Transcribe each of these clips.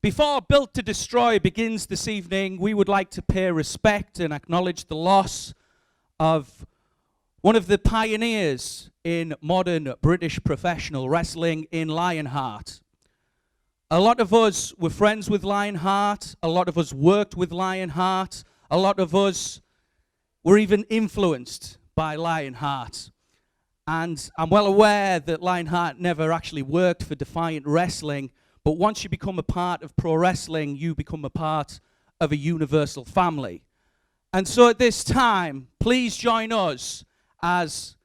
Before Built to Destroy begins this evening, we would like to pay respect and acknowledge the loss of one of the pioneers in modern British professional wrestling in Lionheart. A lot of us were friends with Lionheart, a lot of us worked with Lionheart, a lot of us were even influenced by Lionheart. And I'm well aware that Lionheart never actually worked for Defiant Wrestling, but once you become a part of pro wrestling, you become a part of a universal family. And so at this time, please join us as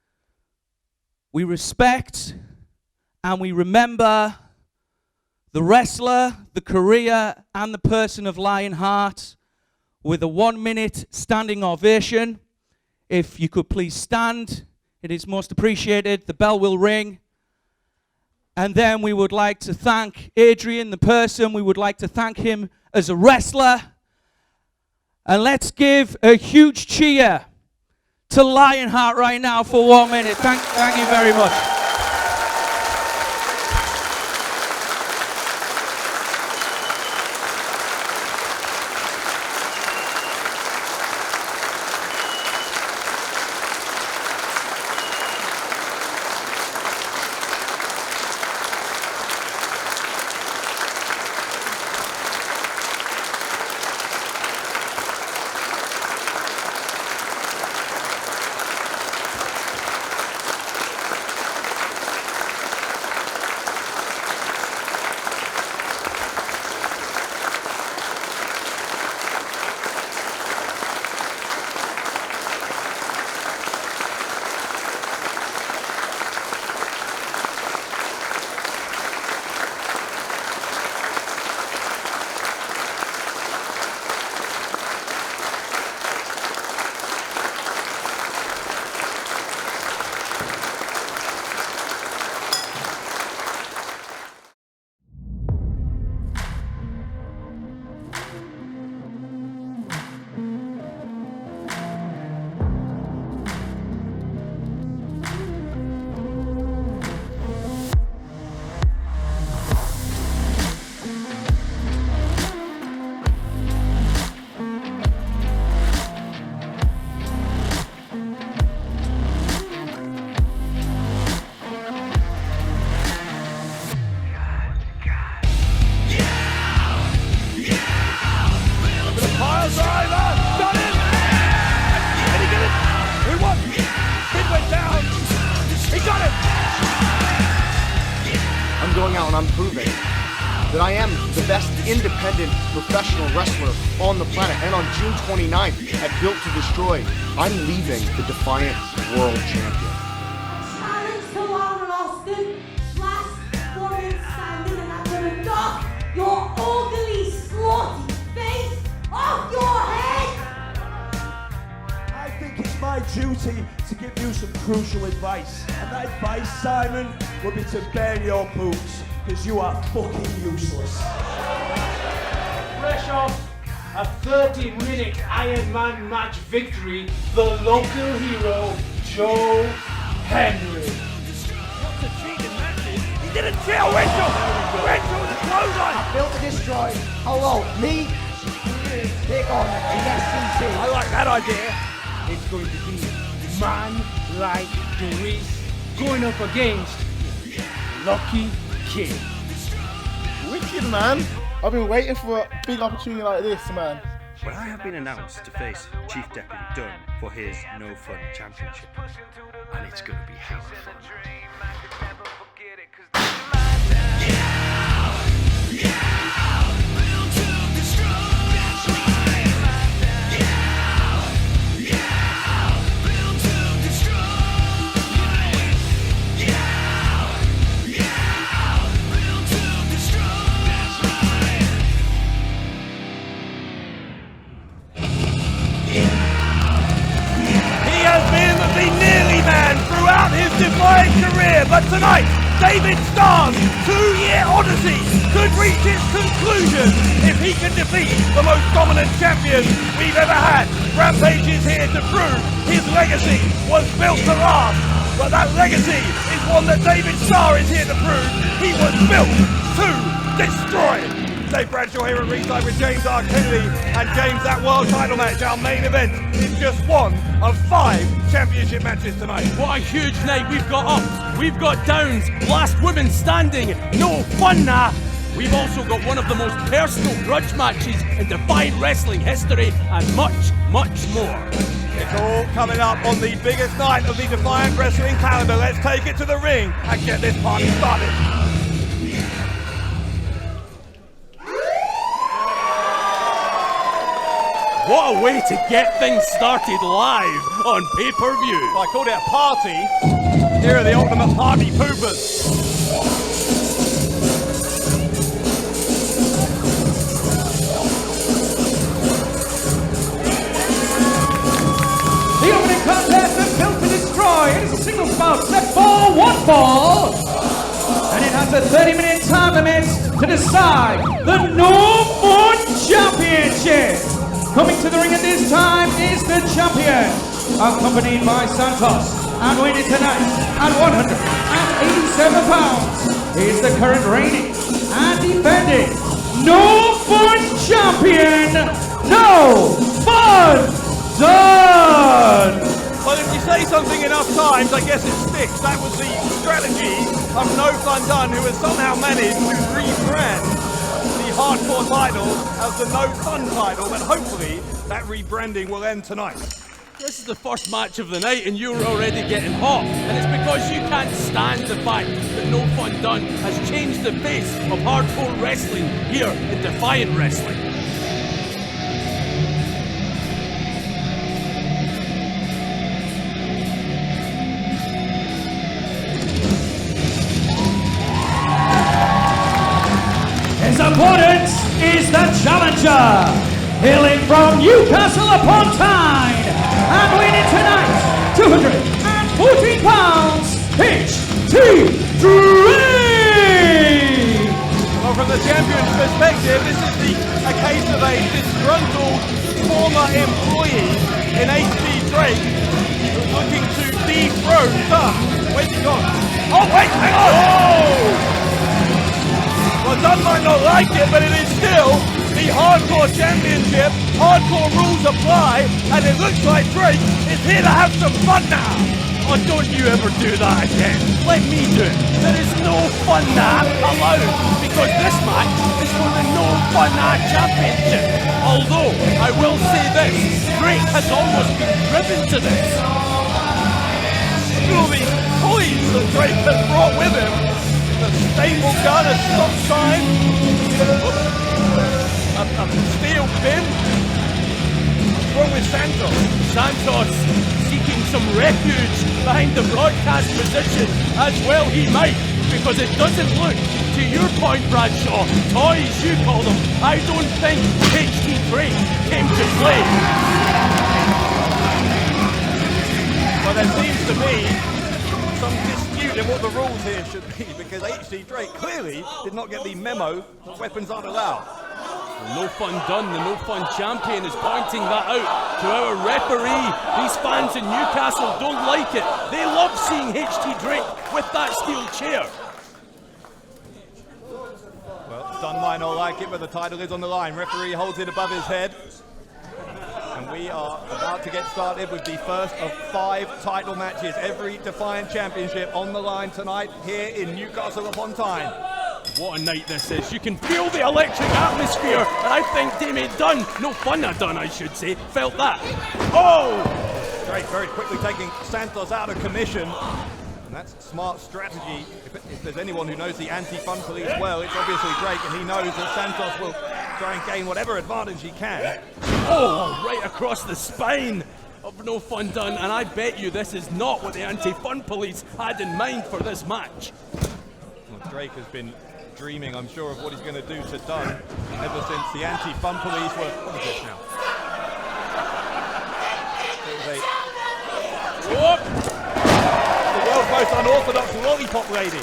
we respect and we remember the wrestler, the career, and the person of Lionheart with a 1-minute standing ovation. If you could please stand, it is most appreciated. The bell will ring. And then we would like to thank Adrian, the person. We would like to thank him as a wrestler. And let's give a huge cheer to Lionheart right now for 1 minute. Thank you very much. Independent professional wrestler on the planet, and on June 29th at Built to Destroy, I'm leaving the Defiant World Champion. Challenge to Lionheart Austin, last woman standing, and I'm gonna knock your ugly, slutty face off your head! I think it's my duty to give you some crucial advice, and that advice, Simon, would be to burn your boots, because you are fucking useless. Fresh off a 30-minute Iron Man match victory, the local hero, Joe Henry. What's a cheating matches? He didn't chill, Rachel! Rachel, the clothesline! Built to Destroy. Hello, me. Take on the SCT. I like that idea. It's going to be man like DEREISS going up against Lucky Kid. Wicked, man. I've been waiting for a big opportunity like this, man. Well, I have been announced to face Chief Deputy Dunne for his No Fun Championship, and it's going to be hell of fun. His Defiant career, but tonight David Starr's 2-year odyssey could reach its conclusion if he can defeat the most dominant champion we've ever had. Rampage is here to prove his legacy was built to last, but that legacy is one that David Starr is here to prove he was built to destroy. Dave Bradshaw here at ringside with James R. Kennedy. And James, that world title match, our main event, is just one of 5 championship matches tonight. What a huge night. We've got ups, we've got downs, last woman standing, no fun nah. We've also got one of the most personal grudge matches in Defiant wrestling history, and much, much more. It's all coming up on the biggest night of the Defiant wrestling calendar. Let's take it to the ring and get this party started. What a way to get things started live on pay-per-view. I called it a party. Here are the ultimate party poopers. The opening contest is built to destroy. It is a single spout set for 1 fall. And it has a 30-minute time limit to decide the No Fun Championship. Coming to the ring at this time is the champion, accompanied by Santos, and winning tonight at 187 pounds. He is the current reigning and defending No Fun Champion, No Fun Done! Well, if you say something enough times, I guess it sticks. That was the strategy of No Fun Done, who has somehow managed to rebrand the hardcore title as the No Fun title, but hopefully that rebranding will end tonight. This is the first match of the night and you're already getting hot. And it's because you can't stand the fact that No Fun Done has changed the face of hardcore wrestling here in Defiant Wrestling. His opponent is the challenger, hailing from Newcastle upon Tyne, and winning tonight, 214 pounds, HT Drake! Well, from the champion's perspective, this is a case of a disgruntled former employee in HT Drake who's looking to dethrone Dunn. Where's he gone? Oh, wait, hang on! Oh! Well, Dunn might not like it, but it is still the Hardcore Championship. Hardcore rules apply, and it looks like Drake is here to have some fun now. Oh, don't you ever do that again. Let me do it. There is no fun now allowed, because this match is for the No Fun Now Championship. Although, I will say this, Drake has almost been driven to this. Look at all these toys that Drake has brought with him. A staple gun, a stop sign, a steel bin. What's wrong with Santos? Santos seeking some refuge behind the broadcast position, as well he might, because it doesn't look, to your point Bradshaw, toys you call them, I don't think HT Drake came to play. Well, there seems to be some dispute in what the rules here should be, because HT Drake clearly did not get the memo that weapons aren't allowed. No Fun Done, the No Fun Champion, is pointing that out to our referee. These fans in Newcastle don't like it. They love seeing HT Drake with that steel chair. Well, Dunn might not like it, but the title is on the line. Referee holds it above his head. And we are about to get started with the first of 5 title matches. Every Defiant Championship on the line tonight here in Newcastle upon Tyne. What a night this is. You can feel the electric atmosphere, and I think Damien Dunn, No Fun Done I should say, felt that. Oh! Drake very quickly taking Santos out of commission. And that's smart strategy. If there's anyone who knows the anti-fun police well, it's obviously Drake, and he knows that Santos will try and gain whatever advantage he can. Oh, right across the spine of No Fun Done, and I bet you this is not what the anti-fun police had in mind for this match. Well, Drake has been dreaming, I'm sure, of what he's going to do to Dunn ever since the anti-fun police were... What is this now? It was the world's most unorthodox lollipop lady.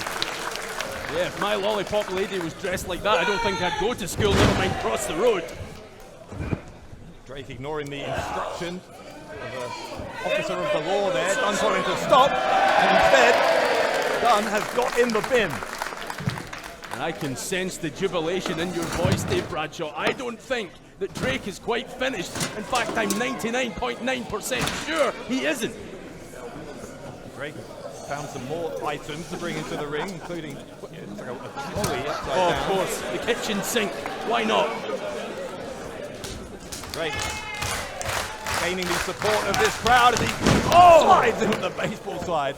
Yeah, if my lollipop lady was dressed like that, I don't think I'd go to school, never mind cross the road. Drake ignoring the instruction of an officer of the law there. Dunn told him to stop, and instead, Dunn has got in the bin. And I can sense the jubilation in your voice, Dave Bradshaw. I don't think that Drake is quite finished. In fact, I'm 99.9% sure he isn't. Drake found some more items to bring into the ring, including a volley upside Oh, down. of course, the kitchen sink. Why not? Drake gaining the support of this crowd as he slides into the baseball slide.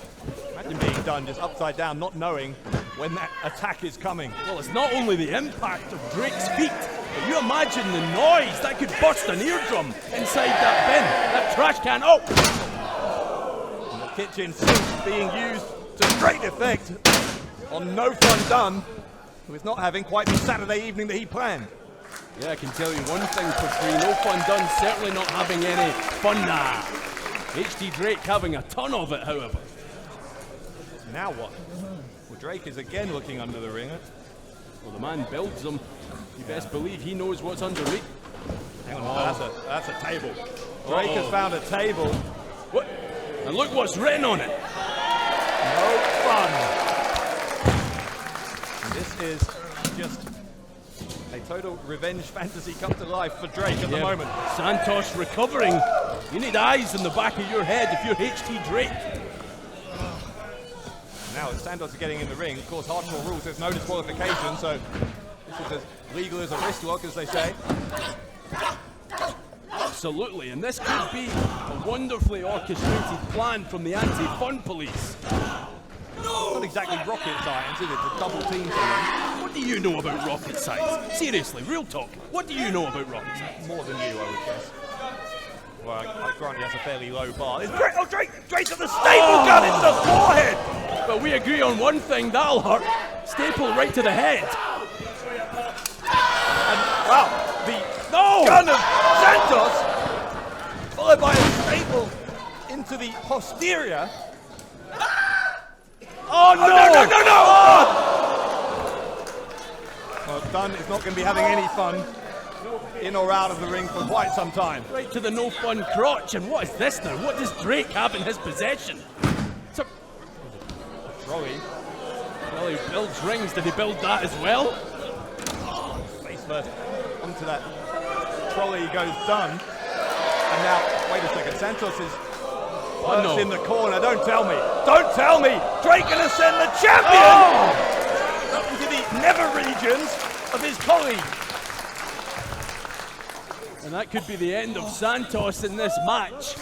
Imagine being done just upside down, not knowing when that attack is coming. Well, it's not only the impact of Drake's feet, but you imagine the noise that could burst an eardrum inside that bin, that trash can. Oh! And the kitchen sink being used to great effect on No Fun Done, who is not having quite the Saturday evening that he planned. Yeah, I can tell you one thing for free. No Fun Done certainly not having any fun now. HD Drake having a ton of it, however. Now what? Well, Drake is again looking under the ring. Well, the man builds them. You best believe he knows what's underneath. Hang on, that's a table. Drake has found a table. What? And look what's written on it. No fun. And this is just a total revenge fantasy come to life for Drake at the moment. Santos recovering. You need eyes in the back of your head if you're HT Drake. Now as Santos is getting in the ring, of course hardcore rules, there's no disqualification, so this is as legal as a wrist lock, as they say. Absolutely, and this could be a wonderfully orchestrated plan from the anti-fun police. Not exactly rocket science, is it, to double team someone? What do you know about rocket science? Seriously, real talk. What do you know about rocket science? More than you, I would guess. Well, I grant you that's a fairly low bar. It's Drake at the staple gun into the forehead! But we agree on one thing, that'll hurt. Staple right to the head. And, wow, the gun of Santos, followed by a staple into the posterior. Oh, no! Well, Dunne is not going to be having any fun in or out of the ring for quite some time. Right to the no fun crotch. And what is this now? What does Drake have in his possession? So, Rory. well, he builds rings. Did he build that as well? Face first onto that trolley goes Dunne. And now, wait a second, Santos is in the corner. Don't tell me. Drake gonna send the champion into the nether regions of his colleague. And that could be the end of Santos in this match.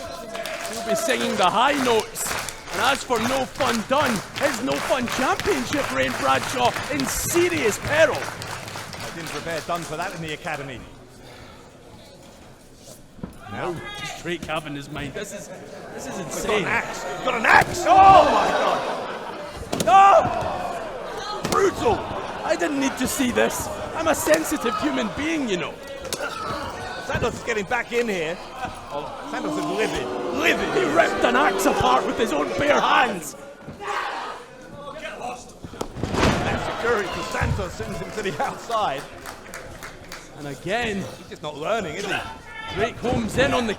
He'll be singing the high notes. And as for No Fun Done, his No Fun Championship reign, Bradshaw, in serious peril. I didn't prepare Dunne for that in the academy. Now, does Drake have in his mind? This is insane. He's got an axe! Oh my god! No! Brutal! I didn't need to see this. I'm a sensitive human being, you know. Santos is getting back in here. Oh, Santos is livid. He ripped an axe apart with his own bare hands. And security to Santos sends him to the outside. And again, He's just not learning, is he? Drake homes in on the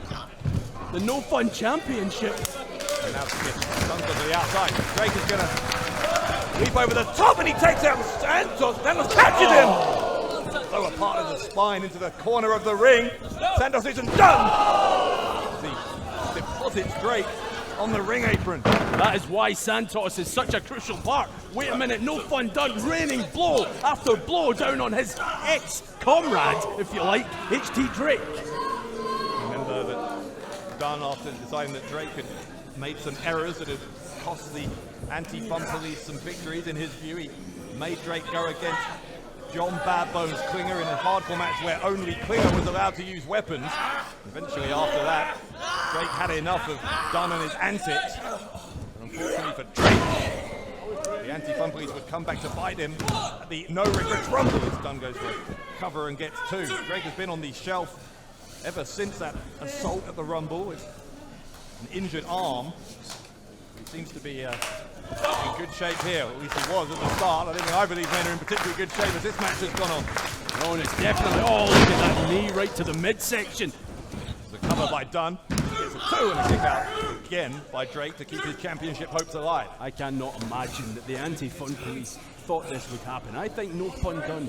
No Fun Championship. And now Santos to the outside. Drake is going to leap over the top and he takes out Santos. Santos catches him. Lower part of the spine into the corner of the ring. Santos isn't done. He deposits Drake on the ring apron. That is why Santos is such a crucial part. Wait a minute, No Fun Done raining blow after blow down on his ex-comrade, if you like, HT Drake. Remember that Dunne, after deciding that Drake had made some errors that had cost the anti-fun police some victories in his view, he made Drake go against John Bad Bones Klinger in a hardcore match where only Klinger was allowed to use weapons. Eventually after that, Drake had enough of Dunne and his antics. And unfortunately for Drake, the anti-fun police would come back to bite him at the No Regrets Rumble as Dunne goes for cover and gets two. Drake has been on the shelf ever since that assault at the Rumble with an injured arm. He seems to be in good shape here, at least he was at the start. I don't think either of these men are in particularly good shape as this match has gone on. Oh, and it's definitely, oh, look at that knee right to the midsection. The cover by Dunne. Gets a 2 and a kick out again by Drake to keep his championship hopes alive. I cannot imagine that the anti-fun police thought this would happen. I think No Fun Done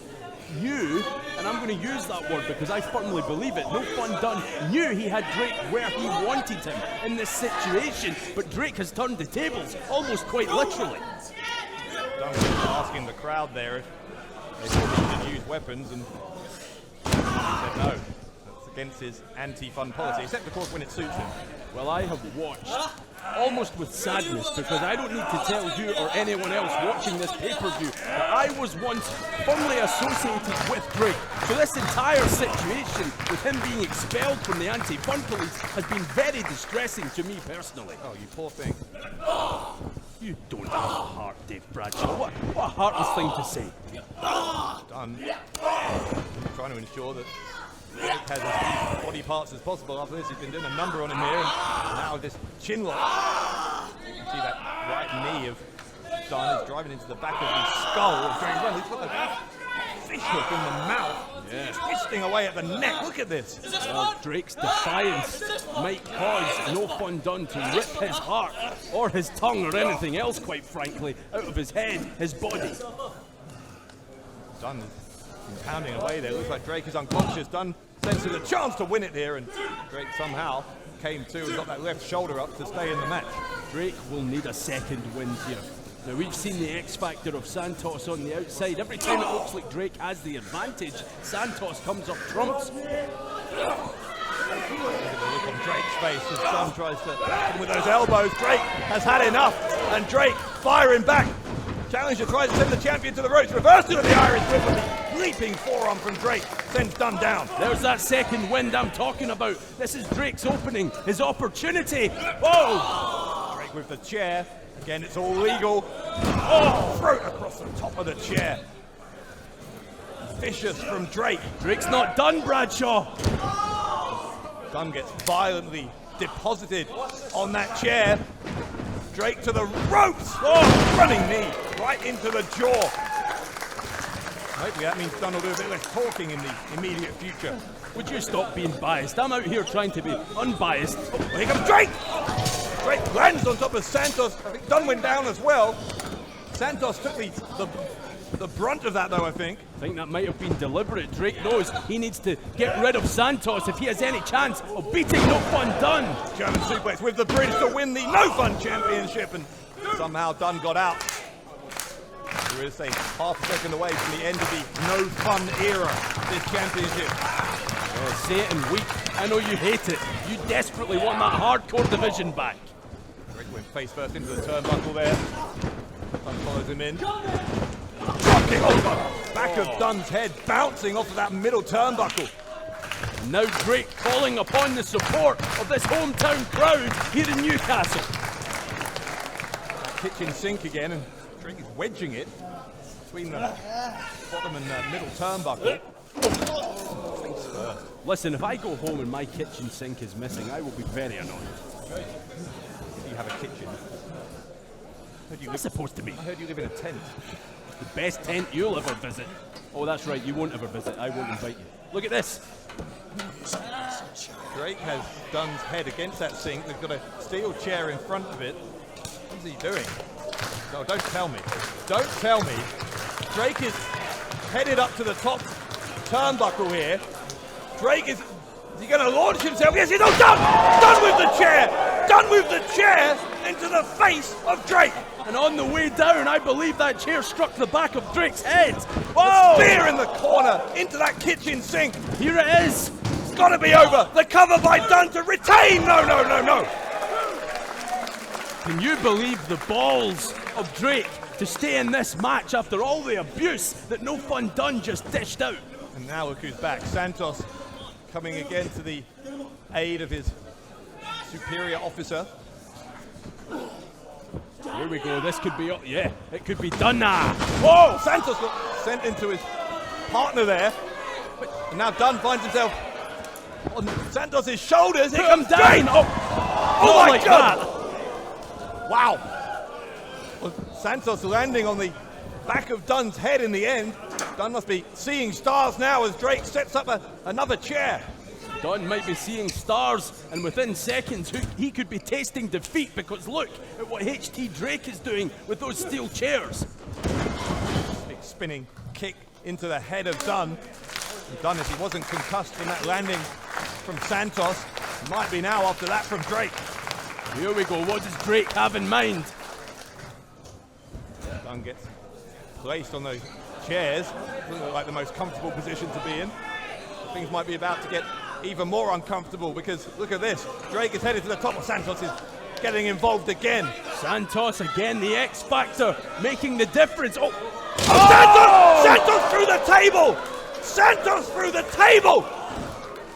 knew, and I'm going to use that word because I firmly believe it, No Fun Done knew he had Drake where he wanted him in this situation, but Drake has turned the tables, almost quite literally. Dunn was asking the crowd there if they thought he should use weapons, and he said no. That's against his anti-fun policy, except of course when it suits him. Well, I have watched almost with sadness, because I don't need to tell you or anyone else watching this pay-per-view that I was once firmly associated with Drake. So this entire situation with him being expelled from the anti-fun police has been very distressing to me personally. Oh, you poor thing. You don't have a heart, Dave Bradshaw. What a heartless thing to say. Dunn trying to ensure that Drake has as few body parts as possible. After this, he's been doing a number on him here, and now this chin lock. You can see that right knee of Dunn is driving into the back of his skull of Drake. Well, he's got the fish hook in the mouth, twisting away at the neck. Look at this. Well, Drake's defiance might cause No Fun Done to rip his heart, or his tongue, or anything else, quite frankly, out of his head, his body. Dunn is pounding away there. Looks like Drake is unconscious. Dunn senses a chance to win it here, and Drake somehow came to and got that left shoulder up to stay in the match. Drake will need a second win here. Now, we've seen the X factor of Santos on the outside. Every time it looks like Drake has the advantage, Santos comes up trumps. Look at the look on Drake's face as Dunn tries to hit him with those elbows. Drake has had enough, and Drake firing back. Challenger tries to send the champion to the ropes. Reversal of the Irish whip, and the leaping forearm from Drake sends Dunn down. There's that second wind I'm talking about. This is Drake's opening, his opportunity. Whoa! Drake with the chair. Again, it's all legal. Oh, throat across the top of the chair. Vicious from Drake. Drake's not done, Bradshaw. Dunn gets violently deposited on that chair. Drake to the ropes. Oh, running knee right into the jaw. Hopefully that means Dunn will do a bit less talking in the immediate future. Would you stop being biased? I'm out here trying to be unbiased. Oh, here comes Drake! Drake lands on top of Santos. I think Dunn went down as well. Santos took the brunt of that, though, I think. I think that might have been deliberate. Drake knows he needs to get rid of Santos if he has any chance of beating No Fun Done. German suplex with the bridge to win the No Fun Championship, and somehow Dunn got out. We're going to say half a second away from the end of the No Fun era of this championship. Say it in weak. I know you hate it. You desperately want that hardcore division back. Drake went face first into the turnbuckle there. Dunn follows him in. Dropping over. Back of Dunn's head, bouncing off of that middle turnbuckle. Now Drake calling upon the support of this hometown crowd here in Newcastle. Kitchen sink again, and Drake is wedging it between the bottom and middle turnbuckle. Face first. Listen, if I go home and my kitchen sink is missing, I will be very annoyed. If you have a kitchen. It's supposed to be. I heard you live in a tent. The best tent you'll ever visit. Oh, that's right, you won't ever visit. I won't invite you. Look at this. Drake has Dunn's head against that sink. They've got a steel chair in front of it. What's he doing? No, don't tell me. Don't tell me. Drake is headed up to the top turnbuckle here. Drake is he going to launch himself? Yes, he's done! Dunn with the chair! Dunn with the chair into the face of Drake! And on the way down, I believe that chair struck the back of Drake's head. Whoa! Spear in the corner into that kitchen sink. Here it is. It's got to be over. The cover by Dunn to retain. No, no, no, no. Can you believe the balls of Drake to stay in this match after all the abuse that No Fun Done just dished out? And now look who's back. Santos coming again to the aid of his superior officer. Here we go. This could be, yeah, it could be done now. Whoa! Santos got sent into his partner there. And now Dunn finds himself on Santos' shoulders. Here comes Drake! Oh my God! That. Wow! Well, Santos landing on the back of Dunn's head in the end. Dunn must be seeing stars now as Drake sets up another chair. Dunne might be seeing stars, and within seconds he could be tasting defeat, because look at what HT Drake is doing with those steel chairs. Big spinning kick into the head of Dunne. And Dunne, if he wasn't concussed from that landing from Santos, might be now after that from Drake. Here we go, what does Drake have in mind? Dunne gets placed on those chairs. Doesn't look like the most comfortable position to be in. Things might be about to get even more uncomfortable, because look at this. Drake is headed to the top. Santos is getting involved again. Santos again, the X Factor, making the difference. Oh! Santos through the table! Santos through the table!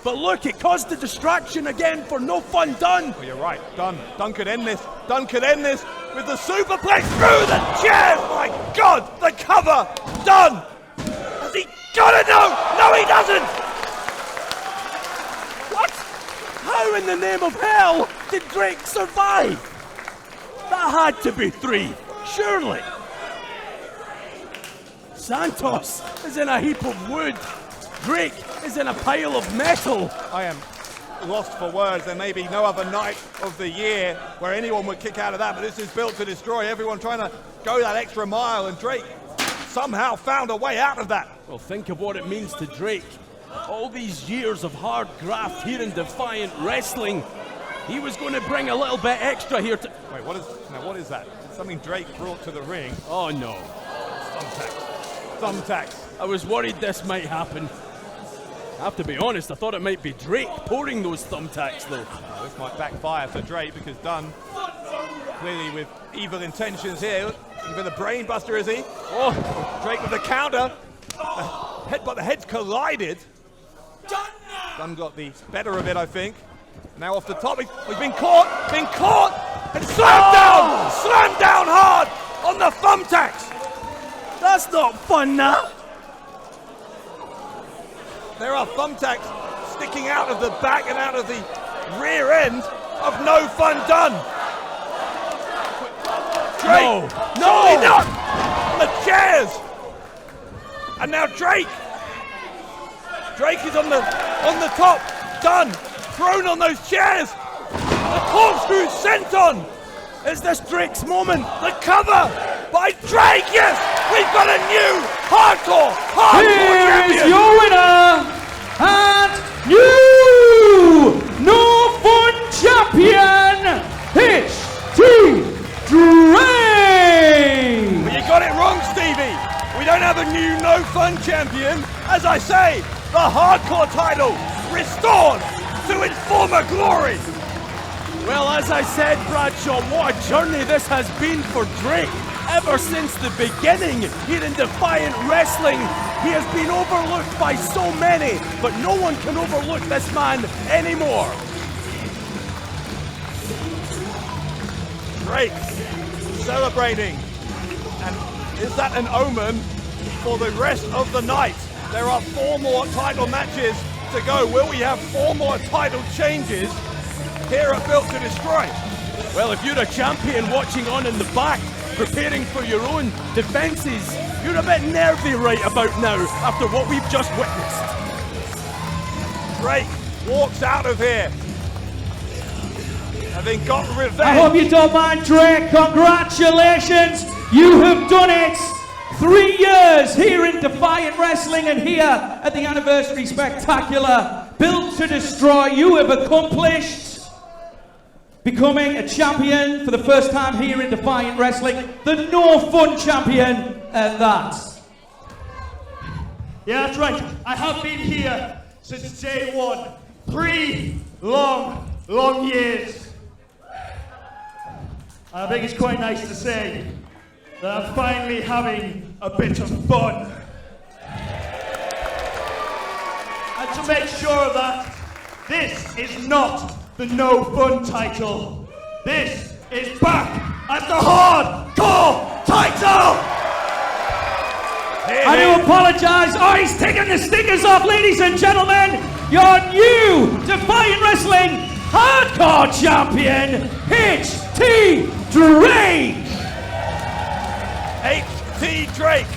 But look, it caused a distraction again for No Fun Dunne. Oh, you're right, Dunne could end this. Dunne could end this with the superplex through the chairs! My God, the cover! Dunne! Has he got it? No, he doesn't! What? How in the name of hell did Drake survive? That had to be 3, surely. Santos is in a heap of wood. Drake is in a pile of metal. I am lost for words. There may be no other night of the year where anyone would kick out of that, but this is built to destroy. Everyone trying to go that extra mile, and Drake somehow found a way out of that. Well, think of what it means to Drake. All these years of hard graft here in Defiant Wrestling. He was going to bring a little bit extra here to... Wait, what is that? It's something Drake brought to the ring. Oh no. Thumbtacks. I was worried this might happen. I have to be honest, I thought it might be Drake pouring those thumbtacks though. This might backfire for Drake, because Dunne, clearly with evil intentions here. Even a brain buster, is he? Oh, Drake with the counter. But the heads collided. Dunne got the better of it, I think. Now off the top, he's been caught, and slammed down hard on the thumbtacks. That's not fun now. There are thumbtacks sticking out of the back and out of the rear end of No Fun Dunne. Drake, no, not on the chairs. And now Drake is on the top. Dunne thrown on those chairs. The corkscrew sent on. Is this Drake's moment? The cover by Drake. Yes, we've got a new hardcore Here is champion. your winner and new No Fun champion, HT Drake. Well, you got it wrong, Stevie. We don't have a new No Fun champion. As I say, the hardcore title restored to its former glory. Well, as I said, Bradshaw, what a journey this has been for Drake. Ever since the beginning here in Defiant Wrestling, he has been overlooked by so many, but no one can overlook this man anymore. Drake celebrating. And is that an omen for the rest of the night? There are 4 more title matches to go. Will we have 4 more title changes here at Built to Destroy? Well, if you're a champion watching on in the back, preparing for your own defenses, you're a bit nervy right about now after what we've just witnessed. Drake walks out of here, having got revenge. I hope you don't mind, Drake. Congratulations. You have done it. 3 years here in Defiant Wrestling and here at the Anniversary Spectacular. Built to Destroy. You have accomplished becoming a champion for the first time here in Defiant Wrestling. The No Fun champion at that. Yeah, that's right. I have been here since day 1. 3 long, long years. I think it's quite nice to say that I'm finally having a bit of fun. And to make sure of that, this is not the No Fun title. This is back at the Hardcore title! I do apologise. Oh, he's taking the stickers off, ladies and gentlemen. Your new Defiant Wrestling Hardcore Champion, HT Drake. HT Drake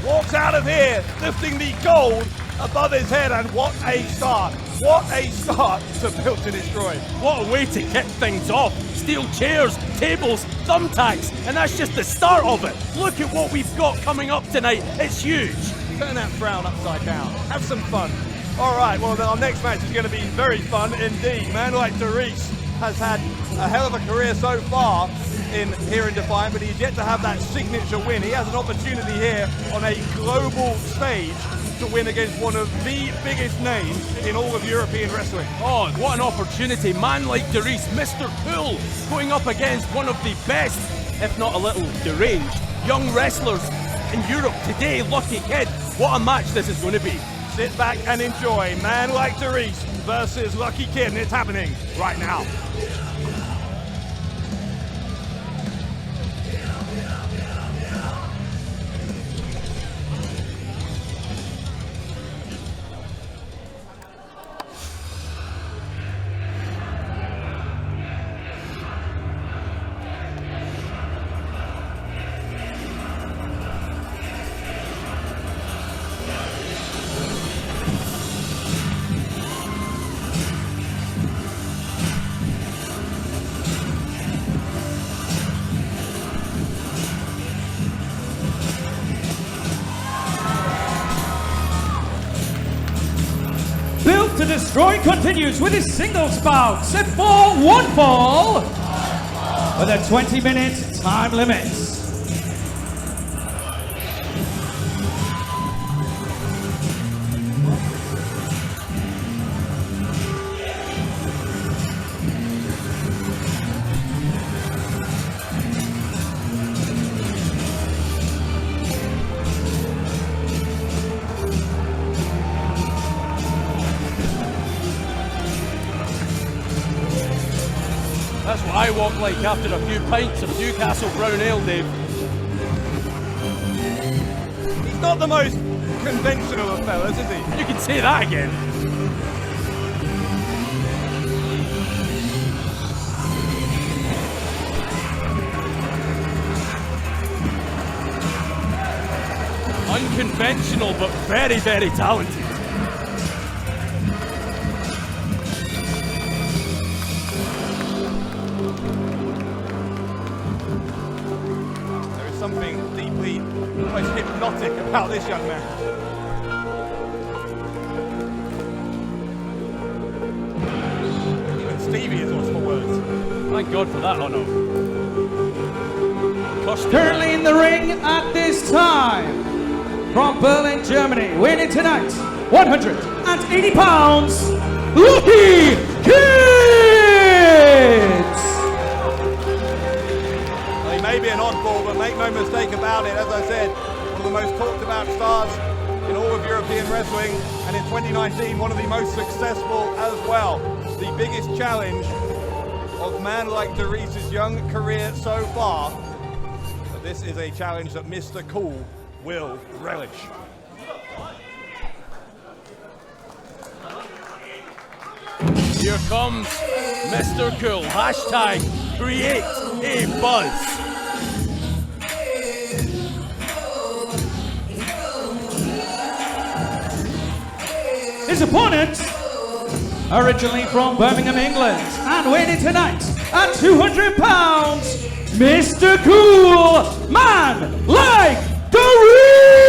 walks out of here lifting the gold above his head, and what a start. What a start to Built to Destroy. What a way to kick things off. Steel chairs, tables, thumbtacks, and that's just the start of it. Look at what we've got coming up tonight. It's huge. Turn that frown upside down. Have some fun. All right, well, our next match is going to be very fun indeed. Man like DEREISS has had a hell of a career so far here in Defiant, but he's yet to have that signature win. He has an opportunity here on a global stage to win against one of the biggest names in all of European wrestling. Oh, what an opportunity. Man like DEREISS, Mr. Cool, going up against one of the best, if not a little deranged, young wrestlers in Europe today. Lucky Kid. What a match this is going to be. Sit back and enjoy Man like DEREISS versus Lucky Kid, and it's happening right now. Built to Destroy continues with his singles bout, set for one fall, with a 20-minute time limit. That's what I walk like after a few pints of Newcastle Brown Ale, Dave. He's not the most conventional of fellas, is he? You can say that again. Unconventional, but very, very talented. Something deeply, almost hypnotic about this young man. Even Stevie has lost for words. Thank God for that, oh no. Currently in the ring at this time, from Berlin, Germany, weighing tonight 180 pounds, Lucky Kids! He may be an oddball, but make no mistake about it, as I said, one of the most talked about stars in all of European wrestling, and in 2019, one of the most successful as well. The biggest challenge of man like DEREISS' young career so far, but this is a challenge that Mr. Cool will relish. Here comes Mr. Cool. Hashtag create a buzz. His opponent, originally from Birmingham, England, and weighing tonight at 200 pounds, Mr. Cool, Man like DEREISS!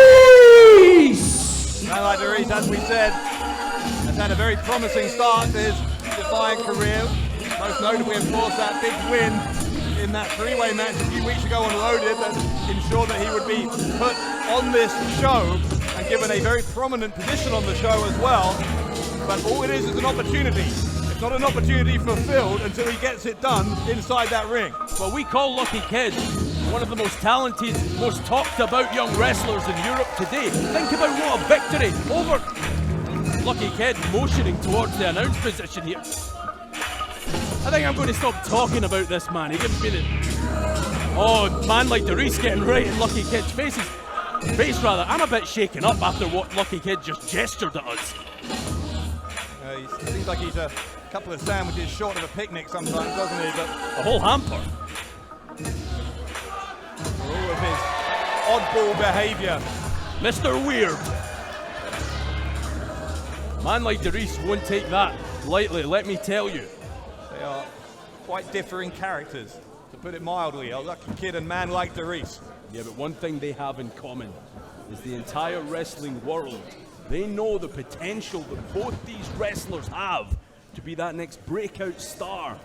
Man like DEREISS, as we said, has had a very promising start to his Defiant career. Most notably, of course, that big win in that three-way match a few weeks ago on Loaded that ensured that he would be put on this show and given a very prominent position on the show as well. But all it is an opportunity. It's not an opportunity fulfilled until he gets it done inside that ring. Well, we call Lucky Kid one of the most talented, most talked about young wrestlers in Europe today. Think about what a victory over Lucky Kid motioning towards the announce position here. I think I'm going to stop talking about this man. He gives me the... Oh, man like DEREISS getting right in Lucky Kid's face rather. I'm a bit shaken up after what Lucky Kid just gestured at us. He seems like he's a couple of sandwiches short of a picnic sometimes, doesn't he? But a whole hamper. For all of his oddball behaviour. Mr. Weird. Man like DEREISS won't take that lightly, let me tell you. They are quite differing characters, to put it mildly. A Lucky Kid and man like DEREISS. Yeah, but one thing they have in common is the entire wrestling world. They know the potential that both these wrestlers have to be that next breakout star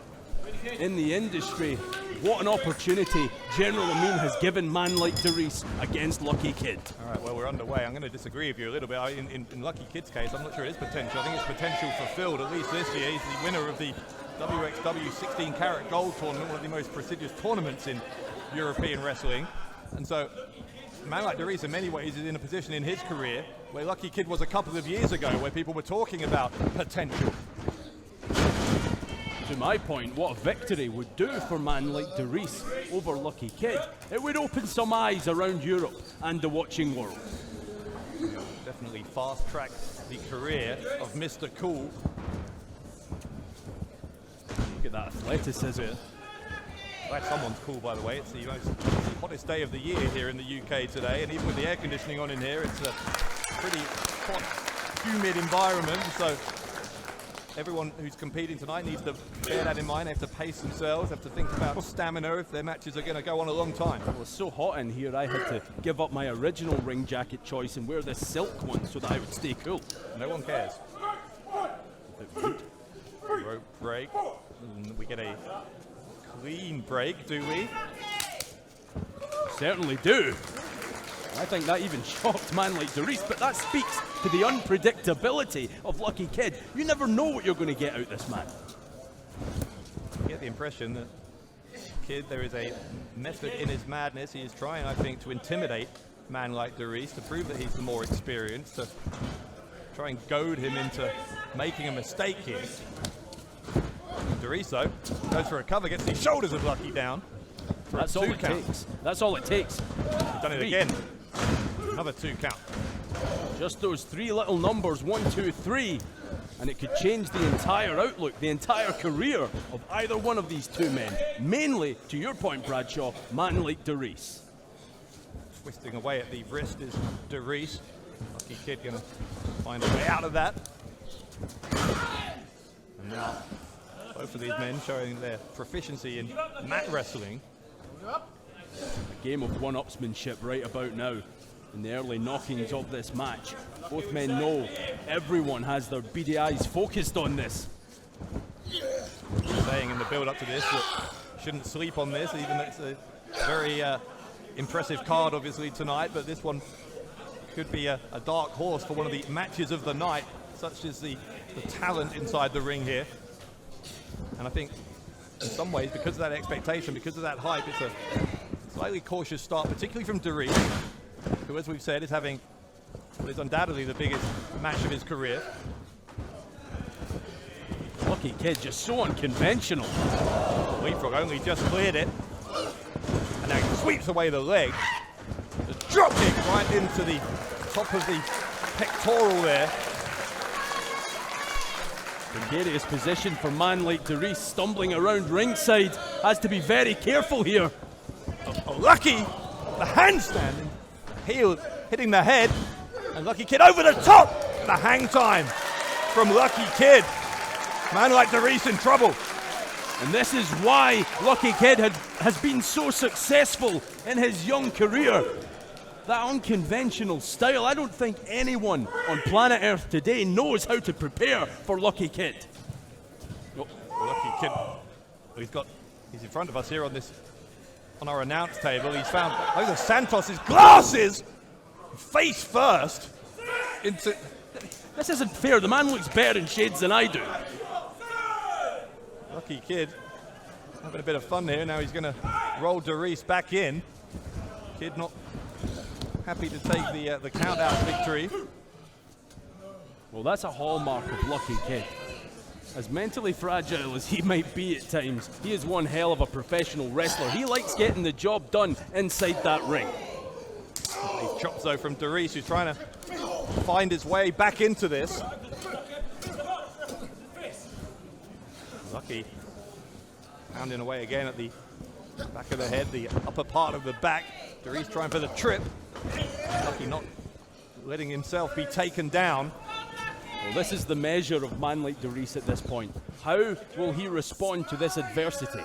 in the industry. What an opportunity General Amin has given man like DEREISS against Lucky Kid. All right, well, we're underway. I'm going to disagree with you a little bit. In Lucky Kid's case, I'm not sure his potential. I think his potential fulfilled, at least this year. He's the winner of the WXW 16 Karat Gold Tournament, one of the most prestigious tournaments in European wrestling. And so, a man like DEREISS in many ways is in a position in his career where Lucky Kid was a couple of years ago, where people were talking about potential. To my point, what a victory would do for man like DEREISS over Lucky Kid. It would open some eyes around Europe and the watching world. Definitely fast-track the career of Mr. Cool. Look at that athleticism. Glad someone's cool, by the way. It's the hottest day of the year here in the UK today, and even with the air conditioning on in here, it's a pretty hot, humid environment. So everyone who's competing tonight needs to bear that in mind. They have to pace themselves, have to think about stamina if their matches are going to go on a long time. Well, it's so hot in here, I had to give up my original ring jacket choice and wear this silk one so that I would stay cool. No one cares. Rope break. And we get a clean break, do we? Certainly do. I think that even shocked man like DEREISS, but that speaks to the unpredictability of Lucky Kid. You never know what you're going to get out this man. I get the impression that Kid, there is a method in his madness. He is trying, I think, to intimidate man like DEREISS, to prove that he's the more experienced, to try and goad him into making a mistake here. DEREISS, though, goes for a cover, gets the shoulders of Lucky down. That's all it takes. That's all it takes. He's done it again. Another 2 count. Just those 3 little numbers, 1, 2, 3, and it could change the entire outlook, the entire career of either one of these two men. Mainly, to your point, Bradshaw, man like DEREISS. Twisting away at the wrist is DEREISS. Lucky Kid going to find a way out of that. And now, both of these men showing their proficiency in mat wrestling. A game of one-upsmanship right about now in the early knockings of this match. Both men know everyone has their beady eyes focused on this. Saying in the build-up to this that shouldn't sleep on this, even though it's a very impressive card obviously tonight, but this one could be a dark horse for one of the matches of the night, such as the talent inside the ring here. And I think in some ways, because of that expectation, because of that hype, it's a slightly cautious start, particularly from DEREISS, who, as we've said, is having what is undoubtedly the biggest match of his career. Lucky Kid, just so unconventional. Leapfrog only just cleared it. And now he sweeps away the leg. The drop kick right into the top of the pectoral there. Precarious position for man like DEREISS, stumbling around ringside. Has to be very careful here. Oh, Lucky, the handstand, heel hitting the head, and Lucky Kid over the top. The hang time from Lucky Kid. Man like DEREISS in trouble. And this is why Lucky Kid has been so successful in his young career. That unconventional style, I don't think anyone on planet Earth today knows how to prepare for Lucky Kid. Oh, Lucky Kid, he's in front of us here on our announce table. He's found those are Santos's glasses, face first. This isn't fair, the man looks better in shades than I do. Lucky Kid having a bit of fun here. Now he's going to roll DEREISS back in. Kid not happy to take the count-out victory. Well, that's a hallmark of Lucky Kid. As mentally fragile as he might be at times, he is one hell of a professional wrestler. He likes getting the job done inside that ring. Nice chops though from DEREISS, who's trying to find his way back into this. Lucky pounding away again at the back of the head, the upper part of the back. DEREISS trying for the trip. Lucky not letting himself be taken down. Well, this is the measure of man like DEREISS at this point. How will he respond to this adversity?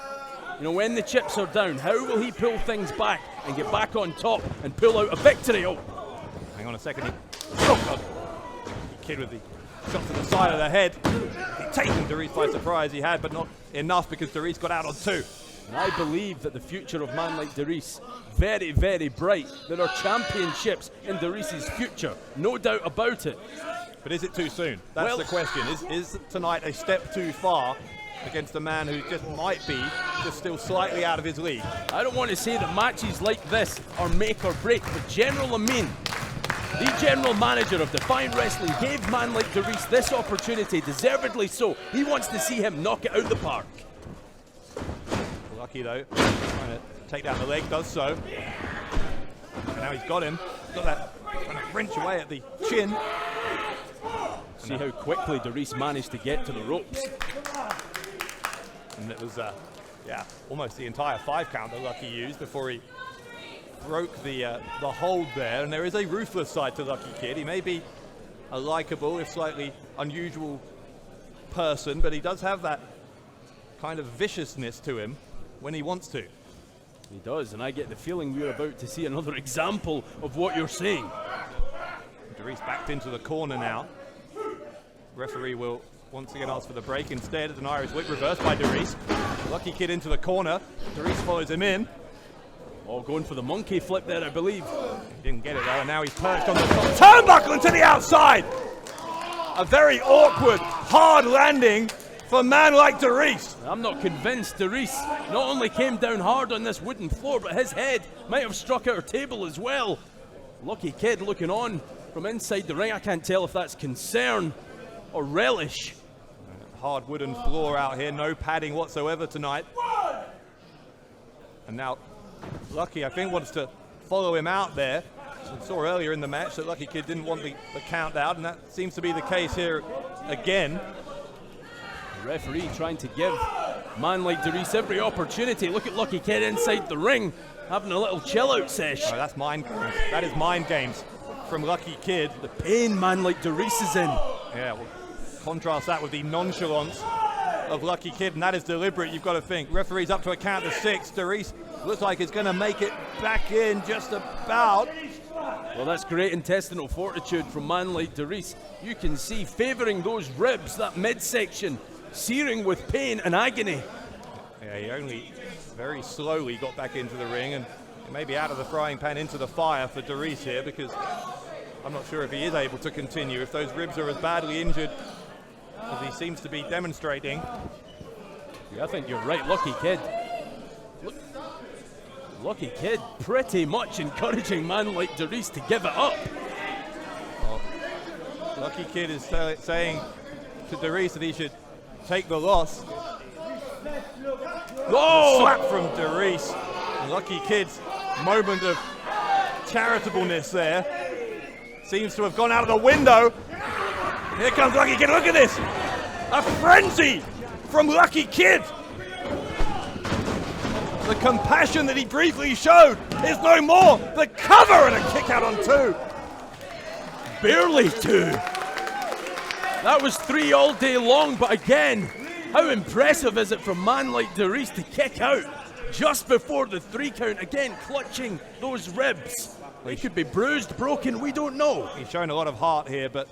You know, when the chips are down, how will he pull things back and get back on top and pull out a victory? Oh, hang on a second. Oh, God. Kid with the shot to the side of the head. He's taking DEREISS by surprise. He had, but not enough because DEREISS got out on 2. And I believe that the future of man like DEREISS, very, very bright. There are championships in DEREISS's future, no doubt about it. But is it too soon? That's the question. Is tonight a step too far against a man who just might be just still slightly out of his league? I don't want to say that matches like this are make or break, but General Amin, the general manager of Defiant Wrestling, gave man like DEREISS this opportunity, deservedly so. He wants to see him knock it out the park. Lucky though, trying to take down the leg, does so. And now he's got him. Got that, trying to wrench away at the chin. See how quickly DEREISS managed to get to the ropes. And it was, yeah, almost the entire 5 count that Lucky used before he broke the hold there. And there is a ruthless side to Lucky Kid. He may be a likable, if slightly unusual person, but he does have that kind of viciousness to him when he wants to. He does, and I get the feeling we're about to see another example of what you're saying. DEREISS backed into the corner now. Referee will once again ask for the break instead. It's an Irish whip reversed by DEREISS. Lucky Kid into the corner. DEREISS follows him in. Oh, going for the monkey flip there, I believe. He didn't get it though, and now he's perched on the top turnbuckle to the outside. A very awkward, hard landing for a man like DEREISS. I'm not convinced. DEREISS not only came down hard on this wooden floor, but his head might have struck our table as well. Lucky Kid looking on from inside the ring. I can't tell if that's concern or relish. Hard wooden floor out here, no padding whatsoever tonight. And now Lucky, I think, wants to follow him out there. We saw earlier in the match that Lucky Kid didn't want the count out, and that seems to be the case here again. The referee trying to give man like DEREISS every opportunity. Look at Lucky Kid inside the ring, having a little chill out sesh. Oh, that's mind games. That is mind games from Lucky Kid. The pain man like DEREISS is in. Yeah, well, contrast that with the nonchalance of Lucky Kid, and that is deliberate, you've got to think. Referee's up to a count of 6. DEREISS looks like he's going to make it back in just about. Well, that's great intestinal fortitude from man like DEREISS. You can see favouring those ribs, that midsection, searing with pain and agony. Yeah, he only very slowly got back into the ring, and maybe out of the frying pan into the fire for DEREISS here, because I'm not sure if he is able to continue, if those ribs are as badly injured as he seems to be demonstrating. Yeah, I think you're right, Lucky Kid. Lucky Kid pretty much encouraging man like DEREISS to give it up. Well, Lucky Kid is saying to DEREISS that he should take the loss. Oh! Slap from DEREISS. Lucky Kid's moment of charitableness there seems to have gone out of the window. Here comes Lucky Kid, look at this! A frenzy from Lucky Kid! The compassion that he briefly showed is no more. The cover and a kick out on 2. Barely 2. That was 3 all day long, but again, how impressive is it from man like DEREISS to kick out just before the 3 count, again clutching those ribs. They could be bruised, broken, we don't know. He's showing a lot of heart here, but,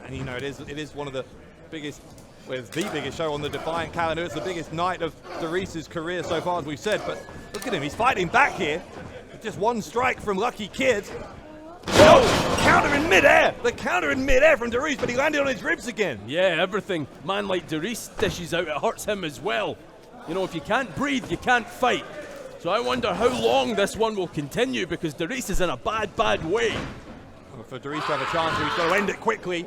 and you know, it is one of the biggest, well, it's the biggest show on the Defiant calendar. It's the biggest night of DEREISS's career so far, as we've said, but look at him, he's fighting back here. Just 1 strike from Lucky Kid. Oh, counter in midair! The counter in midair from DEREISS, but he landed on his ribs again. Yeah, everything man like DEREISS dishes out, it hurts him as well. You know, if you can't breathe, you can't fight. So I wonder how long this one will continue, because DEREISS is in a bad, bad way. Well, for DEREISS to have a chance, he's got to end it quickly.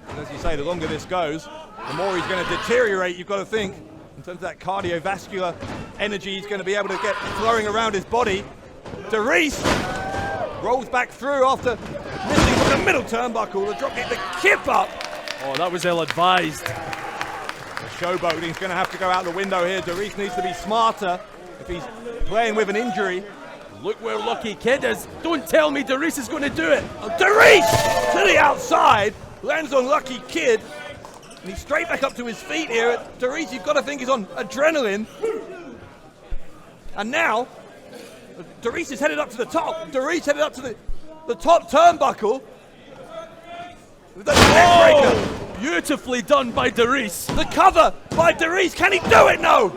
And as you say, the longer this goes, the more he's going to deteriorate, you've got to think. In terms of that cardiovascular energy he's going to be able to get flowing around his body. DEREISS rolls back through after missing from the middle turnbuckle. The drop kick, the kip up. Oh, that was ill-advised. The showboating's going to have to go out the window here. DEREISS needs to be smarter if he's playing with an injury. Look where Lucky Kid is. Don't tell me DEREISS is going to do it. DEREISS to the outside. lands on Lucky Kid. And he's straight back up to his feet here. DEREISS, you've got to think he's on adrenaline. And now, DEREISS is headed up to the top. DEREISS headed up to the top turnbuckle. With the neckbreaker. Beautifully done by DEREISS. The cover by DEREISS. Can he do it? No.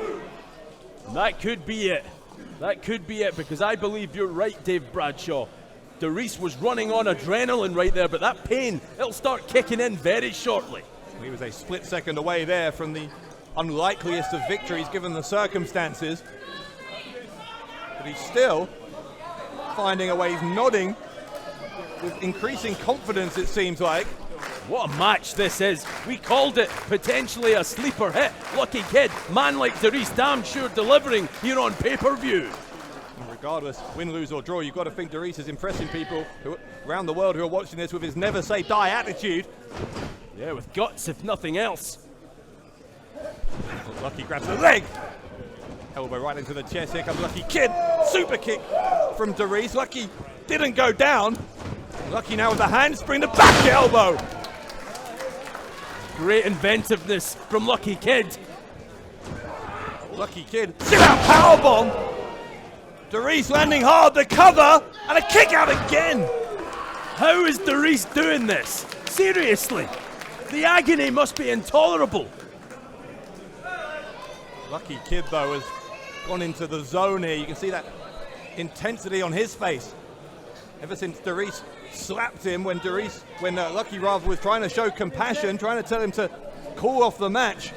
That could be it. That could be it, because I believe you're right, Dave Bradshaw. DEREISS was running on adrenaline right there, but that pain, it'll start kicking in very shortly. He was a split second away there from the unlikeliest of victories given the circumstances. But he's still finding a way. He's nodding with increasing confidence, it seems like. What a match this is. We called it potentially a sleeper hit. Lucky Kid, man like DEREISS, damn sure delivering here on pay-per-view. Regardless, win, lose or draw, you've got to think DEREISS is impressing people around the world who are watching this with his never say die attitude. Yeah, with guts if nothing else. Lucky grabs the leg. Elbow right into the chest. Here comes Lucky Kid. Super kick from DEREISS. Lucky didn't go down. Lucky now with the handspring, the back elbow. Great inventiveness from Lucky Kid. Lucky Kid, sit out powerbomb. DEREISS landing hard, the cover, and a kick out again. How is DEREISS doing this? Seriously, the agony must be intolerable. Lucky Kid, though, has gone into the zone here. You can see that intensity on his face. Ever since DEREISS slapped him when Lucky rather was trying to show compassion, trying to tell him to call off the match.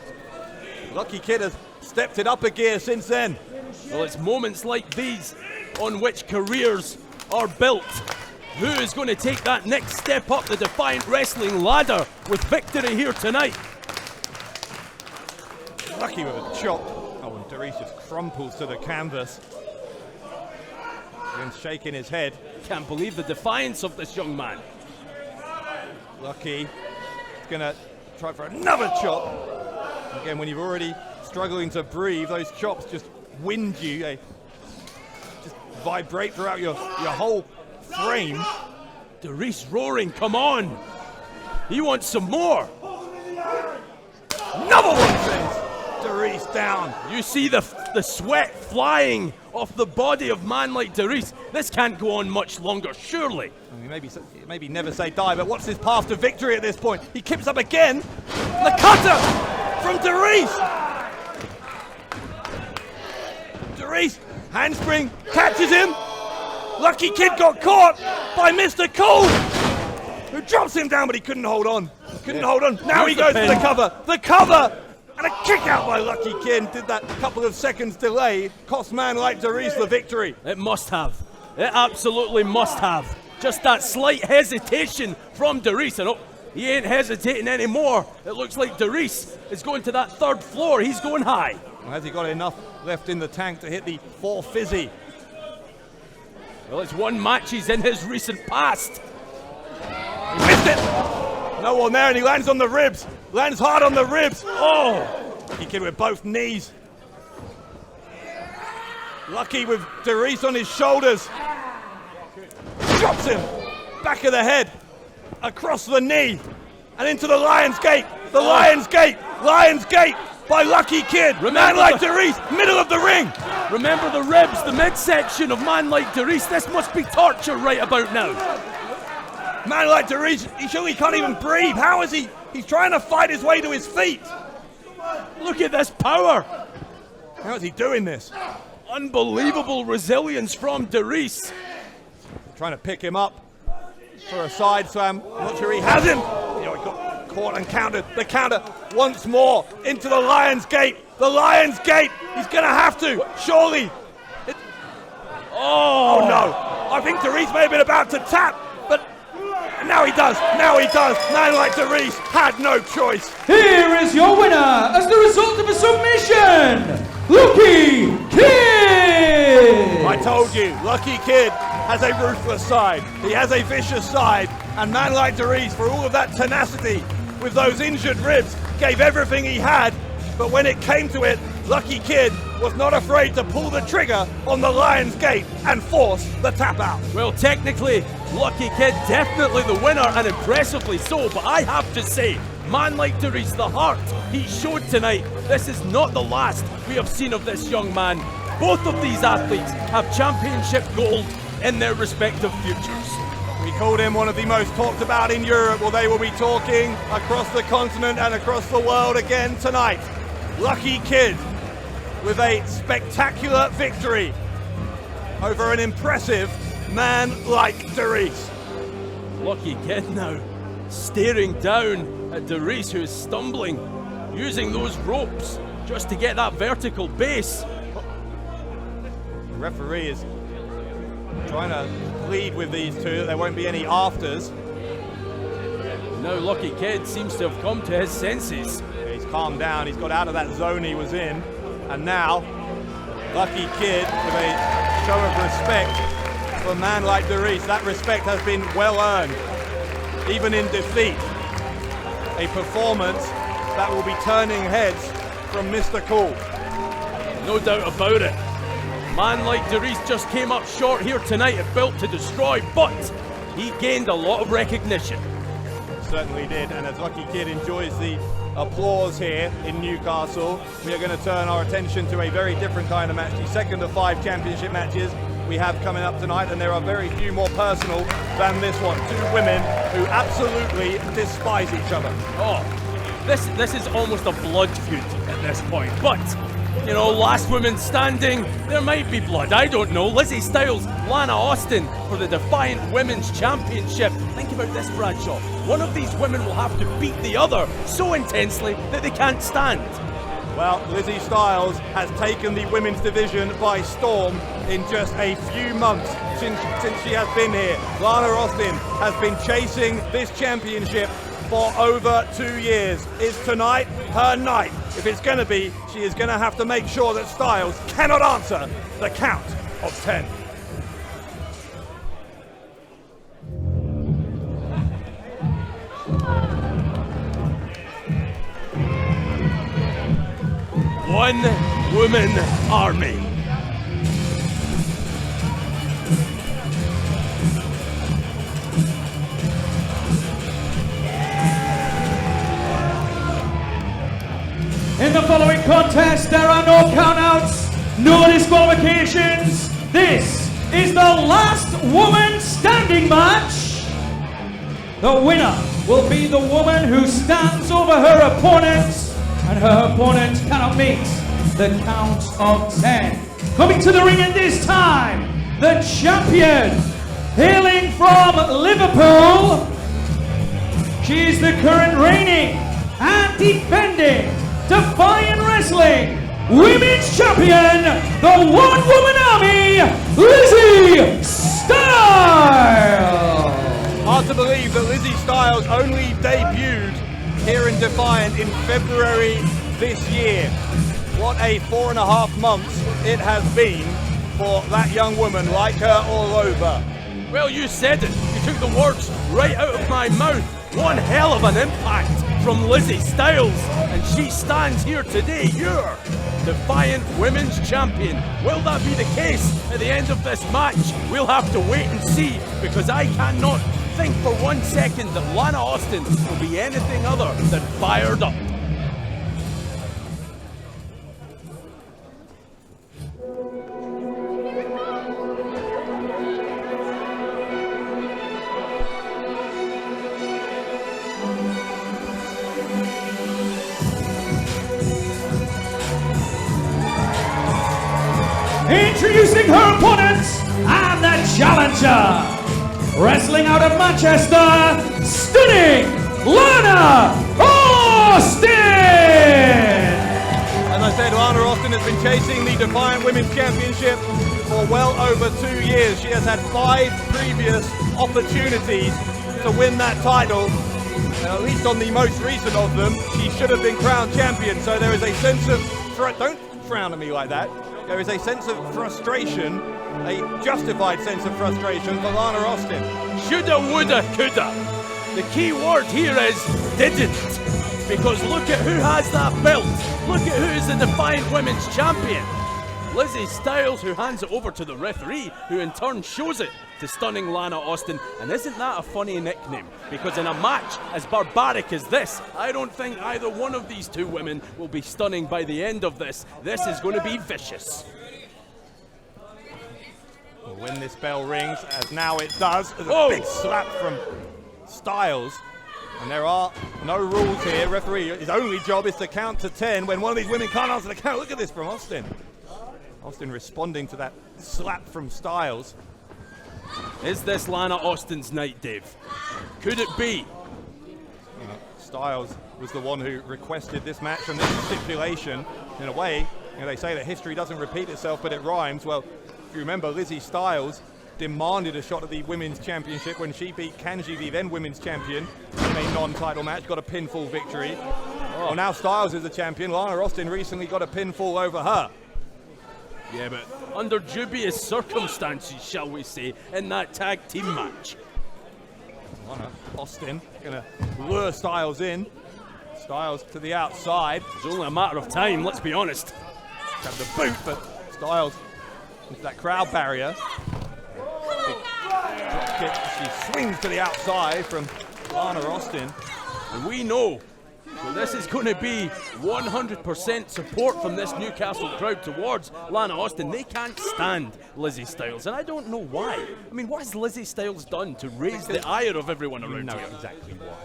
Lucky Kid has stepped it up a gear since then. Well, it's moments like these on which careers are built. Who is going to take that next step up the Defiant Wrestling ladder with victory here tonight? Lucky with a chop. Oh, and DEREISS just crumples to the canvas. Then shaking his head. Can't believe the defiance of this young man. Lucky is going to try for another chop. Again, when you're already struggling to breathe, those chops just wind you. They just vibrate throughout your whole frame. DEREISS roaring, come on. He wants some more. Another one sends DEREISS down. You see the sweat flying off the body of man like DEREISS. This can't go on much longer, surely. I mean, maybe never say die, but what's his path to victory at this point? He kips up again. The cutter from DEREISS. DEREISS, handspring, catches him. Lucky Kid got caught by Mr. Cole, who drops him down, but he couldn't hold on. Now he goes for the cover. The cover! And a kick out by Lucky Kid. Did that couple of seconds delay. Cost man like DEREISS the victory. It must have. It absolutely must have. Just that slight hesitation from DEREISS. And oh, he ain't hesitating anymore. It looks like DEREISS is going to that third floor. He's going high. Well, has he got enough left in the tank to hit the 4 fizzy? Well, it's one match he's in his recent past. He missed it. No one there, and he lands on the ribs. Lands hard on the ribs. Oh! Lucky Kid with both knees. Lucky with DEREISS on his shoulders. Drops him. Back of the head. Across the knee. And into the Lion's Gate. The Lion's Gate. Lion's Gate by Lucky Kid. Man like DEREISS, middle of the ring. Remember the ribs, the midsection of man like DEREISS. This must be torture right about now. Man like DEREISS, he surely can't even breathe. How is he? He's trying to fight his way to his feet. Look at this power. How is he doing this? Unbelievable resilience from DEREISS. Trying to pick him up for a side slam. I'm not sure he has him. He got caught and countered. The counter once more into the Lion's Gate. The Lion's Gate. He's going to have to, surely. Oh no. I think DEREISS may have been about to tap. Now he does, Man like DEREISS had no choice. Here is your winner as the result of a submission, Lucky Kid! I told you, Lucky Kid has a ruthless side. He has a vicious side. And man like DEREISS, for all of that tenacity with those injured ribs, gave everything he had but when it came to it, Lucky Kid was not afraid to pull the trigger on the Lion's Gate and force the tap out. Well, technically, Lucky Kid definitely the winner, and impressively so, but I have to say, man like DEREISS, the heart he showed tonight, this is not the last we have seen of this young man. Both of these athletes have championship gold in their respective futures. We called him one of the most talked about in Europe. Well, they will be talking across the continent and across the world again tonight. Lucky Kid with a spectacular victory over an impressive man like DEREISS. Lucky Kid now staring down at DEREISS, who is stumbling, using those ropes just to get that vertical base. The referee is trying to plead with these two that there won't be any afters. Now Lucky Kid seems to have come to his senses. He's calmed down, he's got out of that zone he was in, and now Lucky Kid with a show of respect for a man like DEREISS. That respect has been well earned, even in defeat. A performance that will be turning heads from Mr. Cool. No doubt about it. Man like DEREISS just came up short here tonight at Built to Destroy, but he gained a lot of recognition. Certainly did, and as Lucky Kid enjoys the applause here in Newcastle, we are going to turn our attention to a very different kind of match, the second of 5 championship matches we have coming up tonight, and there are very few more personal than this one. 2 women who absolutely despise each other. Oh, this is almost a blood feud at this point, but you know, last woman standing, there might be blood, I don't know. Lizzy Styles, Lana Austin for the Defiant Women's Championship. Think about this, Bradshaw. One of these women will have to beat the other so intensely that they can't stand. Well, Lizzy Styles has taken the women's division by storm in just a few months since she has been here. Lana Austin has been chasing this championship for over 2 years. Is tonight her night? If it's going to be, she is going to have to make sure that Styles cannot answer the count of 10. One woman army. In the following contest, there are no countouts, no disqualifications. This is the last woman standing match. The winner will be the woman who stands over her opponent, and her opponent cannot meet the count of 10. Coming to the ring at this time, the champion, hailing from Liverpool. She is the current reigning and defending Defiant Wrestling Women's Champion, the one-woman army, Lizzy Styles! Hard to believe that Lizzy Styles only debuted here in Defiant in February this year. What a 4.5 months it has been for that young woman, like her all over. Well, you said it. You took the words right out of my mouth. One hell of an impact from Lizzy Styles, and she stands here today, your Defiant Women's Champion. Will that be the case at the end of this match? We'll have to wait and see, because I cannot think for 1 second that Lana Austin will be anything other than fired up. Introducing her opponent and the challenger, wrestling out of Manchester, stunning Lana Austin! As I said, Lana Austin has been chasing the Defiant Women's Championship for well over 2 years. She has had 5 previous opportunities to win that title, and at least on the most recent of them, she should have been crowned champion. So there is a sense of, don't frown at me like that. There is a sense of frustration, a justified sense of frustration for Lana Austin. Shoulda, woulda, coulda. The key word here is didn't. because look at who has that belt. Look at who is the Defiant Women's Champion. Lizzy Styles, who hands it over to the referee, who in turn shows it to stunning Lana Austin. And isn't that a funny nickname? Because in a match as barbaric as this, I don't think either one of these two women will be stunning by the end of this. This is going to be vicious. Well, when this bell rings, as now it does, there's a big slap from Styles. And there are no rules here. Referee, his only job is to count to 10 when one of these women can't answer the count. Look at this from Austin. Austin responding to that slap from Styles. Is this Lana Austin's night, Dave? Could it be? Styles was the one who requested this match from this stipulation. In a way, they say that history doesn't repeat itself, but it rhymes. Well, if you remember, Lizzy Styles demanded a shot at the Women's Championship when she beat Kanji, the then Women's Champion, in a non-title match, got a pinfall victory. Well, now Styles is the champion. Lana Austin recently got a pinfall over her. Yeah, but under dubious circumstances, shall we say, in that tag team match. Austin gonna lure Styles in. Styles to the outside. It's only a matter of time, let's be honest. Grab the boot, but Styles into that crowd barrier. Big drop kick. She swings to the outside from Lana Austin. And we know that this is going to be 100% support from this Newcastle crowd towards Lana Austin. They can't stand Lizzy Styles, and I don't know why. I mean, what has Lizzy Styles done to raise the ire of everyone around here? Exactly why.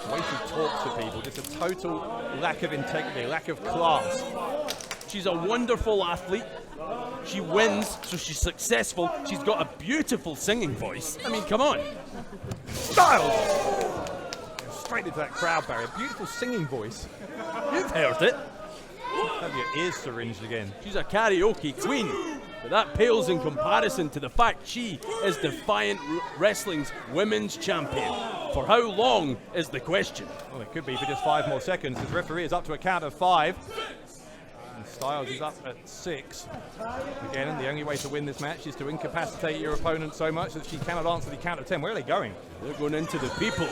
The way she talks to people, just a total lack of integrity, lack of class. She's a wonderful athlete. She wins, so she's successful. She's got a beautiful singing voice. I mean, come on. Styles! Straight into that crowd barrier. Beautiful singing voice. You've heard it. Have your ears syringed again. She's a karaoke queen. But that pales in comparison to the fact she is Defiant Wrestling's women's champion. For how long is the question? Well, it could be for just 5 more seconds. This referee is up to a count of 5. And Styles is up at 6. Again, the only way to win this match is to incapacitate your opponent so much that she cannot answer the count of 10. Where are they going? They're going into the people.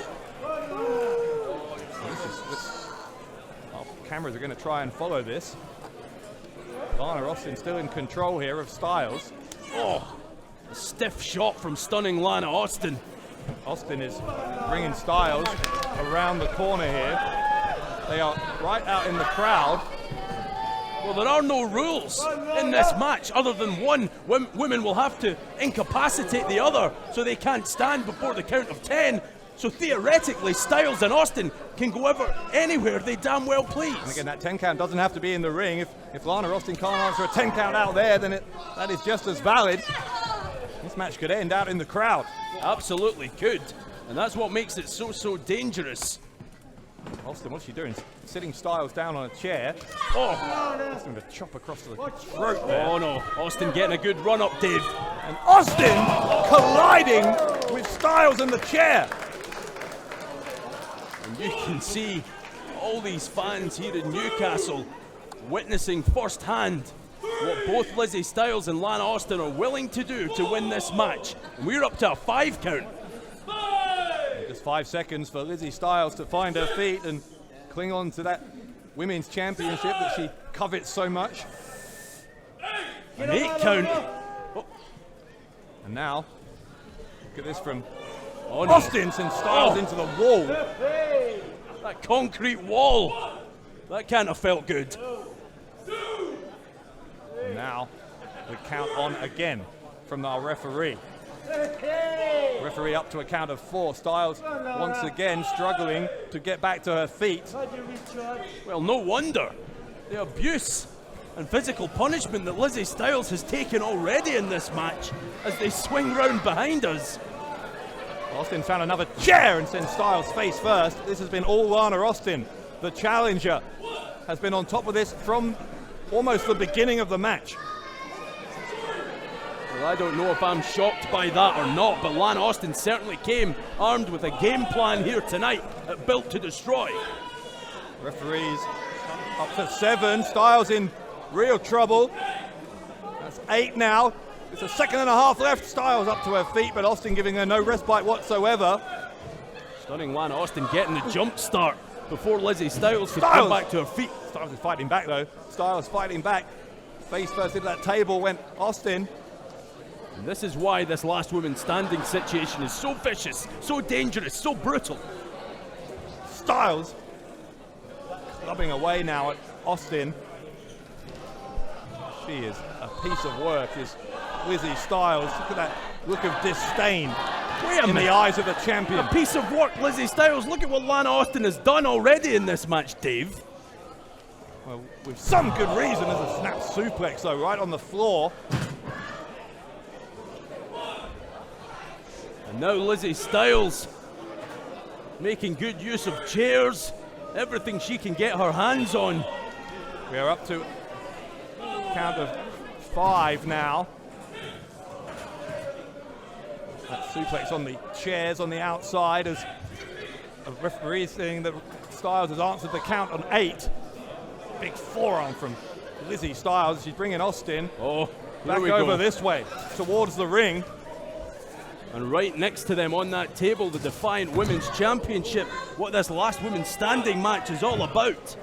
Cameras are going to try and follow this. Lana Austin still in control here of Styles. Oh, a stiff shot from stunning Lana Austin. Austin is bringing Styles around the corner here. They are right out in the crowd. Well, there are no rules in this match other than one. Women will have to incapacitate the other so they can't stand before the count of 10. So theoretically, Styles and Austin can go anywhere they damn well please. And again, that 10 count doesn't have to be in the ring. If Lana Austin can't answer a 10 count out there, then that is just as valid. This match could end out in the crowd. Absolutely could. And that's what makes it so dangerous. Austin, what's she doing? Sitting Styles down on a chair. Oh, Austin with a chop across the throat there. Oh no, Austin getting a good run up, Dave. And Austin colliding with Styles in the chair. You can see all these fans here in Newcastle witnessing firsthand what both Lizzy Styles and Lana Austin are willing to do to win this match. And we're up to a 5 count. Just 5 seconds for Lizzy Styles to find her feet and cling on to that women's championship that she covets so much. An 8 count. Oh. And now, look at this from Austin sends Styles into the wall. That concrete wall. That can't have felt good. And now, the count on again from our referee. Referee up to a count of 4. Styles once again struggling to get back to her feet. Well, no wonder. The abuse and physical punishment that Lizzy Styles has taken already in this match as they swing round behind us. Austin found another chair and sends Styles face first. This has been all Lana Austin. The challenger has been on top of this from almost the beginning of the match. Well, I don't know if I'm shocked by that or not, but Lana Austin certainly came armed with a game plan here tonight at Built to Destroy. Referees up to 7. Styles in real trouble. That's 8 now. It's a second and a half left. Styles up to her feet, but Austin giving her no respite whatsoever. Stunning Lana Austin getting the jump start before Lizzy Styles could come back to her feet. Styles is fighting back though. Styles fighting back. Face first into that table went Austin. And this is why this last woman standing situation is so vicious, so dangerous, so brutal. Styles clubbing away now at Austin. She is a piece of work, is Lizzy Styles. Look at that look of disdain in the eyes of the champion. A piece of work, Lizzy Styles. Look at what Lana Austin has done already in this match, Dave. Well, with some good reason, there's a snap suplex though, right on the floor. And now Lizzy Styles making good use of chairs, everything she can get her hands on. We are up to a count of 5 now. That suplex on the chairs on the outside as a referee is saying that Styles has answered the count on 8. Big forearm from Lizzy Styles. She's bringing Austin back over this way towards the ring. And right next to them on that table, the Defiant Women's Championship, what this last women's standing match is all about.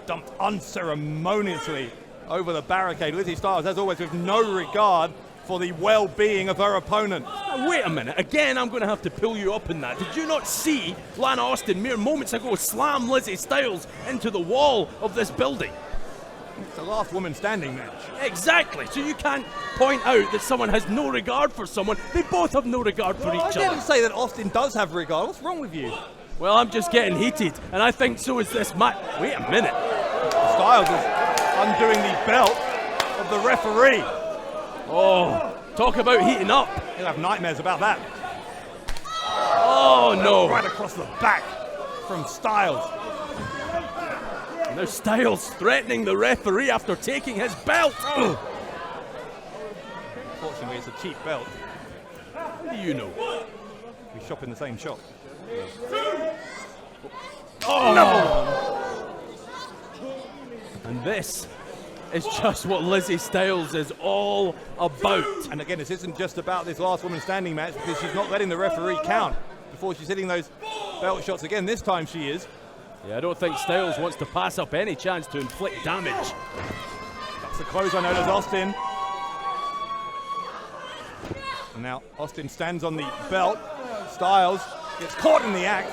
Dumped unceremoniously over the barricade. Lizzy Styles, as always, with no regard for the well-being of her opponent. Now, wait a minute, again I'm going to have to pull you up in that. Did you not see Lana Austin mere moments ago slam Lizzy Styles into the wall of this building? It's the last woman standing match. Exactly, so you can't point out that someone has no regard for someone. They both have no regard for each other. I didn't say that Austin does have regard. What's wrong with you? Well, I'm just getting heated, and I think so is this match. Wait a minute. Styles is undoing the belt of the referee. Oh, talk about heating up. He'll have nightmares about that. Oh, no. Right across the back from Styles. Now Styles threatening the referee after taking his belt. Unfortunately, it's a cheap belt. What do you know? We shop in the same shop. Oh, no! And this is just what Lizzy Styles is all about. And again, this isn't just about this last woman standing match because she's not letting the referee count before she's hitting those belt shots again. This time she is. Yeah, I don't think Styles wants to pass up any chance to inflict damage. That's the clothesline known as Austin. And now Austin stands on the belt. Styles gets caught in the act.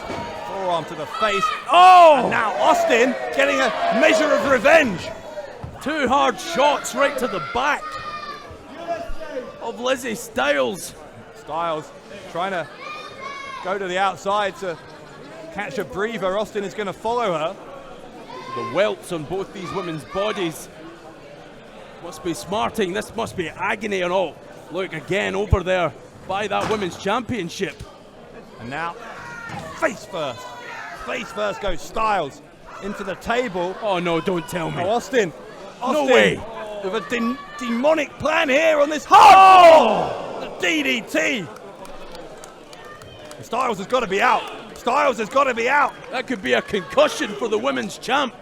Forearm to the face. Oh! And now Austin getting a measure of revenge. 2 hard shots right to the back of Lizzy Styles. Styles trying to go to the outside to catch a breather. Austin is going to follow her. The welts on both these women's bodies must be smarting. This must be agony and all. Look again over there by that women's championship. And now face first goes Styles into the table. Oh no, don't tell me. Oh, Austin No way. With a demonic plan here on this hard. The DDT. Styles has got to be out. Styles has got to be out. That could be a concussion for the women's champ.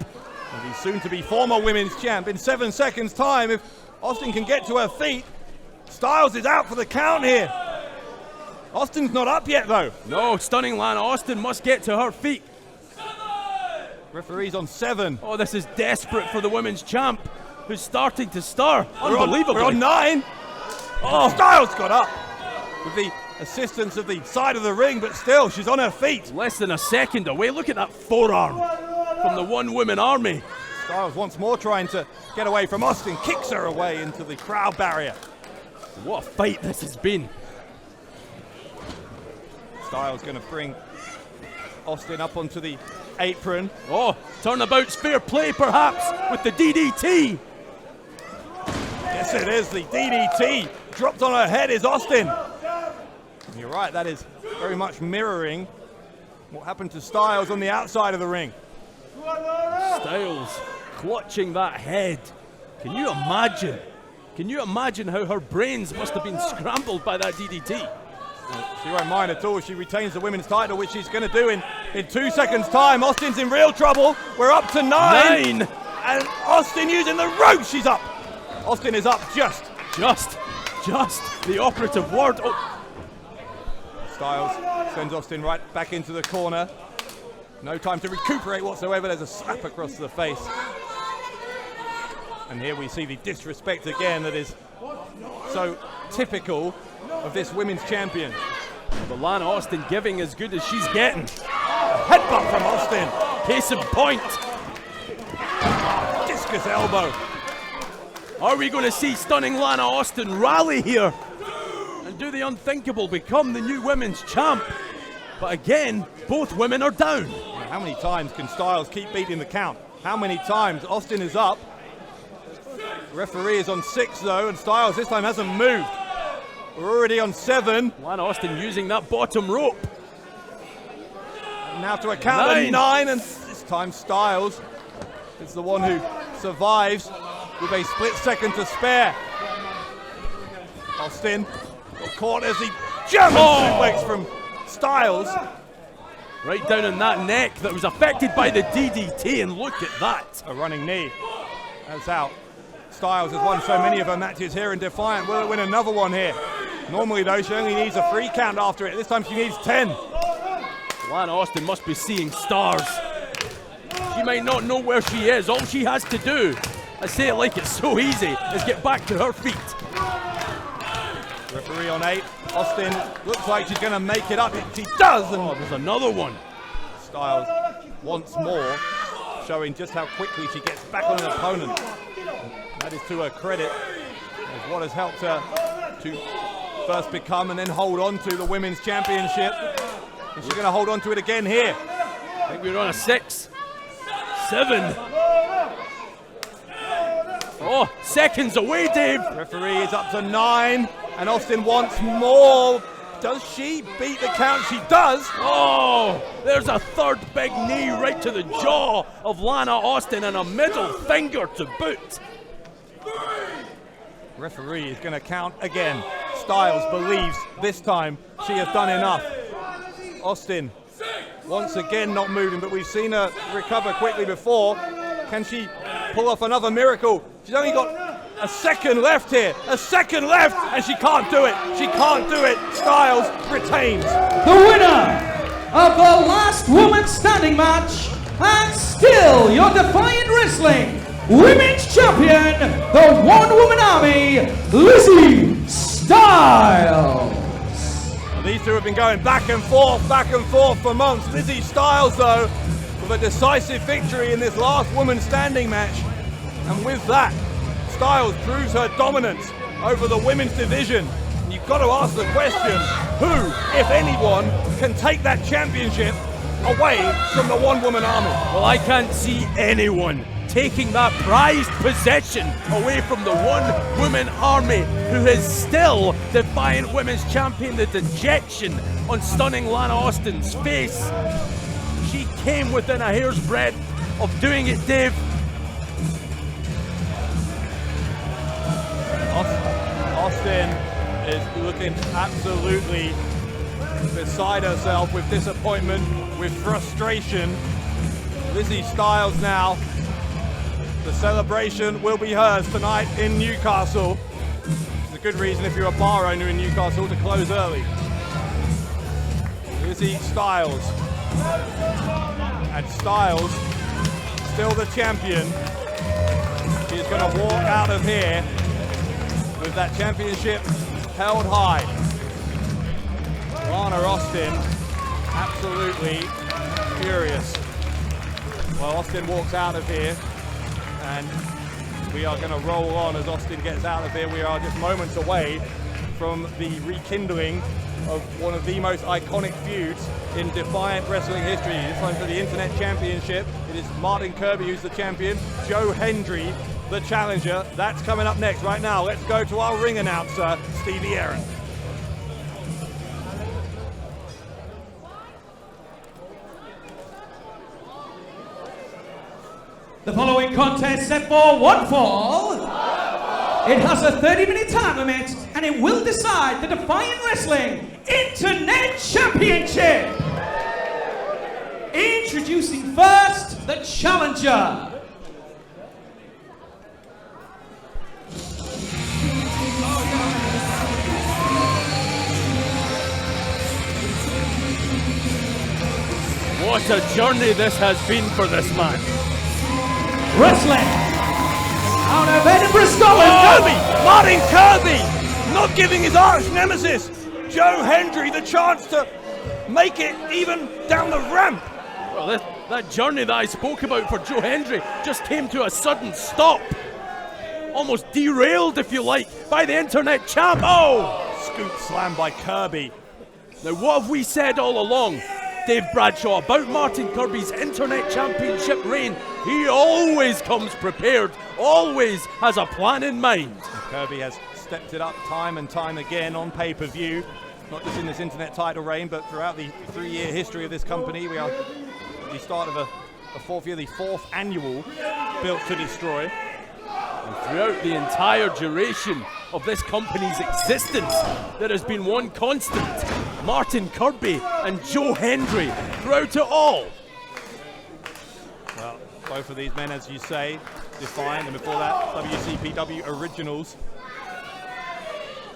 And he's soon to be former women's champ in 7 seconds time. If Austin can get to her feet, Styles is out for the count here. Austin's not up yet though. No, stunning Lana Austin must get to her feet. Referee's on 7. Oh, this is desperate for the women's champ, who's starting to star. Unbelievable. We're on 9. Oh, Styles got up with the assistance of the side of the ring, but still, she's on her feet. Less than a second away. Look at that forearm from the one-woman army. Styles once more trying to get away from Austin, kicks her away into the crowd barrier. What a fight this has been. Styles going to bring Austin up onto the apron. Oh, turnabout's fair play perhaps with the DDT. Yes, it is. The DDT dropped on her head is Austin. And you're right, that is very much mirroring what happened to Styles on the outside of the ring. Styles clutching that head. Can you imagine? Can you imagine how her brains must have been scrambled by that DDT? She won't mind at all. She retains the women's title, which she's going to do in 2 seconds' time. Austin's in real trouble. We're up to 9. And Austin using the rope. She's up. Austin is up just the operative word. Oh. Styles sends Austin right back into the corner. No time to recuperate whatsoever. There's a slap across the face. And here we see the disrespect again that is so typical of this women's champion. But Lana Austin giving as good as she's getting. Headbutt from Austin. Case in point. Discus elbow. Are we going to see stunning Lana Austin rally here and do the unthinkable, become the new women's champ? But again, both women are down. How many times can Styles keep beating the count? How many times? Austin is up. Referee is on 6 though, and Styles this time hasn't moved. We're already on 7. Lana Austin using that bottom rope. And now to a count of 9, and this time Styles is the one who survives with a split second to spare. Austin got caught as he German suplex from Styles. Right down in that neck that was affected by the DDT, and look at that. A running knee. That's out. Styles has won so many of her matches here in Defiant. Will it win another one here? Normally though, she only needs a 3 count after it. This time she needs 10. Lana Austin must be seeing stars. She might not know where she is. All she has to do, I say it like it's so easy, is get back to her feet. Referee on 8. Austin looks like she's going to make it up. She does! And there's another one. Styles once more showing just how quickly she gets back on an opponent. That is to her credit. It's what has helped her to first become and then hold on to the women's championship. Is she going to hold on to it again here? I think we're on a 6, 7. Oh, seconds away, Dave. Referee is up to 9, and Austin wants more. Does she beat the count? She does. Oh, there's a third big knee right to the jaw of Lana Austin and a middle finger to boot. Referee is going to count again. Styles believes this time she has done enough. Austin once again not moving, but we've seen her recover quickly before. Can she pull off another miracle? She's only got a second left here. A second left, and she can't do it. She can't do it. Styles retains. The winner of the last woman standing match, and still your Defiant Wrestling Women's Champion, the one-woman army, LIZZY Styles. Well, these two have been going back and forth for months. LIZZY Styles, though, with a decisive victory in this last woman standing match. And with that, Styles proves her dominance over the women's division. And you've got to ask the question, who, if anyone, can take that championship away from the one-woman army? Well, I can't see anyone taking that prized possession away from the one-woman army, who is still Defiant Women's Champion. The dejection on stunning Lana Austin's face. She came within a hair's breadth of doing it, Dave. Austin is looking absolutely beside herself with disappointment, with frustration. LIZZY Styles now. The celebration will be hers tonight in Newcastle. It's a good reason if you're a bar owner in Newcastle to close early. LIZZY Styles. And Styles, still the champion. She's going to walk out of here with that championship held high. Lana Austin, absolutely furious. Well, Austin walks out of here, and we are going to roll on as Austin gets out of here. We are just moments away from the rekindling of one of the most iconic feuds in Defiant wrestling history. This time for the Internet Championship. It is Martin Kirby who's the champion, Joe Hendry the challenger. That's coming up next. Right now, let's go to our ring announcer, Stevie Aaron. The following contest set for one fall. It has a 30-minute time limit, and it will decide the Defiant Wrestling Internet Championship. Introducing first, the challenger. What a journey this has been for this man. Wrestling out of Edinburgh, Scotland. KIRBY! Martin KIRBY! Not giving his arch nemesis, Joe Hendry, the chance to make it even down the ramp. Well, that journey that I spoke about for Joe Hendry just came to a sudden stop. Almost derailed, if you like, by the internet champ. Oh! Scoop slam by KIRBY. Now, what have we said all along, Dave Bradshaw, about Martin KIRBY's internet championship reign? He always comes prepared, always has a plan in mind. KIRBY has stepped it up time and time again on pay-per-view, not just in this internet title reign, but throughout the 3-year history of this company. We are at the start of a 4th year, the 4th annual Built to Destroy. And throughout the entire duration of this company's existence, there has been one constant: Martin KIRBY and Joe Hendry throughout it all. Well, both of these men, as you say, Defiant, and before that, WCPW originals.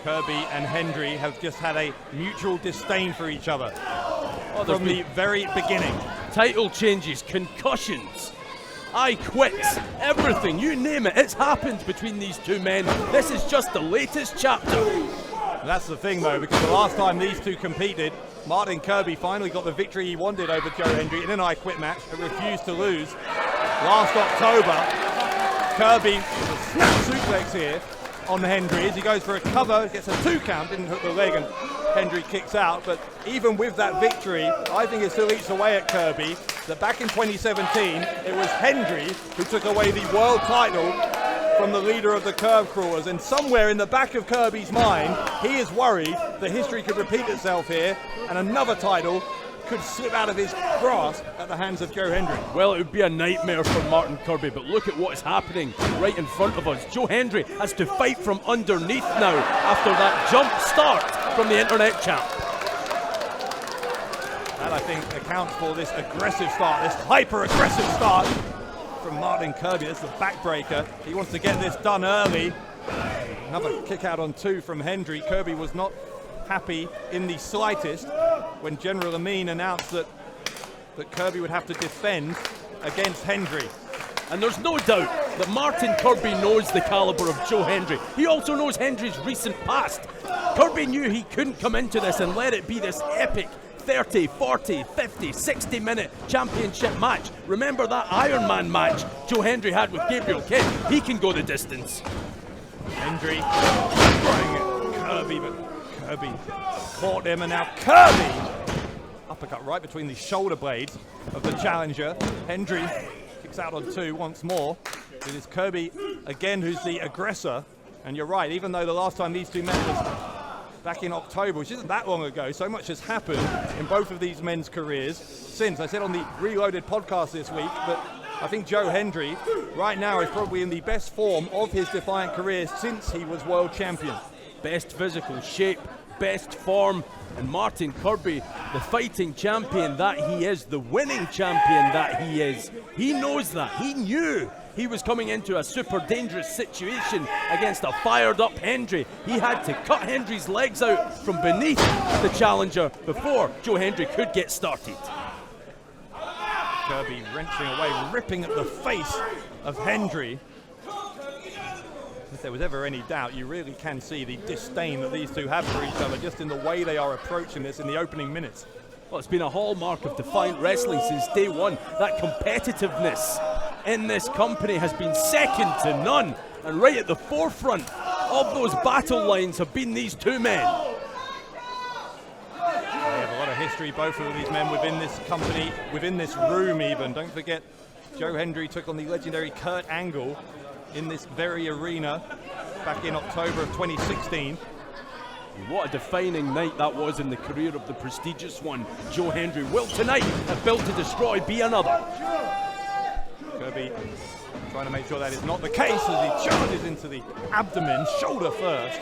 KIRBY and Hendry have just had a mutual disdain for each other from the very beginning. Title changes, concussions, I quit, everything, you name it, it's happened between these two men. This is just the latest chapter. That's the thing though, because the last time these two competed, Martin KIRBY finally got the victory he wanted over Joe Hendry in an I Quit match and refused to lose. Last October, KIRBY snaps suplex here on Hendry as he goes for a cover, gets a 2 count, didn't hook the leg, and Hendry kicks out. But even with that victory, I think it still eats away at KIRBY that back in 2017, it was Hendry who took away the world title from the leader of the Curve Crawlers, and somewhere in the back of KIRBY's mind, he is worried that history could repeat itself here and another title could slip out of his grasp at the hands of Joe Hendry. Well, it would be a nightmare for Martin KIRBY, but look at what is happening right in front of us. Joe Hendry has to fight from underneath now after that jump start from the internet champ. That, I think, accounts for this aggressive start, this hyper-aggressive start from Martin KIRBY. That's the backbreaker. He wants to get this done early. Another kick out on 2 from Hendry. KIRBY was not happy in the slightest when General Amin announced that KIRBY would have to defend against Hendry. And there's no doubt that Martin KIRBY knows the caliber of Joe Hendry. He also knows Hendry's recent past. KIRBY knew he couldn't come into this and let it be this epic 30, 40, 50, 60-minute championship match. Remember that Iron Man match Joe Hendry had with Gabriel Kidd? He can go the distance. Hendry throwing at KIRBY, but KIRBY caught him, and now KIRBY uppercut right between the shoulder blades of the challenger. Hendry kicks out on 2 once more. It is KIRBY again who's the aggressor, and you're right, even though the last time these two met was back in October, which isn't that long ago, so much has happened in both of these men's careers since. I said on the Reloaded podcast this week that I think Joe Hendry right now is probably in the best form of his Defiant career since he was world champion. Best physical shape, best form, and Martin KIRBY, the fighting champion that he is, the winning champion that he is, he knows that. He knew he was coming into a super dangerous situation against a fired up Hendry. He had to cut Hendry's legs out from beneath the challenger before Joe Hendry could get started. KIRBY wrenching away, ripping at the face of Hendry. If there was ever any doubt, you really can see the disdain that these two have for each other just in the way they are approaching this in the opening minutes. Well, it's been a hallmark of Defiant Wrestling since day one. That competitiveness in this company has been second to none. And right at the forefront of those battle lines have been these two men. They have a lot of history, both of these men, within this company, within this room even. Don't forget, Joe Hendry took on the legendary Kurt Angle in this very arena back in October of 2016. What a defining night that was in the career of the prestigious one, Joe Hendry. Will tonight, at Built to Destroy, be another? KIRBY trying to make sure that is not the case as he charges into the abdomen, shoulder first.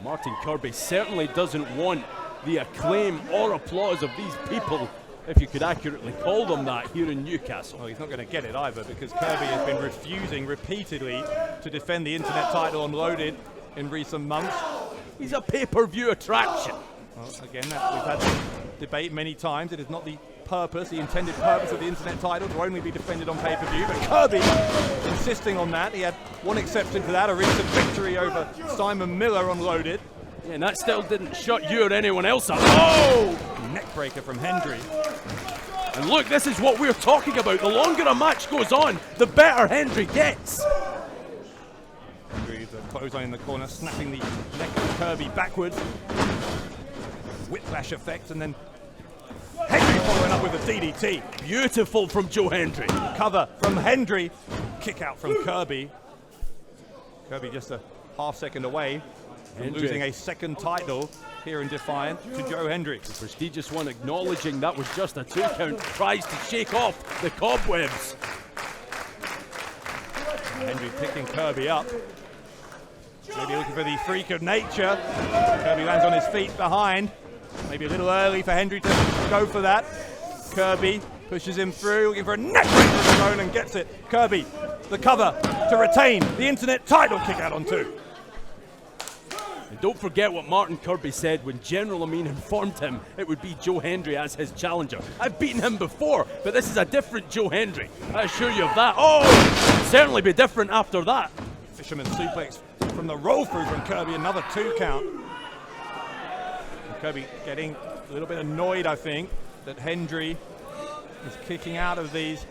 Martin KIRBY certainly doesn't want the acclaim or applause of these people, if you could accurately call them that, here in Newcastle. Well, he's not going to get it either, because KIRBY has been refusing repeatedly to defend the internet title on Loaded in recent months. He's a pay-per-view attraction. Well, again, we've had debate many times. It is not the purpose, the intended purpose of the internet title to only be defended on pay-per-view, but KIRBY insisting on that. He had one exception to that, a recent victory over Simon Miller on Loaded. Yeah, and that still didn't shut you or anyone else up. Oh! Neckbreaker from Hendry. And look, this is what we're talking about. The longer a match goes on, the better Hendry gets. Hendry, the clothesline in the corner, snapping the neck of KIRBY backwards. Whiplash effect, and then Hendry following up with a DDT. Beautiful from Joe Hendry. Cover from Hendry. Kick out from KIRBY. KIRBY just a half-second away from losing a second title here in Defiant to Joe Hendry. The prestigious one acknowledging that was just a 2 count, tries to shake off the cobwebs. Hendry picking KIRBY up. Maybe looking for the freak of nature. KIRBY lands on his feet behind. Maybe a little early for Hendry to go for that. KIRBY pushes him through, looking for a neckbreaker of his own and gets it. KIRBY, the cover to retain the internet title, kick out on 2. And don't forget what Martin Kirby said when General Amin informed him it would be Joe Hendry as his challenger. I've beaten him before, but this is a different Joe Hendry. I assure you of that. Oh, it'll certainly be different after that. Fisherman suplex from the roll through from KIRBY, another 2 count. And KIRBY getting a little bit annoyed, I think, that Hendry is kicking out of these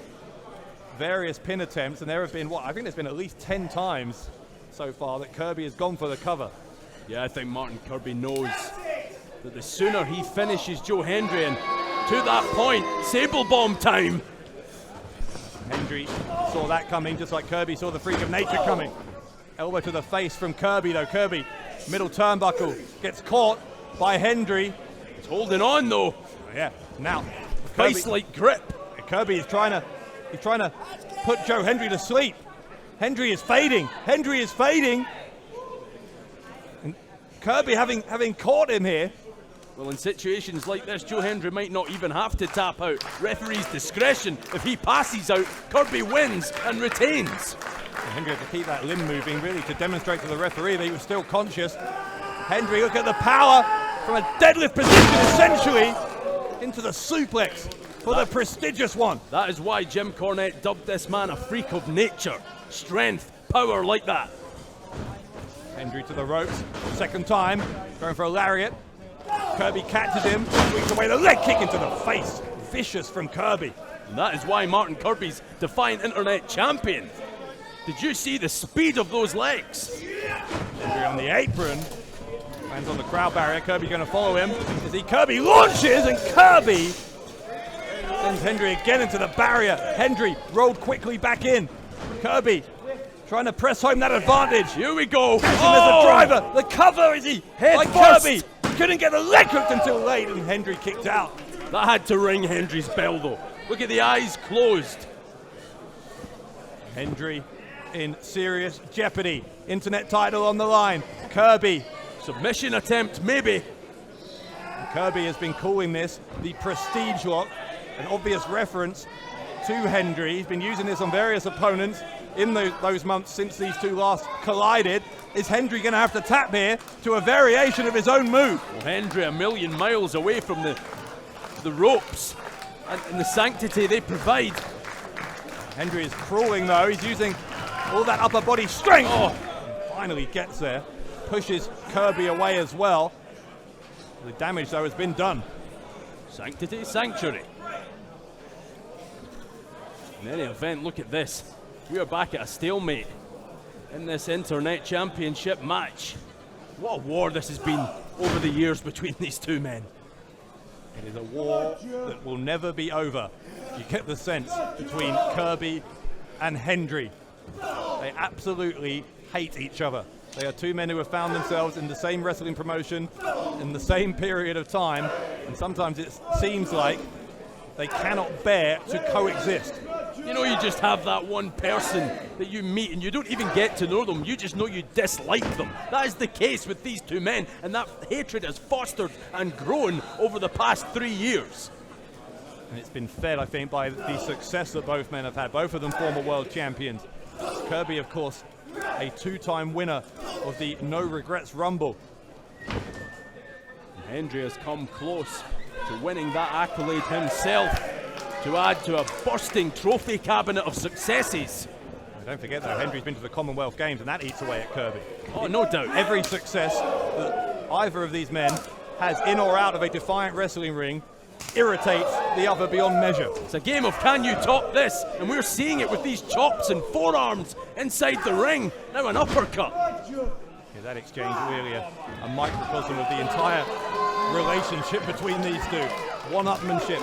various pin attempts, and there have been, I think there's been at least 10 times so far that KIRBY has gone for the cover. Yeah, I think Martin Kirby knows that the sooner he finishes Joe Hendry, and to that point, Sable Bomb time. Hendry saw that coming, just like KIRBY saw the freak of nature coming. Elbow to the face from KIRBY, though. KIRBY, middle turnbuckle, gets caught by Hendry. He's holding on, though. Yeah, now Face-like grip. KIRBY is trying to put Joe Hendry to sleep. Hendry is fading. Hendry is fading. And KIRBY having caught him here. Well, in situations like this, Joe Hendry might not even have to tap out. Referee's discretion. If he passes out, Kirby wins and retains. Hendry had to keep that limb moving, really, to demonstrate to the referee that he was still conscious. Hendry, look at the power from a deadlift position, essentially, into the suplex for the prestigious one. That is why Jim Cornette dubbed this man a freak of nature. Strength, power like that. Hendry to the ropes, second time, going for a lariat. KIRBY catches him, swings away the leg kick into the face. Vicious from KIRBY. And that is why Martin Kirby's Defiant Internet champion. Did you see the speed of those legs? Hendry on the apron, lands on the crowd barrier. KIRBY going to follow him. You see KIRBY launches, and KIRBY sends Hendry again into the barrier. Hendry rolled quickly back in. KIRBY trying to press home that advantage. Here we go. Catches him as the driver. The cover, is he? Head like first. KIRBY. Couldn't get the leg hooked until late, and Hendry kicked out. That had to ring Hendry's bell, though. Look at the eyes closed. Hendry in serious jeopardy. Internet title on the line. KIRBY. Submission attempt, maybe. KIRBY has been calling this the Prestige Lock, an obvious reference to Hendry. He's been using this on various opponents in those months since these two last collided. Is Hendry going to have to tap here to a variation of his own move? Well, Hendry a million miles away from the ropes and the sanctity they provide. Hendry is crawling, though. He's using all that upper body strength. Oh, finally gets there. Pushes KIRBY away as well. The damage, though, has been done. Sanctity, sanctuary. In any event, look at this. We are back at a stalemate in this Internet Championship match. What a war this has been over the years between these two men. It is a war that will never be over. You get the sense between KIRBY and Hendry. They absolutely hate each other. They are two men who have found themselves in the same wrestling promotion in the same period of time, and sometimes it seems like they cannot bear to coexist. You know, you just have that one person that you meet and you don't even get to know them. You just know you dislike them. That is the case with these two men, and that hatred has fostered and grown over the past 3 years. And it's been fed, I think, by the success that both men have had. Both of them former world champions. KIRBY, of course, a two-time winner of the No Regrets Rumble. Hendry has come close to winning that accolade himself, to add to a bursting trophy cabinet of successes. Don't forget though, Hendry's been to the Commonwealth Games and that eats away at Kirby. Oh, no doubt. Every success that either of these men has in or out of a Defiant wrestling ring irritates the other beyond measure. It's a game of can you top this, and we're seeing it with these chops and forearms inside the ring. Now an uppercut. Yeah, that exchange really a microcosm of the entire relationship between these two. One-upmanship,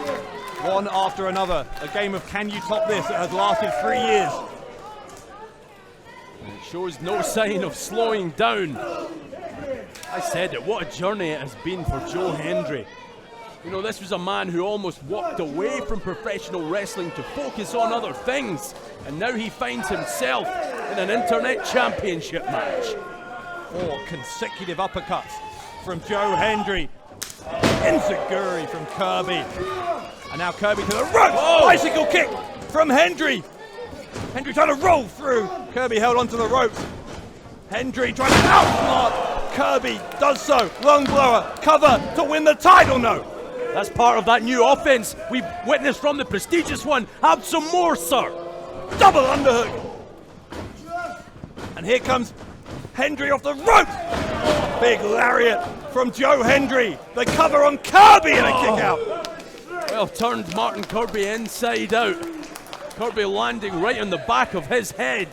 one after another. A game of can you top this that has lasted 3 years. And it shows no sign of slowing down. I said it, what a journey it has been for Joe Hendry. You know, this was a man who almost walked away from professional wrestling to focus on other things. And now he finds himself in an internet championship match. 4 consecutive uppercuts from Joe Hendry. Enziguri from Kirby. And now Kirby to the ropes. Whoa. Bicycle kick from Hendry. Hendry trying to roll through. Kirby held onto the ropes. Hendry trying to outsmart. Kirby does so. Lung blower. Cover to win the title. No. That's part of that new offense we've witnessed from the prestigious one. Have some more, sir. Double underhook. And here comes Hendry off the ropes. Big lariat from Joe Hendry. The cover on Kirby and a kick out. Well, turned Martin Kirby inside out. Kirby landing right on the back of his head.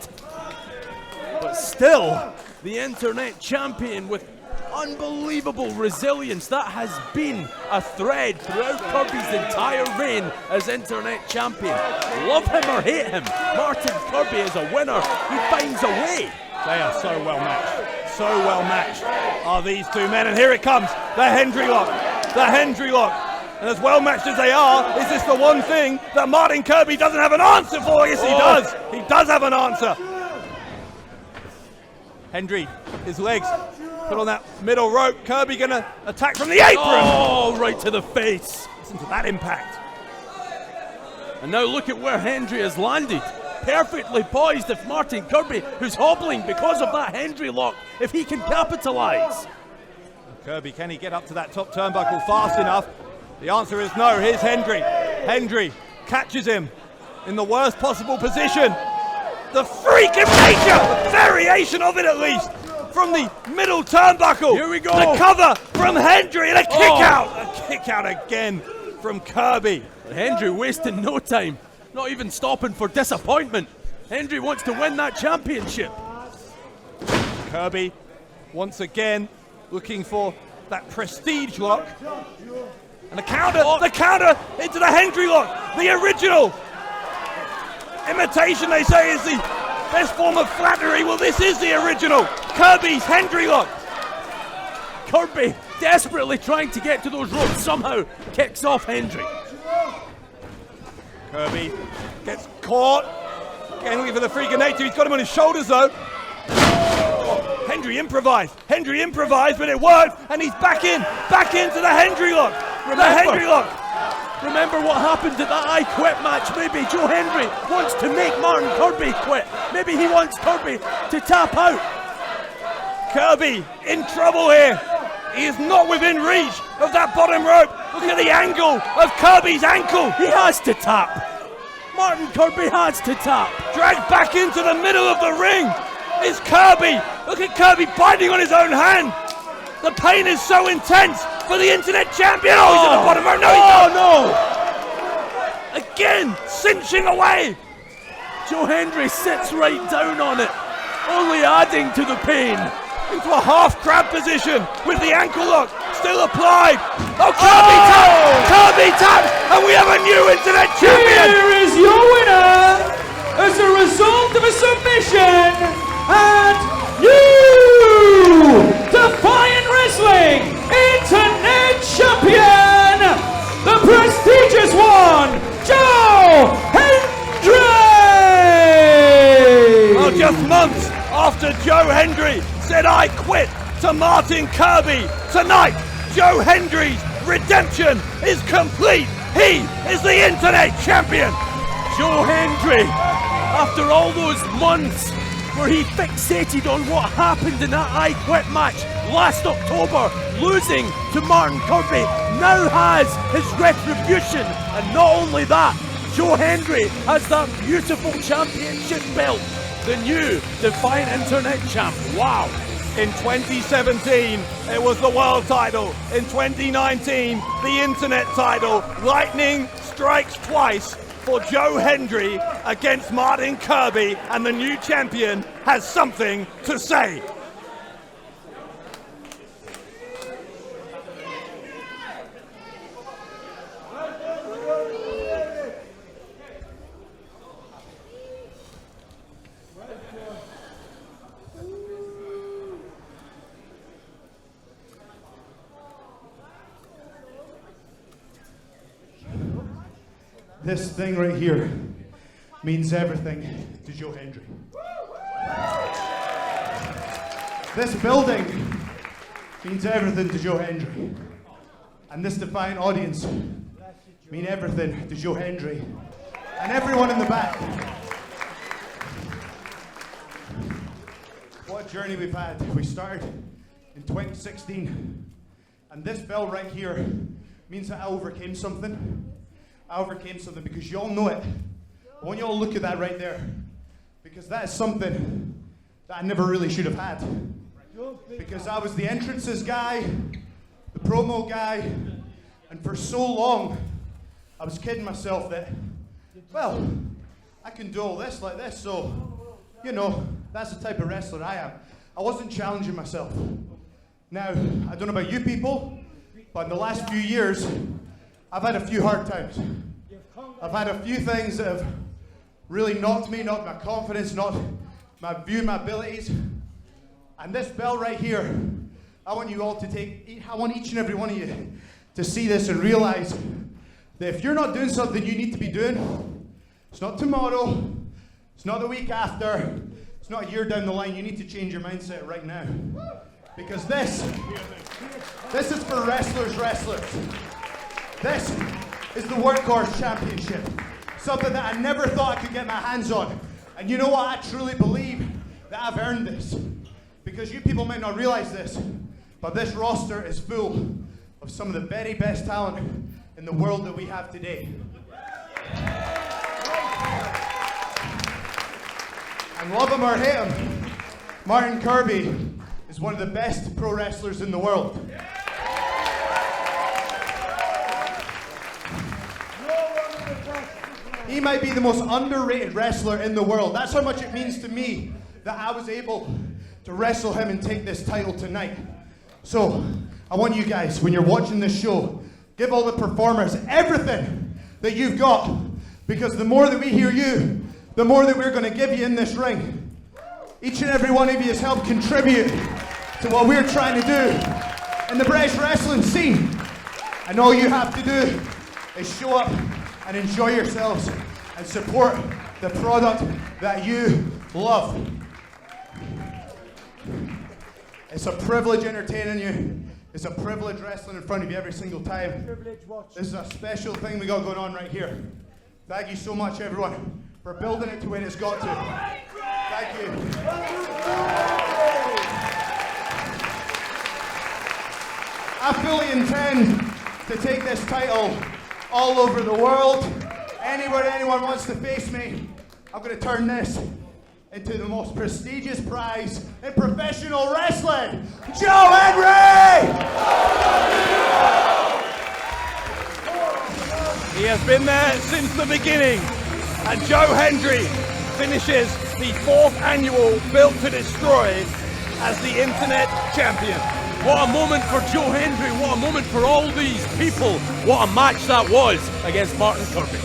But still, the internet champion with unbelievable resilience. That has been a thread throughout Kirby's entire reign as internet champion. Love him or hate him, Martin Kirby is a winner. He finds a way. They are so well matched. So well matched are these two men. And here it comes, the Hendry lock. The Hendry lock. And as well matched as they are, is this the one thing that Martin Kirby doesn't have an answer for? Yes, he does. He does have an answer. Hendry, his legs put on that middle rope. Kirby gonna attack from the apron. Oh, right to the face. Listen to that impact. And now look at where Hendry has landed. Perfectly poised if Martin Kirby, who's hobbling because of that Hendry lock, if he can capitalize. Kirby, can he get up to that top turnbuckle fast enough? The answer is no. Here's Hendry. Hendry catches him in the worst possible position. The freak of nature, variation of it at least, from the middle turnbuckle. Here we go. The cover from Hendry and a kick out. A kick out again from Kirby. Hendry wasting no time, not even stopping for disappointment. Hendry wants to win that championship. Kirby, once again, looking for that prestige lock. And the counter into the Hendry lock, the original. Imitation, they say, is the best form of flattery. Well, this is the original. Kirby's Hendry lock. Kirby, desperately trying to get to those ropes, somehow kicks off Hendry. Kirby gets caught. Again, looking for the freak of nature. He's got him on his shoulders, though. Oh, Hendry improvised, but it worked, and he's back into the Hendry lock. Remember what happened at that I Quit match. Maybe Joe Hendry wants to make Martin Kirby quit. Maybe he wants Kirby to tap out. Kirby in trouble here. He is not within reach of that bottom rope. Look at the angle of Kirby's ankle. He has to tap. Martin Kirby has to tap. Dragged back into the middle of the ring is Kirby. Look at Kirby biting on his own hand. The pain is so intense for the internet champion. Oh, he's at the bottom rope. No, he's not. Again, cinching away. Joe Hendry sits right down on it, only adding to the pain. Into a half crab position with the ankle lock still applied. Oh, Kirby tapped, and we have a new internet champion. Here is your winner as a result of a submission and new Defiant Wrestling Internet Champion, the prestigious one, Joe Hendry. Well, just months after Joe Hendry said I quit to Martin Kirby, tonight Joe Hendry's redemption is complete. He is the internet champion. Joe Hendry, after all those months where he fixated on what happened in that I Quit match last October, losing to Martin Kirby, now has his retribution. And not only that, Joe Hendry has that beautiful championship belt, the new Defiant Internet champ. Wow. In 2017, it was the world title. In 2019, the internet title. Lightning strikes twice for Joe Hendry against Martin Kirby, and the new champion has something to say. This thing right here means everything to Joe Hendry. This building means everything to Joe Hendry. And this Defiant audience mean everything to Joe Hendry and everyone in the back. What a journey we've had. We started in 2016, and this bell right here means that I overcame something. I overcame something because you all know it. I want you all to look at that right there, because that is something that I never really should have had. Because I was the entrances guy, the promo guy, and for so long I was kidding myself that, well, I can do all this like this, so, you know, that's the type of wrestler I am. I wasn't challenging myself. Now, I don't know about you people, but in the last few years, I've had a few hard times. I've had a few things that have really knocked me, knocked my confidence, knocked my view, my abilities. And this bell right here, I want you all to take, I want each and every one of you to see this and realize that if you're not doing something you need to be doing, it's not tomorrow, it's not the week after, it's not a year down the line, you need to change your mindset right now. Because this is for wrestlers. This is the Workhorse Championship. Something that I never thought I could get my hands on. And you know what? I truly believe that I've earned this. Because you people might not realize this, but this roster is full of some of the very best talent in the world that we have today. And love him or hate him, Martin Kirby is one of the best pro wrestlers in the world. He might be the most underrated wrestler in the world. That's how much it means to me that I was able to wrestle him and take this title tonight. So, I want you guys, when you're watching this show, give all the performers everything that you've got. Because the more that we hear you, the more that we're going to give you in this ring. Each and every one of you has helped contribute to what we're trying to do in the British wrestling scene. And all you have to do is show up and enjoy yourselves and support the product that you love. It's a privilege entertaining you. It's a privilege wrestling in front of you every single time. This is a special thing we got going on right here. Thank you so much, everyone, for building it to where it's got to. Thank you. I fully intend to take this title all over the world. Anywhere anyone wants to face me, I'm going to turn this into the most prestigious prize in professional wrestling. Joe Hendry! He has been there since the beginning, and Joe Hendry finishes the 4th annual Built to Destroy as the Internet Champion. What a moment for Joe Hendry, what a moment for all these people. What a match that was against Martin Kirby.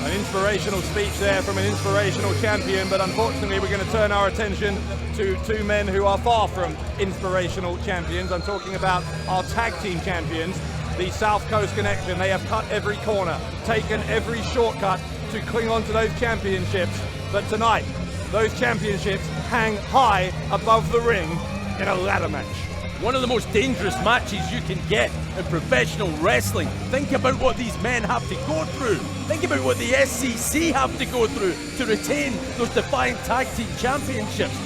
An inspirational speech there from an inspirational champion, but unfortunately we're going to turn our attention to two men who are far from inspirational champions. I'm talking about our tag team champions, the South Coast Connection. They have cut every corner, taken every shortcut to cling on to those championships, but tonight those championships hang high above the ring in a ladder match. One of the most dangerous matches you can get in professional wrestling. Think about what these men have to go through. Think about what the SCC have to go through to retain those Defiant Tag Team Championships.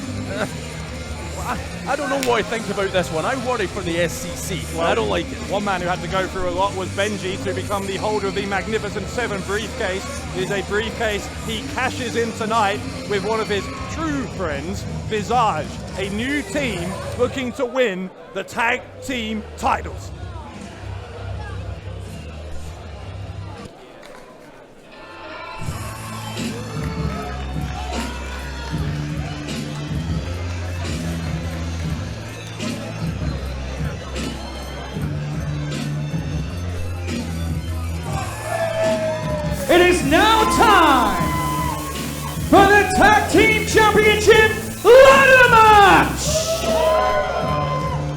I don't know what I think about this one. I worry for the SCC. Well, I don't like it. One man who had to go through a lot was Benji to become the holder of the Magnificent 7 briefcase. It is a briefcase he cashes in tonight with one of his true friends, Visage, a new team looking to win the tag team titles. It is now time for the Tag Team Championship ladder match!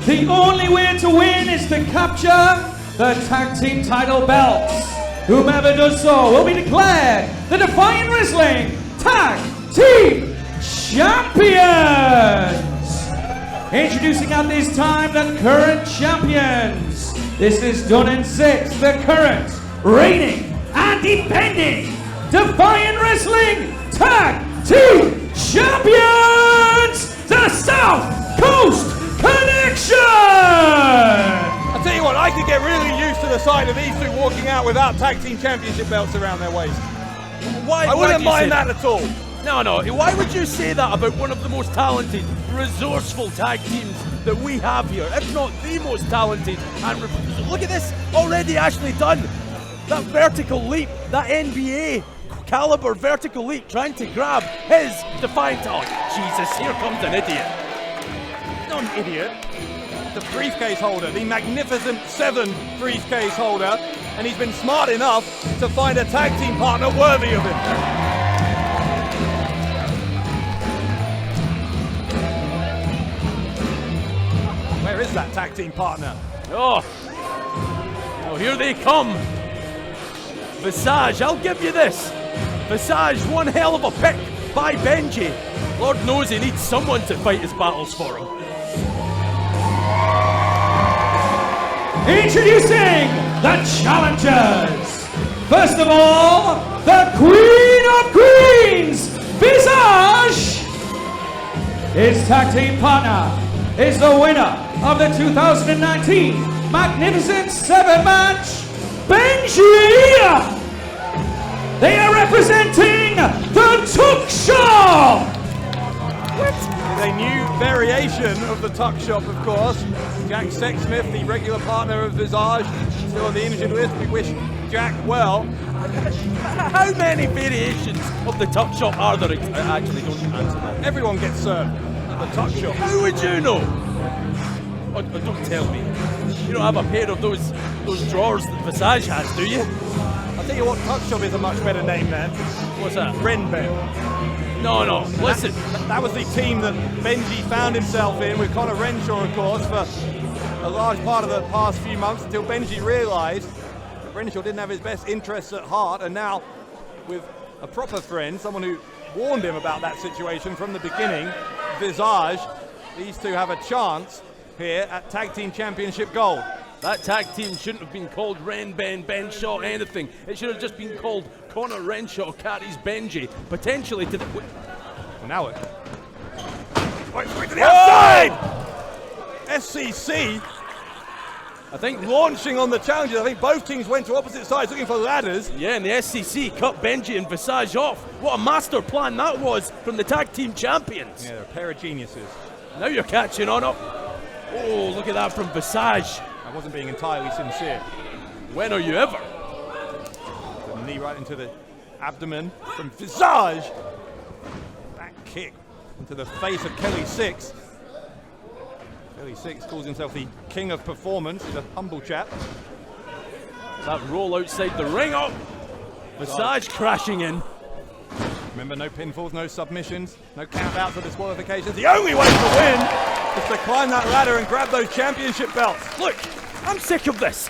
The only way to win is to capture the Tag Team title belts. Whomever does so will be declared the Defiant Wrestling Tag Team Champions! Introducing at this time the current champions. This is done in 6, the current reigning and defending Defiant Wrestling Tag Team Champions, the South Coast Connection! I'll tell you what, I could get really used to the sight of these two walking out without tag team championship belts around their waist. I wouldn't mind that at all. No. Why would you say that about one of the most talented, resourceful tag teams that we have here? If not the most talented. And look at this, already Ashley Dunn. That vertical leap, that NBA caliber vertical leap, trying to grab his Defiant. Oh, Jesus, here comes an idiot. Not an idiot. The briefcase holder, the Magnificent 7 briefcase holder, and he's been smart enough to find a tag team partner worthy of him. Where is that tag team partner? Oh, here they come. Visage, I'll give you this. Visage, one hell of a pick by Benji. Lord knows he needs someone to fight his battles for him. Introducing the challengers. First of all, the Queen of Queens, Visage. His tag team partner is the winner of the 2019 Magnificent 7 match, Benji. They are representing the Tuck Shop. A new variation of the Tuck Shop, of course. Jack Sexsmith, the regular partner of Visage, still on the injured list. We wish Jack well. How many variations of the Tuck Shop are there? Actually, don't answer that. Everyone gets served at the Tuck Shop. How would you know? Oh, don't tell me. You don't have a pair of those drawers that Visage has, do you? I'll tell you what, Tuck Shop is a much better name, man. What's that? Renben. No, listen. That was the team that Benji found himself in with Connor Renshaw, of course, for a large part of the past few months until Benji realized that Renshaw didn't have his best interests at heart, and now with a proper friend, someone who warned him about that situation from the beginning, Visage, these two have a chance here at Tag Team Championship Gold. That tag team shouldn't have been called Renshaw anything. It should have just been called Connor Renshaw carries Benji, potentially to the... Well, now it... Right to the outside! SCC, I think, launching on the challenges. I think both teams went to opposite sides looking for ladders. Yeah, and the SCC cut Benji and Visage off. What a master plan that was from the tag team champions. Yeah, they're a pair of geniuses. Now you're catching on up. Oh, look at that from Visage. I wasn't being entirely sincere. When are you ever? The knee right into the abdomen from Visage. Back kick into the face of Kelly Six. Kelly Six calls himself the king of performance. He's a humble chap. That roll outside the ring up. Visage crashing in. Remember, no pinfalls, no submissions, no countouts or disqualifications. The only way to win is to climb that ladder and grab those championship belts. Look, I'm sick of this.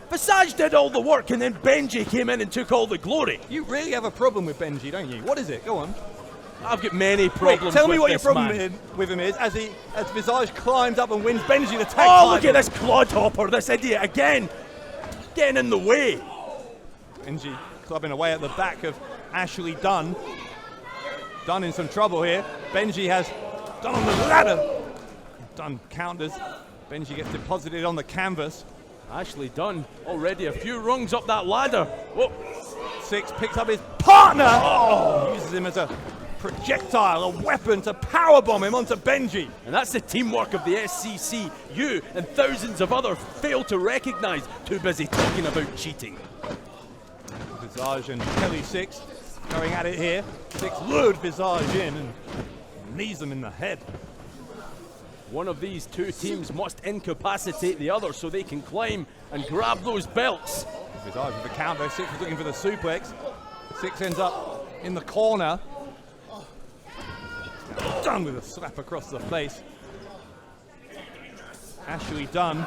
Visage did all the work and then Benji came in and took all the glory. You really have a problem with Benji, don't you? What is it? Go on. I've got many problems. Tell me what your this problem man. with him is as Visage climbs up and wins Benji the tag Oh, title. look at this clodhopper, this idiot again. Getting in the way. Benji clubbing away at the back of Ashley Dunn. Dunn in some trouble here. Benji has Dunne on the ladder. Dunne counters. Benji gets deposited on the canvas. Ashley Dunne already a few rungs up that ladder. Whoa. Six picks up his partner. Oh, uses him as a projectile, a weapon to powerbomb him onto Benji. And that's the teamwork of the SCC. You and thousands of others fail to recognize, too busy talking about cheating. Visage and Kelly Six going at it here. Six lured Visage in and knees him in the head. One of these two teams must incapacitate the other so they can climb and grab those belts. Visage with the counter. Six is looking for the suplex. Six ends up in the corner. Dunne with a slap across the face. Ashley Dunne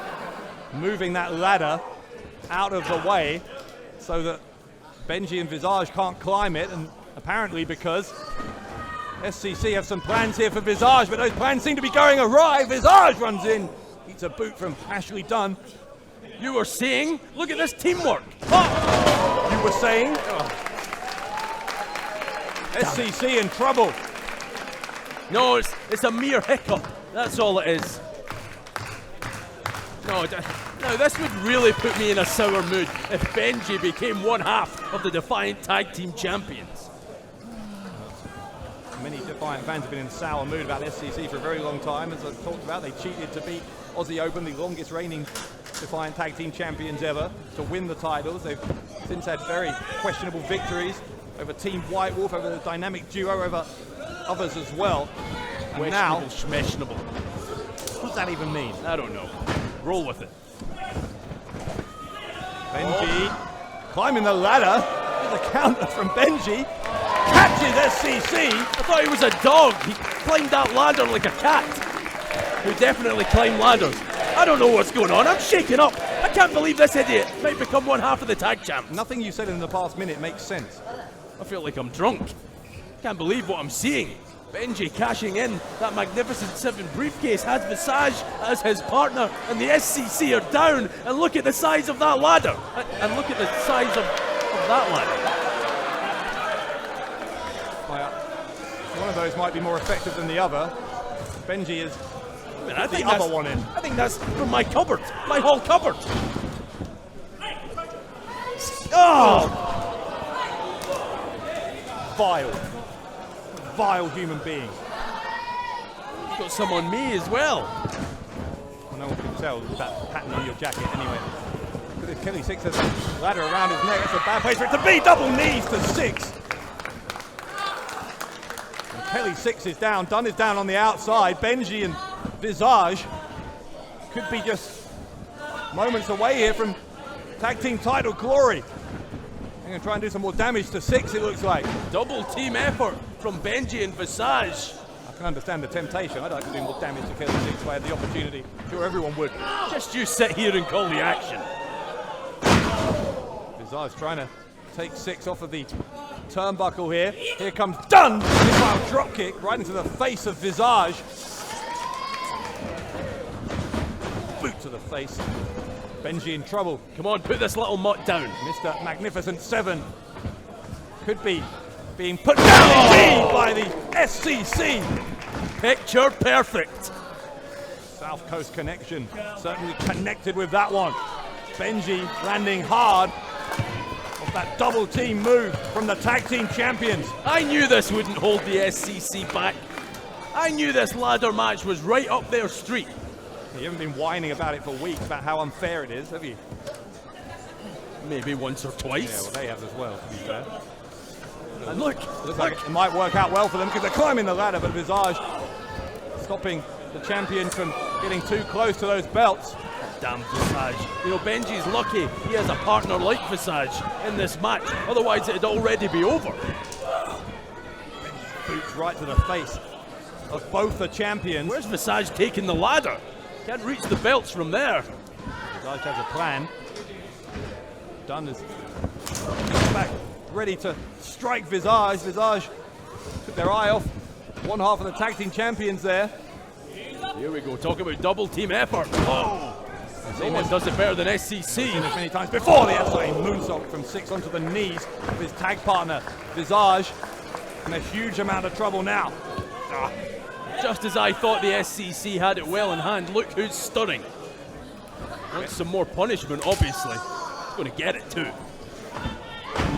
moving that ladder out of the way so that Benji and Visage can't climb it, and apparently because SCC have some plans here for Visage, but those plans seem to be going awry. Visage runs in, eats a boot from Ashley Dunne. You were saying, look at this teamwork. Oh. You were saying? Oh. SCC in trouble. No, it's a mere hiccup. That's all it is. No, this would really put me in a sour mood if Benji became one half of the Defiant Tag Team Champions. Many Defiant fans have been in a sour mood about SCC for a very long time. As I've talked about, they cheated to beat Aussie Open, the longest reigning Defiant Tag Team Champions ever, to win the titles. They've since had very questionable victories over Team White Wolf, over the dynamic duo, over others as well. And now, schmessionable. What does that even mean? I don't know. Roll with it. Benji climbing the ladder. There's a counter from Benji. Catches SCC. I thought he was a dog. He climbed that ladder like a cat. Who definitely climb ladders. I don't know what's going on. I'm shaking up. I can't believe this idiot might become one half of the tag champ. Nothing you said in the past minute makes sense. I feel like I'm drunk. Can't believe what I'm seeing. Benji cashing in that Magnificent 7 briefcase, has Visage as his partner, and the SCC are down. And look at the size of that ladder. And look at the size of that ladder. Well, one of those might be more effective than the other. Benji is I think the other one in. I think that's from my cupboard, my whole cupboard. Oh! Vile human being. You've got some on me as well. Well, no one can tell with that pattern on your jacket anyway. Look at Kelly Six has a ladder around his neck. That's a bad place for it to be. Double knees to Six. And Kelly Six is down. Dunne is down on the outside. Benji and Visage could be just moments away here from tag team title glory. They're going to try and do some more damage to Six, it looks like. Double team effort from Benji and Visage. I can understand the temptation. I'd like to do more damage to Kelly Six if I had the opportunity. Sure, everyone would. Just you sit here and call the action. Visage trying to take Six off of the turnbuckle here. Here comes Dunne. Missile drop kick right into the face of Visage. Boot to the face. Benji in trouble. Come on, put this little mutt down. Mr. Magnificent 7 could be being put down indeed by the SCC. Picture perfect. South Coast connection certainly connected with that one. Benji landing hard off that double team move from the tag team champions. I knew this wouldn't hold the SCC back. I knew this ladder match was right up their street. You haven't been whining about it for weeks, about how unfair it is, have you? Maybe once or twice. Yeah, well, they have as well, to be fair. And look, looks like it might work out well for them because they're climbing the ladder, but Visage stopping the champion from getting too close to those belts. Damn Visage. You know, Benji's lucky he has a partner like Visage in this match. Otherwise, it'd already be over. Boots right to the face of both the champions. Where's Visage taking the ladder? Can't reach the belts from there. Visage has a plan. Dunne is back, ready to strike Visage. Visage took their eye off one half of the tag team champions there. Here we go, talk about double team effort. Oh! No one does it better than SCC. Seen this many times before. The outside moonsault from Six onto the knees of his tag partner, Visage, in a huge amount of trouble now. Just as I thought the SCC had it well in hand, look who's stunning. Wants some more punishment, obviously. He's going to get it too.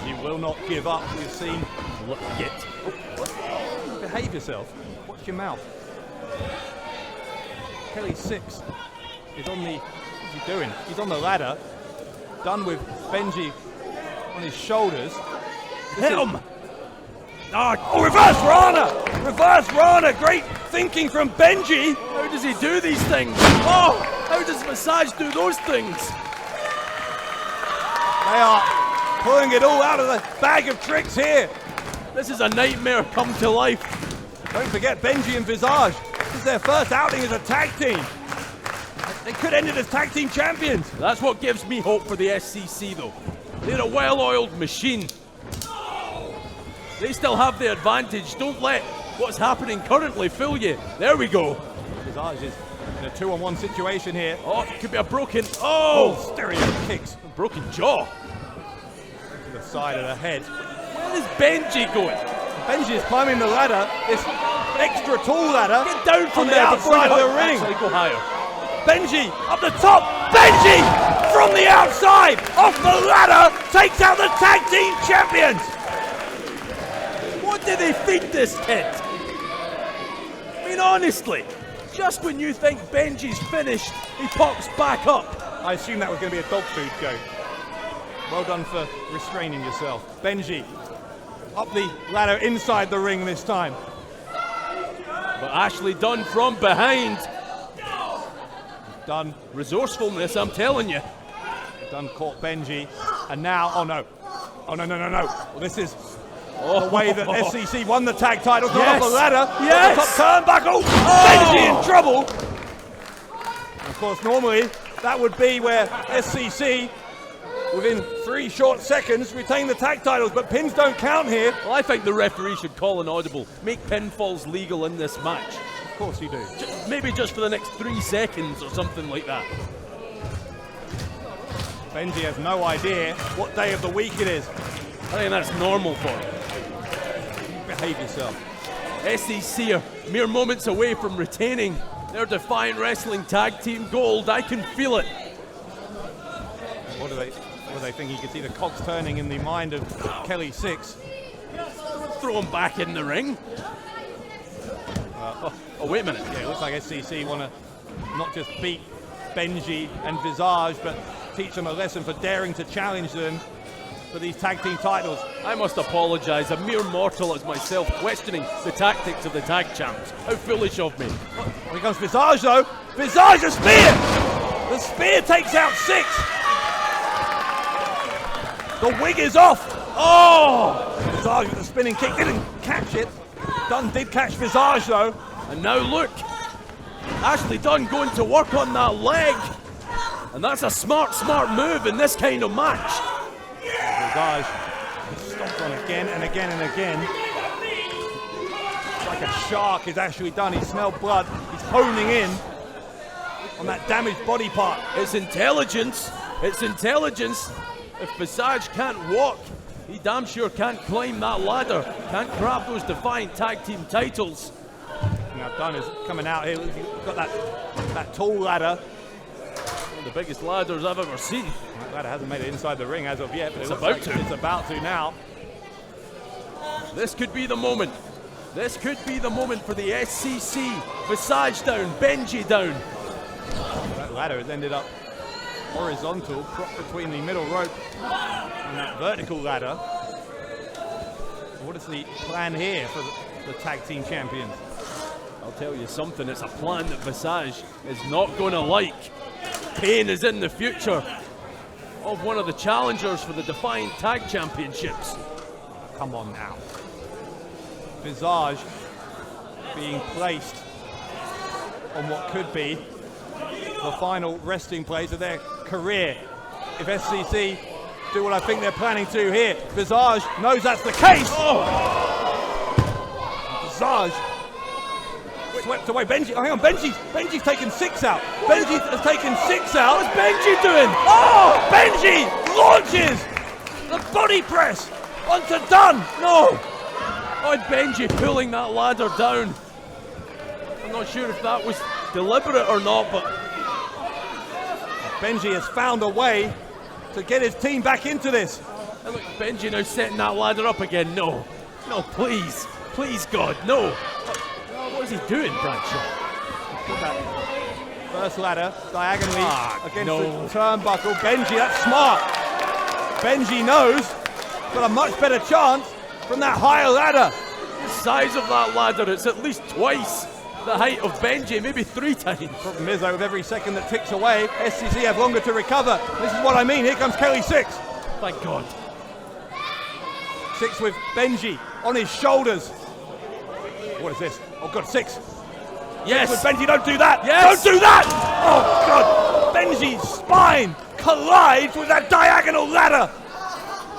He will not give up. We've seen. Look, get. Oh, behave yourself. Watch your mouth. Kelly 6 is on the. What's he doing? He's on the ladder. Done with Benji on his shoulders. Hit him! Oh, reverse Rana! Reverse Rana! Great thinking from Benji! How does he do these things? Oh! How does Visage do those things? They are pulling it all out of the bag of tricks here. This is a nightmare come to life. Don't forget Benji and Visage. This is their first outing as a tag team. They could end it as tag team champions. That's what gives me hope for the SCC though. They're a well-oiled machine. They still have the advantage. Don't let what's happening currently fool you. There we go. Visage is in a 2-on-1 situation here. Oh, it could be a broken. Oh! Stereo kicks. A broken jaw. To the side of the head. Where is Benji going? Benji is climbing the ladder. This extra tall ladder. Get down from on the there outside of the ring. Actually go higher. Benji up the top. Benji from the outside off the ladder takes out the tag team champions. What do they feed this kid? I mean, honestly, just when you think Benji's finished, he pops back up. I assume that was going to be a dog food joke. Well done for restraining yourself. Benji up the ladder inside the ring this time. But Ashley Dunn from behind. Dunn. Resourcefulness, I'm telling you. Dunn caught Benji. And now, oh no. Oh no. Well, this is the way that SCC won the tag title. Got off the ladder. Yes. Top turnbuckle. Benji in trouble. Of course, normally that would be where SCC, within 3 short seconds, retain the tag titles, but pins don't count here. Well, I think the referee should call an audible. Make pinfalls legal in this match. Of course you do. Maybe just for the next 3 seconds or something like that. Benji has no idea what day of the week it is. I think that's normal for him. Behave yourself. SEC are mere moments away from retaining their Defiant Wrestling Tag Team Gold. I can feel it. What do they think? You can see the cogs turning in the mind of Kelly 6. Throw him back in the ring. Oh, wait a minute. Yeah, it looks like SCC want to not just beat Benji and Visage, but teach them a lesson for daring to challenge them for these tag team titles. I must apologise, a mere mortal as myself, questioning the tactics of the tag champs. How foolish of me. Here comes Visage though. Visage, a spear! The spear takes out 6. The wig is off. Oh! Visage with the spinning kick, didn't catch it. Dunn did catch Visage though. And now look, Ashley Dunn going to work on that leg. And that's a smart move in this kind of match. Visage stomped on again and again and again. It's like a shark is Ashley Dunn. He smelled blood. He's honing in on that damaged body part. It's intelligence. It's intelligence. If Visage can't walk, he damn sure can't climb that ladder. Can't grab those Defiant Tag Team titles. Now Dunn is coming out here. He's got that tall ladder. One of the biggest ladders I've ever seen. That ladder hasn't made it inside the ring as of yet, but It's it looks about like to. It's about to now. This could be the moment. This could be the moment for the SCC. Visage down, Benji down. That ladder has ended up horizontal, propped between the middle rope and that vertical ladder. What is the plan here for the tag team champions? I'll tell you something, it's a plan that Visage is not going to like. Pain is in the future of one of the challengers for the Defiant Tag Championships. Come on now. Visage being placed on what could be the final resting place of their career. If SCC do what I think they're planning to here, Visage knows that's the case. Oh! Visage swept away. Benji, oh, hang on, Benji's taken 6 out. Benji has taken 6 out. What's Benji doing? Oh, Benji launches the body press onto Dunn. No! Oh, Benji pulling that ladder down. I'm not sure if that was deliberate or not, but Benji has found a way to get his team back into this. and look, Benji now setting that ladder up again. No, no, please, please, God, no. What is he doing, Bradshaw? Put that first ladder diagonally against no. the turnbuckle. Benji, that's smart. Benji knows got a much better chance from that higher ladder. The size of that ladder, it's at least twice the height of Benji, maybe 3 times. Problem is, though, with every second that ticks away, SCC have longer to recover. This is what I mean. Here comes Kelly Six. Thank God. Six with Benji on his shoulders. What is this? Oh God, Six. Yes. With Benji, don't do that. Yes. Don't do that. Oh God. Benji's spine collides with that diagonal ladder.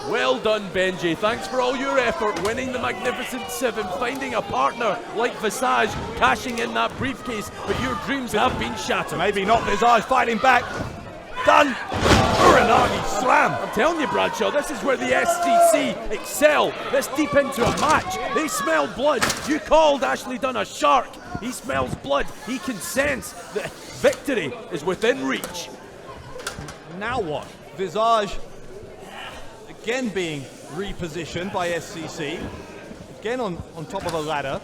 Well done, Benji. Thanks for all your effort winning the Magnificent Seven, finding a partner like Visage, cashing in that briefcase, but your dreams have been shattered. Maybe not. Visage fighting back. Done. Uranagi slam. I'm telling you, Bradshaw, this is where the STC excel. This deep into a match. They smell blood. You called Ashley Dunn a shark. He smells blood. He can sense that victory is within reach. Now what? Visage again being repositioned by SCC. Again on top of a ladder.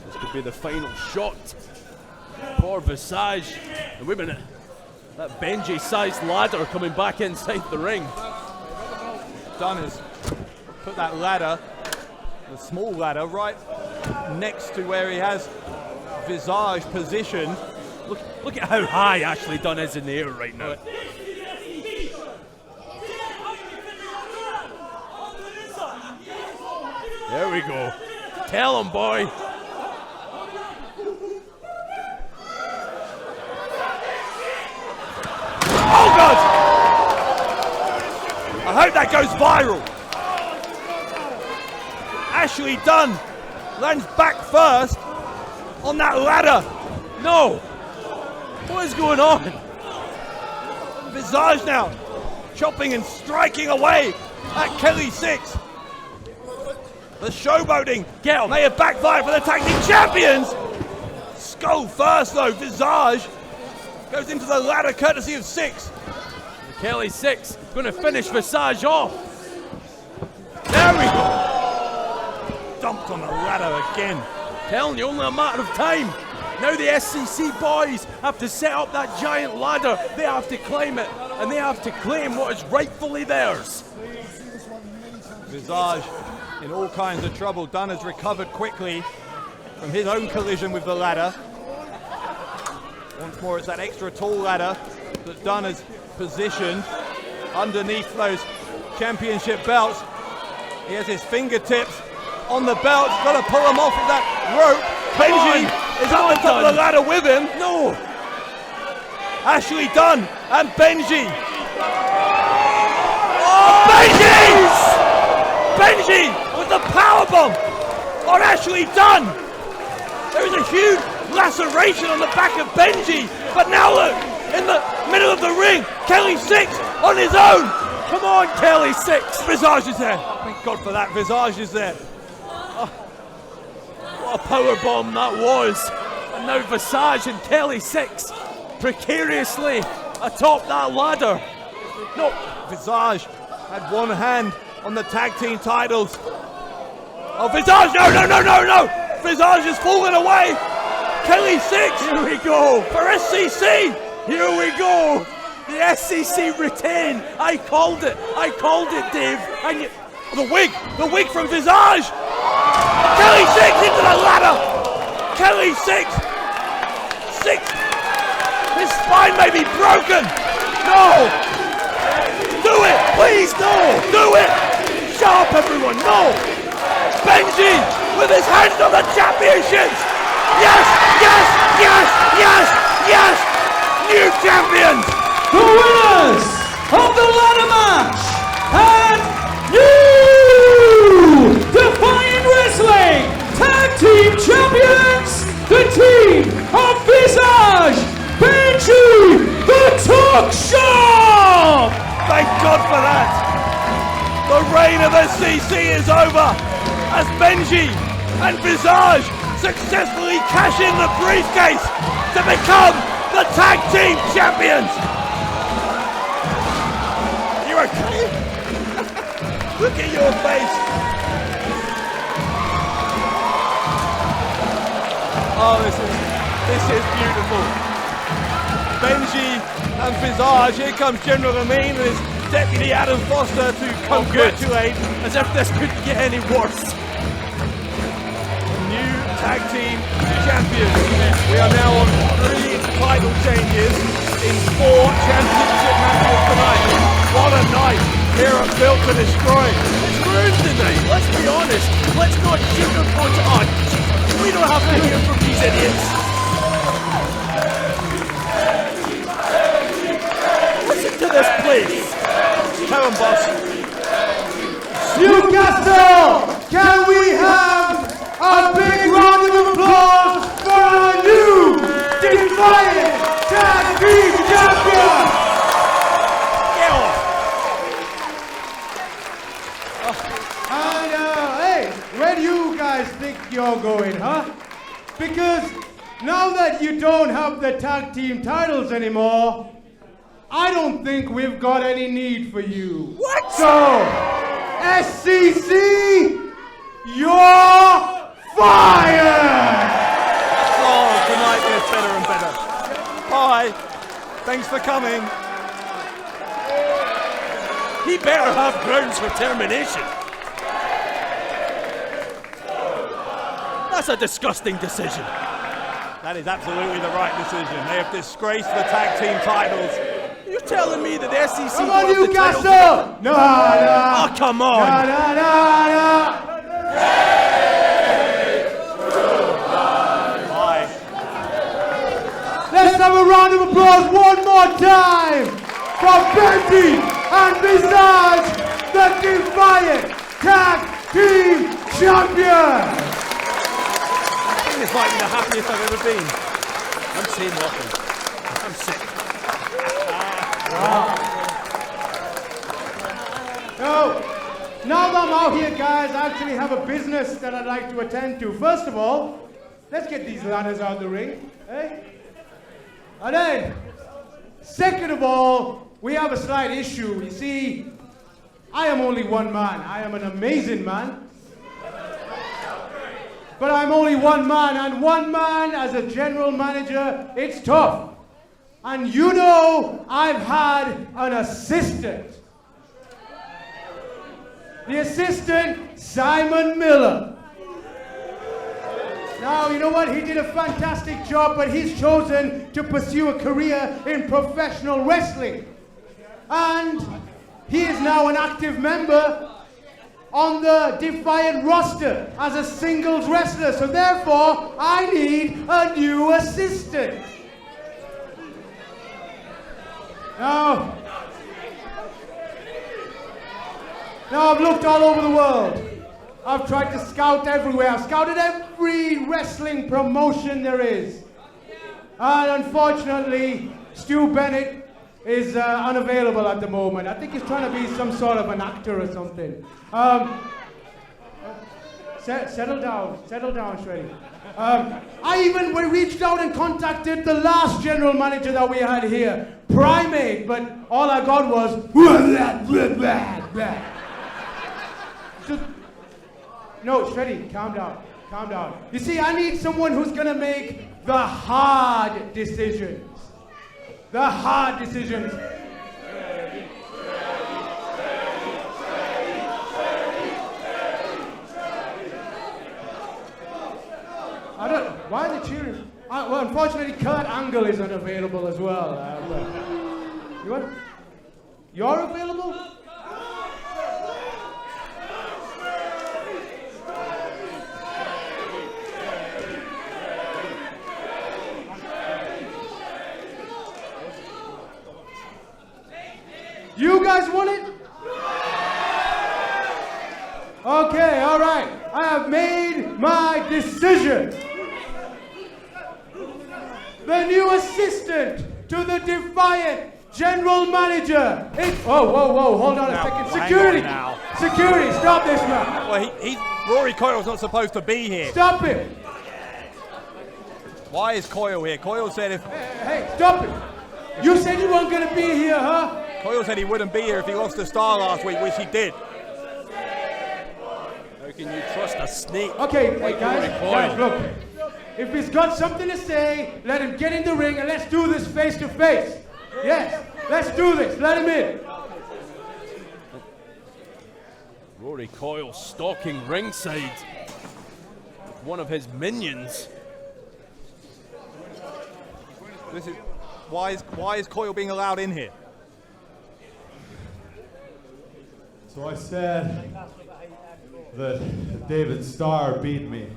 This could be the final shot for Visage. And wait a minute. That Benji-sized ladder coming back inside the ring. Dunn has put that ladder, the small ladder, right next to where he has Visage positioned. Look at how high Ashley Dunn is in the air right now. There we go. Tell him, boy. Oh God! I hope that goes viral. Ashley Dunn lands back first on that ladder. No! What is going on? Visage now chopping and striking away at Kelly Six. The showboating may have backfired for the tag team champions. Skull first though. Visage goes into the ladder courtesy of Six. Kelly Six going to finish Visage off. There we go. Dumped on the ladder again. Telling you, only a matter of time. Now the SCC boys have to set up that giant ladder. They have to climb it, and they have to claim what is rightfully theirs. Visage in all kinds of trouble. Dunn has recovered quickly from his own collision with the ladder. Once more, it's that extra tall ladder that Dunn has positioned underneath those championship belts. He has his fingertips on the belts, got to pull them off with that rope. Benji is up the top of the ladder with him. No! Ashley Dunn and Benji. Oh! Benji! Benji with the powerbomb on Ashley Dunn. There is a huge laceration on the back of Benji, but now look, in the middle of the ring, Kelly Six on his own. Come on, Kelly Six. Visage is there. Thank God for that. Visage is there. Oh, what a power bomb that was. And now Visage and Kelly Six precariously atop that ladder. No, Visage had one hand on the tag team titles. Oh, Visage, no! Visage has fallen away. Kelly Six. Here we go. For SCC. Here we go. The SCC retain. I called it, Dave. And you... The wig from Visage. Kelly Six into the ladder. Kelly Six. His spine may be broken. No. Do it, please, no. Do it. Shut up, everyone, no. Benji with his hands on the championships. Yes. New champions. The winners of the ladder match and new Defiant Wrestling Tag Team Champions, the team of Visage, Benji, the Talk Shop! Thank God for that. The reign of SCC is over as Benji and Visage successfully cash in the briefcase to become the tag team champions. You okay? Look at your face. Oh, this is beautiful. Benji and Visage, here comes General Amin and his deputy Adam Foster to congratulate. As if this couldn't get any worse. New tag team champions. We are now on 3 title changes in 4 championship matches tonight. What a night here at Built to Destroy. It's ruined tonight, let's be honest. Let's not sugarcoat it on. We don't have to hear from these idiots. Listen to this place. Tell them, boss. Newcastle, can we have a big round of applause for our new Defiant Tag Team Champion? Get off. And hey, where do you guys think you're going, huh? Because now that you don't have the tag team titles anymore, I don't think we've got any need for you. What? So, SCC, you're fired! Oh, tonight gets better and better. Bye. Thanks for coming. He better have grounds for termination. That's a disgusting decision. That is absolutely the right decision. They have disgraced the tag team titles. You're telling me that SEC Come on, won the titles? Newcastle! No, no! Oh, come on! No, no, no, no! Bye. Let's have a round of applause one more time for Benji and Visage, the Defiant Tag Team Champion! It's like the happiest I've ever been. I'm saying nothing. I'm sick. So, now that I'm out here, guys, I actually have a business that I'd like to attend to. First of all, let's get these ladders out of the ring, eh? And then, second of all, we have a slight issue. You see, I am only one man. I am an amazing man. But I'm only one man, and one man as a general manager, it's tough. And you know, I've had an assistant. The assistant, Simon Miller. Now, you know what? He did a fantastic job, but he's chosen to pursue a career in professional wrestling. And he is now an active member on the Defiant roster as a singles wrestler. So therefore, I need a new assistant. Now I've looked all over the world. I've tried to scout everywhere. I've scouted every wrestling promotion there is. And unfortunately, Stu Bennett is unavailable at the moment. I think he's trying to be some sort of an actor or something. Settle down, Shreddy. I even reached out and contacted the last general manager that we had here, Primate, but all I got was no, Shreddy, calm down. You see, I need someone who's gonna make the hard decisions. The hard decisions. Why are they cheering? Well, unfortunately, Kurt Angle is unavailable as well. You're available? You guys want it? Okay, all right. I have made my decision. The new assistant to the Defiant general manager. Whoa, hold on a second. Security, stop this man. Well, Rory Coyle's not supposed to be here. Stop it. Why is Coyle here? Coyle said if... Hey, stop it! You said you weren't gonna be here, huh? Coyle said he wouldn't be here if he lost to STARR last week, which he did. How can you trust a snake? Okay, hey like guys, Rory Coyle? guys, look. If he's got something to say, let him get in the ring and let's do this face to face. Yes, let's do this. Let him in. Rory Coyle stalking ringside with one of his minions. This is why is Coyle being allowed in here? So I said that if David Starr beat me,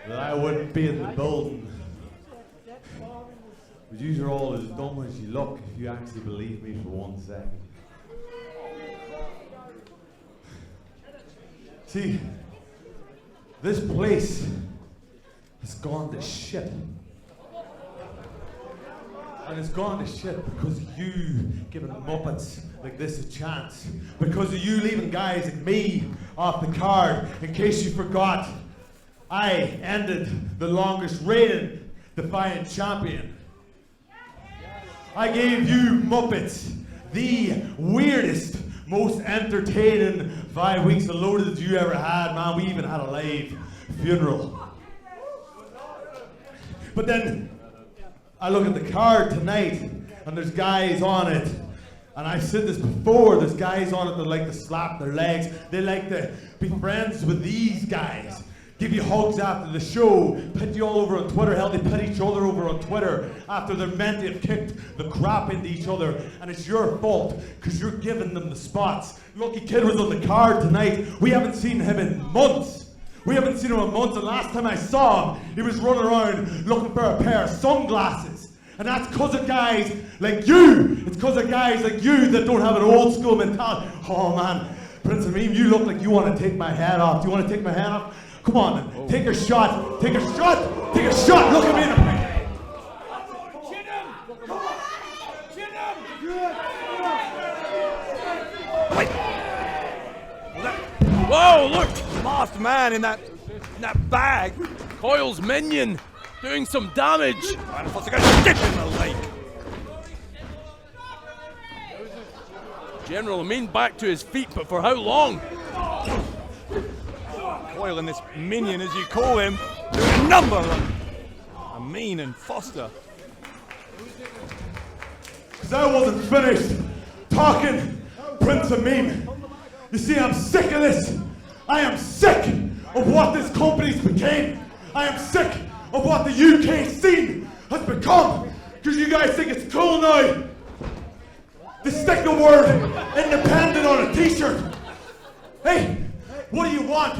that I wouldn't be in the building. But you are all as dumb as you look if you actually believe me for 1 second. See, this place has gone to shit. And it's gone to shit because of you giving Muppets like this a chance. Because of you leaving guys like me off the card. In case you forgot, I ended the longest reigning Defiant champion. I gave you Muppets the weirdest, most entertaining 5 weeks of loaded you ever had, man. We even had a live funeral. But then I look at the card tonight and there's guys on it. And I've said this before, there's guys on it that like to slap their legs. They like to be friends with these guys. Give you hugs after the show, pit you all over on Twitter. Hell, they pit each other over on Twitter after they're meant to have kicked the crap into each other. And it's your fault, because you're giving them the spots. Lucky Kid was on the card tonight. We haven't seen him in months. We haven't seen him in months, and last time I saw him, he was running around looking for a pair of sunglasses. And that's because of guys like you. It's because of guys like you that don't have an old school mentality. Oh man, Prince Ameem, you look like you want to take my head off. Do you want to take my head off? Come on, take a shot. Take a shot. Take a shot. Look at me in the face. Chin him! Chin him! Whoa, look! Masked man in that bag. Coyle's minion doing some damage. And what's going to dip in the lake? General Amin back to his feet, but for how long? Coyle and this minion, as you call him, doing a number on Amin and Foster. Because I wasn't finished talking, Prince Ameem. You see, I'm sick of this. I am sick of what this company's became. I am sick of what the UK scene has become. Because you guys think it's cool now to stick the word independent on a t-shirt. Hey, what do you want?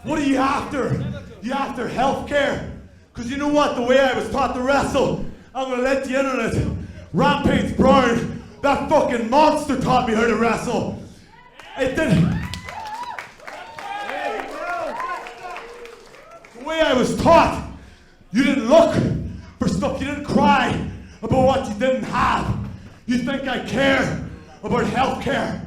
What are you after? You after healthcare? Because you know what? The way I was taught to wrestle, I'm going to let you in on it. Rampage Brown, that fucking monster taught me how to wrestle. It didn't. The way I was taught, you didn't look for stuff, you didn't cry about what you didn't have. You think I care about healthcare?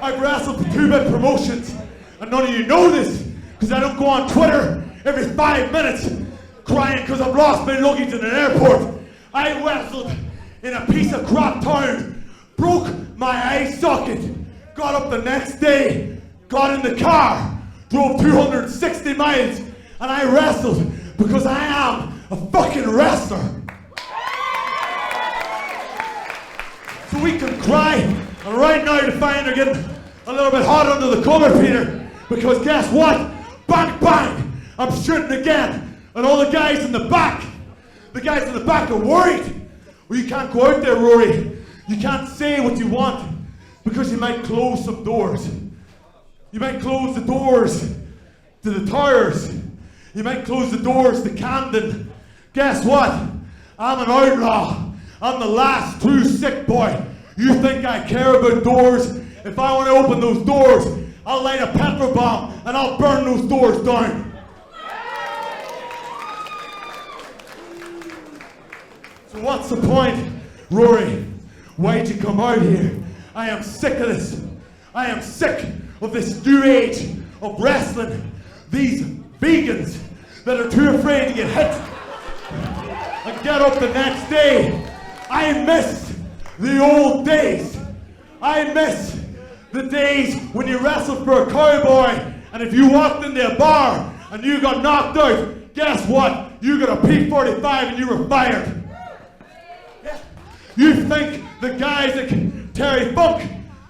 I've wrestled for 2 big promotions, and none of you know this, because I don't go on Twitter every 5 minutes crying because I've lost my luggage in an airport. I wrestled in a piece of crap town, broke my eye socket, got up the next day, got in the car, drove 260 miles, and I wrestled because I am a fucking wrestler. So we can cry, and right now Defiant are getting a little bit hot under the collar, Peter, because guess what? Bang, bang, I'm shooting again, and all the guys in the back are worried. Well, you can't go out there, Rory. You can't say what you want, because you might close some doors. You might close the doors to the tires. You might close the doors to Camden. Guess what? I'm an outlaw. I'm the last true sick boy. You think I care about doors? If I want to open those doors, I'll light a petrol bomb and I'll burn those doors down. So what's the point, Rory? Why'd you come out here? I am sick of this. I am sick of this new age of wrestling. These vegans, that are too afraid to get hit and get up the next day. I miss the old days. I miss the days when you wrestled for a cowboy, and if you walked into a bar and you got knocked out, guess what? You got a P45 and you were fired. You think the guys like Terry Funk,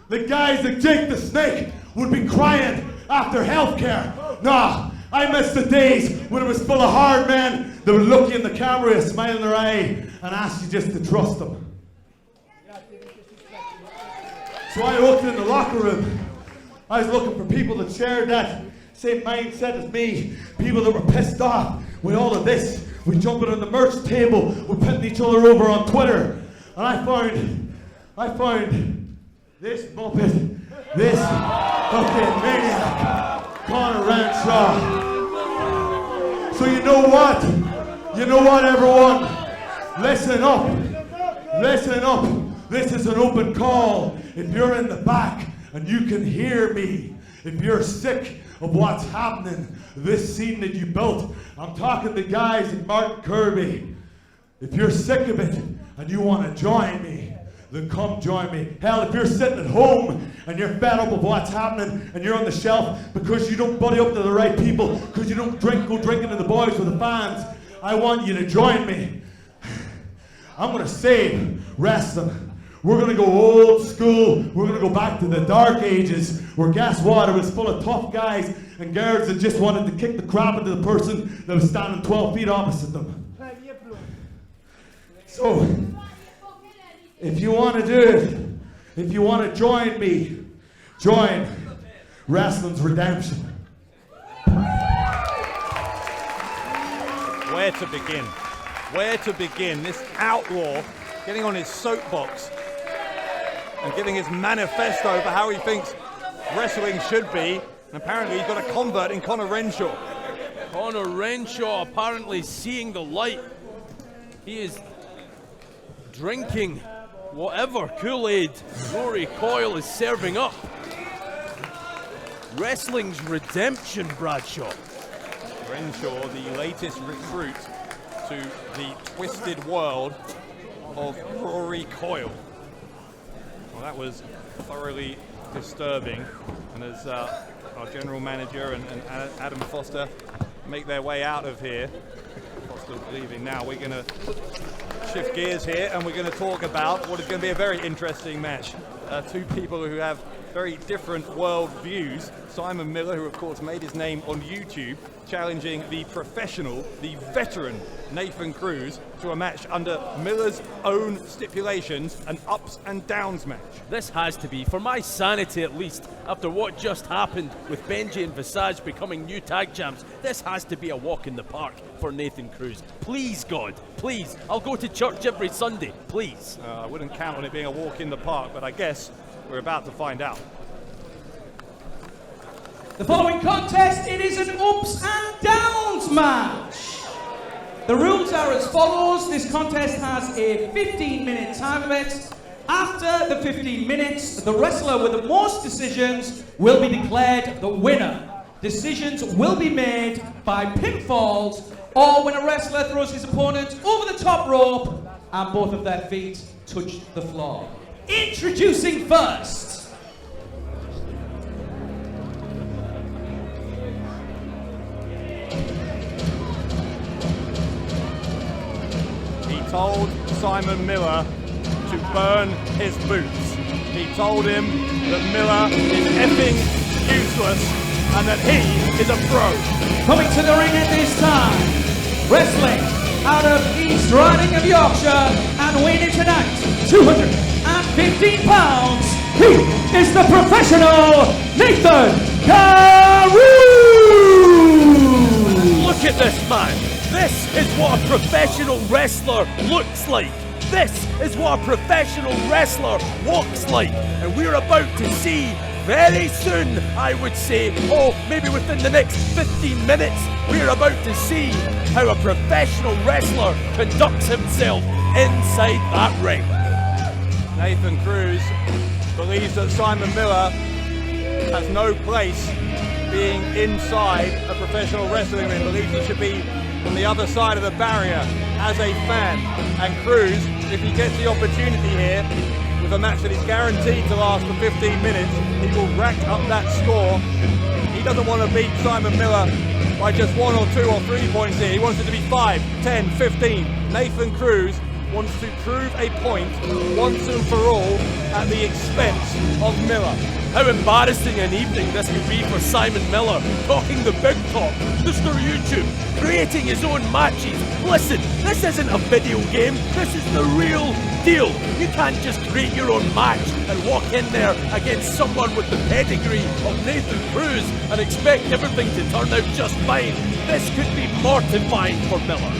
the guys like Jake the Snake would be crying after healthcare? Nah, I miss the days when it was full of hard men that would look you in the camera, a smile in their eye, and ask you just to trust them. So I walked in the locker room. I was looking for people that shared that same mindset as me. People that were pissed off with all of this. We're jumping on the merch table. We're putting each other over on Twitter. And I found this muppet, this fucking maniac, Connor Renshaw. So you know what? You know what, everyone? Listen up. Listen up. This is an open call. If you're in the back and you can hear me, if you're sick of what's happening, this scene that you built, I'm talking to guys like Martin Kirby. If you're sick of it and you want to join me, then come join me. Hell, if you're sitting at home and you're fed up of what's happening and you're on the shelf because you don't buddy up to the right people, because you don't go drinking to the boys with the fans, I want you to join me. I'm going to save wrestling. We're going to go old school. We're going to go back to the dark ages where, guess what, it was full of tough guys and girls that just wanted to kick the crap into the person that was standing 12 feet opposite them. So, if you want to do it, if you want to join me, join Wrestling's Redemption. Where to begin? Where to begin? This outlaw getting on his soapbox and giving his manifesto for how he thinks wrestling should be. And apparently he's got a convert in Connor Renshaw. Connor Renshaw apparently seeing the light. He is drinking whatever Kool-Aid Rory Coyle is serving up. Wrestling's redemption, Bradshaw. Renshaw, the latest recruit to the twisted world of Rory Coyle. Well, that was thoroughly disturbing. And as our general manager and Adam Foster make their way out of here, Foster's leaving now, we're going to shift gears here and we're going to talk about what is going to be a very interesting match. Two people who have very different world views. Simon Miller, who of course made his name on YouTube, challenging the professional, the veteran Nathan Cruz to a match under Miller's own stipulations, an ups and downs match. This has to be, for my sanity at least, after what just happened with Benji and Visage becoming new tag champs, this has to be a walk in the park for Nathan Cruz. Please, God, please. I'll go to church every Sunday, please. I wouldn't count on it being a walk in the park, but I guess we're about to find out. The following contest, it is an ups and downs match. The rules are as follows. This contest has a 15-minute time limit. After the 15 minutes, the wrestler with the most decisions will be declared the winner. Decisions will be made by pinfalls or when a wrestler throws his opponent over the top rope and both of their feet touch the floor. Introducing first, He told Simon Miller to burn his boots. He told him that Miller is effing useless and that he is a pro. coming to the ring at this time, wrestling out of East Riding of Yorkshire and weighing tonight 215 pounds, he is the professional Nathan KIRBY! Look at this man. This is what a professional wrestler looks like. This is what a professional wrestler walks like. And we're about to see very soon, I would say, maybe within the next 15 minutes, we're about to see how a professional wrestler conducts himself inside that ring. Nathan Cruz believes that Simon Miller has no place being inside a professional wrestling ring, believes he should be on the other side of the barrier as a fan. And CRUZ, if he gets the opportunity here, with a match that is guaranteed to last for 15 minutes, he will rack up that score. He doesn't want to beat Simon Miller by just 1 or 2 or 3 points here. He wants it to be 5, 10, 15. Nathan CRUZ wants to prove a point once and for all at the expense of Miller. How embarrassing an evening this could be for Simon Miller, talking the big talk, Mr. YouTube, creating his own matches. Listen, this isn't a video game, this is the real deal. You can't just create your own match and walk in there against someone with the pedigree of Nathan CRUZ and expect everything to turn out just fine. This could be mortifying for Miller.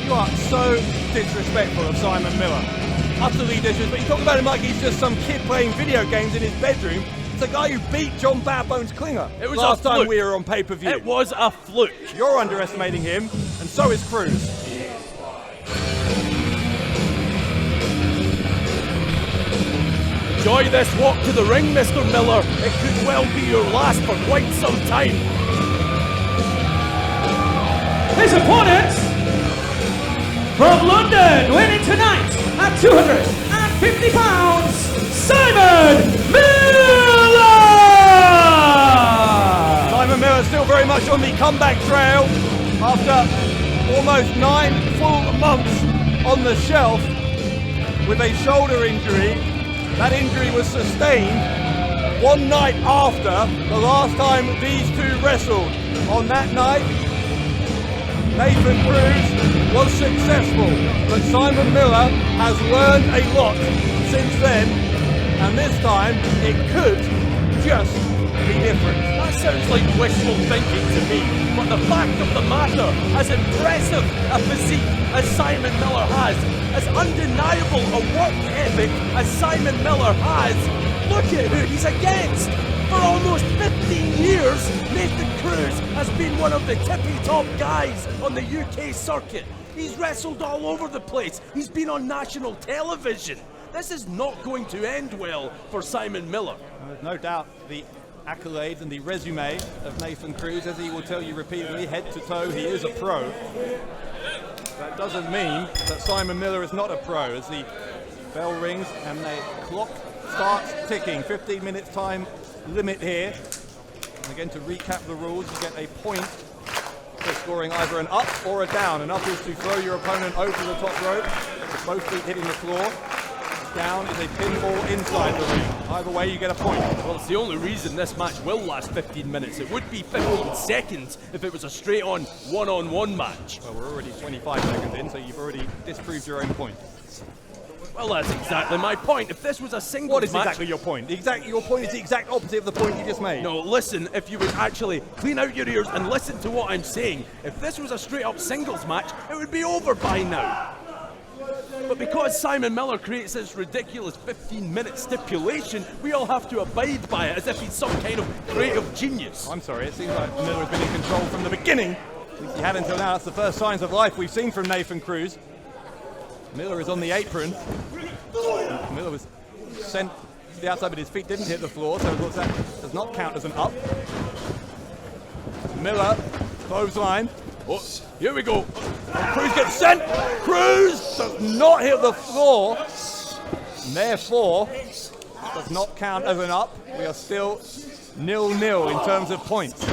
You are so disrespectful of Simon Miller. Utterly disrespectful. You talk about him like he's just some kid playing video games in his bedroom. It's the guy who beat John Bad Bones Klinger. It was last a time fluke. we were on pay-per-view. It was a fluke. You're underestimating him, and so is CRUZ. Enjoy this walk to the ring, Mr. Miller. It could well be your last for quite some time. His opponent from London, winning tonight at 250 pounds, Simon Miller! Simon Miller still very much on the comeback trail after almost 9 full months on the shelf with a shoulder injury. That injury was sustained one night after the last time these two wrestled. On that night, Nathan CRUZ was successful, but Simon Miller has learned a lot since then, and this time it could just be different. That sounds like wishful thinking to me, but the fact of the matter, as impressive a physique as Simon Miller has, as undeniable a work ethic as Simon Miller has, look at who he's against. For almost 15 years, Nathan CRUZ has been one of the tippy-top guys on the UK circuit. He's wrestled all over the place. He's been on national television. This is not going to end well for Simon Miller. There's no doubt the accolades and the resume of Nathan CRUZ, as he will tell you repeatedly, head to toe, he is a pro. That doesn't mean that Simon Miller is not a pro, as the bell rings and the clock starts ticking. 15 minutes time limit here. And again, to recap the rules, you get a point for scoring either an up or a down. An up is to throw your opponent over the top rope, with both feet hitting the floor. Down is a pinfall inside the ring. Either way, you get a point. Well, it's the only reason this match will last 15 minutes. It would be 15 seconds if it was a straight-on, one-on-one match. Well, we're already 25 seconds in, so you've already disproved your own point. Well, that's exactly my point. If this was a singles What is match... exactly your point? Your point is the exact opposite of the point you just made. No, listen, if you would actually clean out your ears and listen to what I'm saying, if this was a straight-up singles match, it would be over by now. But because Simon Miller creates this ridiculous 15-minute stipulation, we all have to abide by it as if he's some kind of creative genius. I'm sorry, it seems like Miller has been in control from the beginning. At least he had until now. That's the first signs of life we've seen from Nathan CRUZ. Miller is on the apron. Miller was sent to the outside, but his feet didn't hit the floor, so of course that does not count as an up. Miller, clothesline. Oh, here we go. CRUZ gets sent. CRUZ does not hit the floor. And therefore, does not count as an up. We are still 0-0 in terms of points.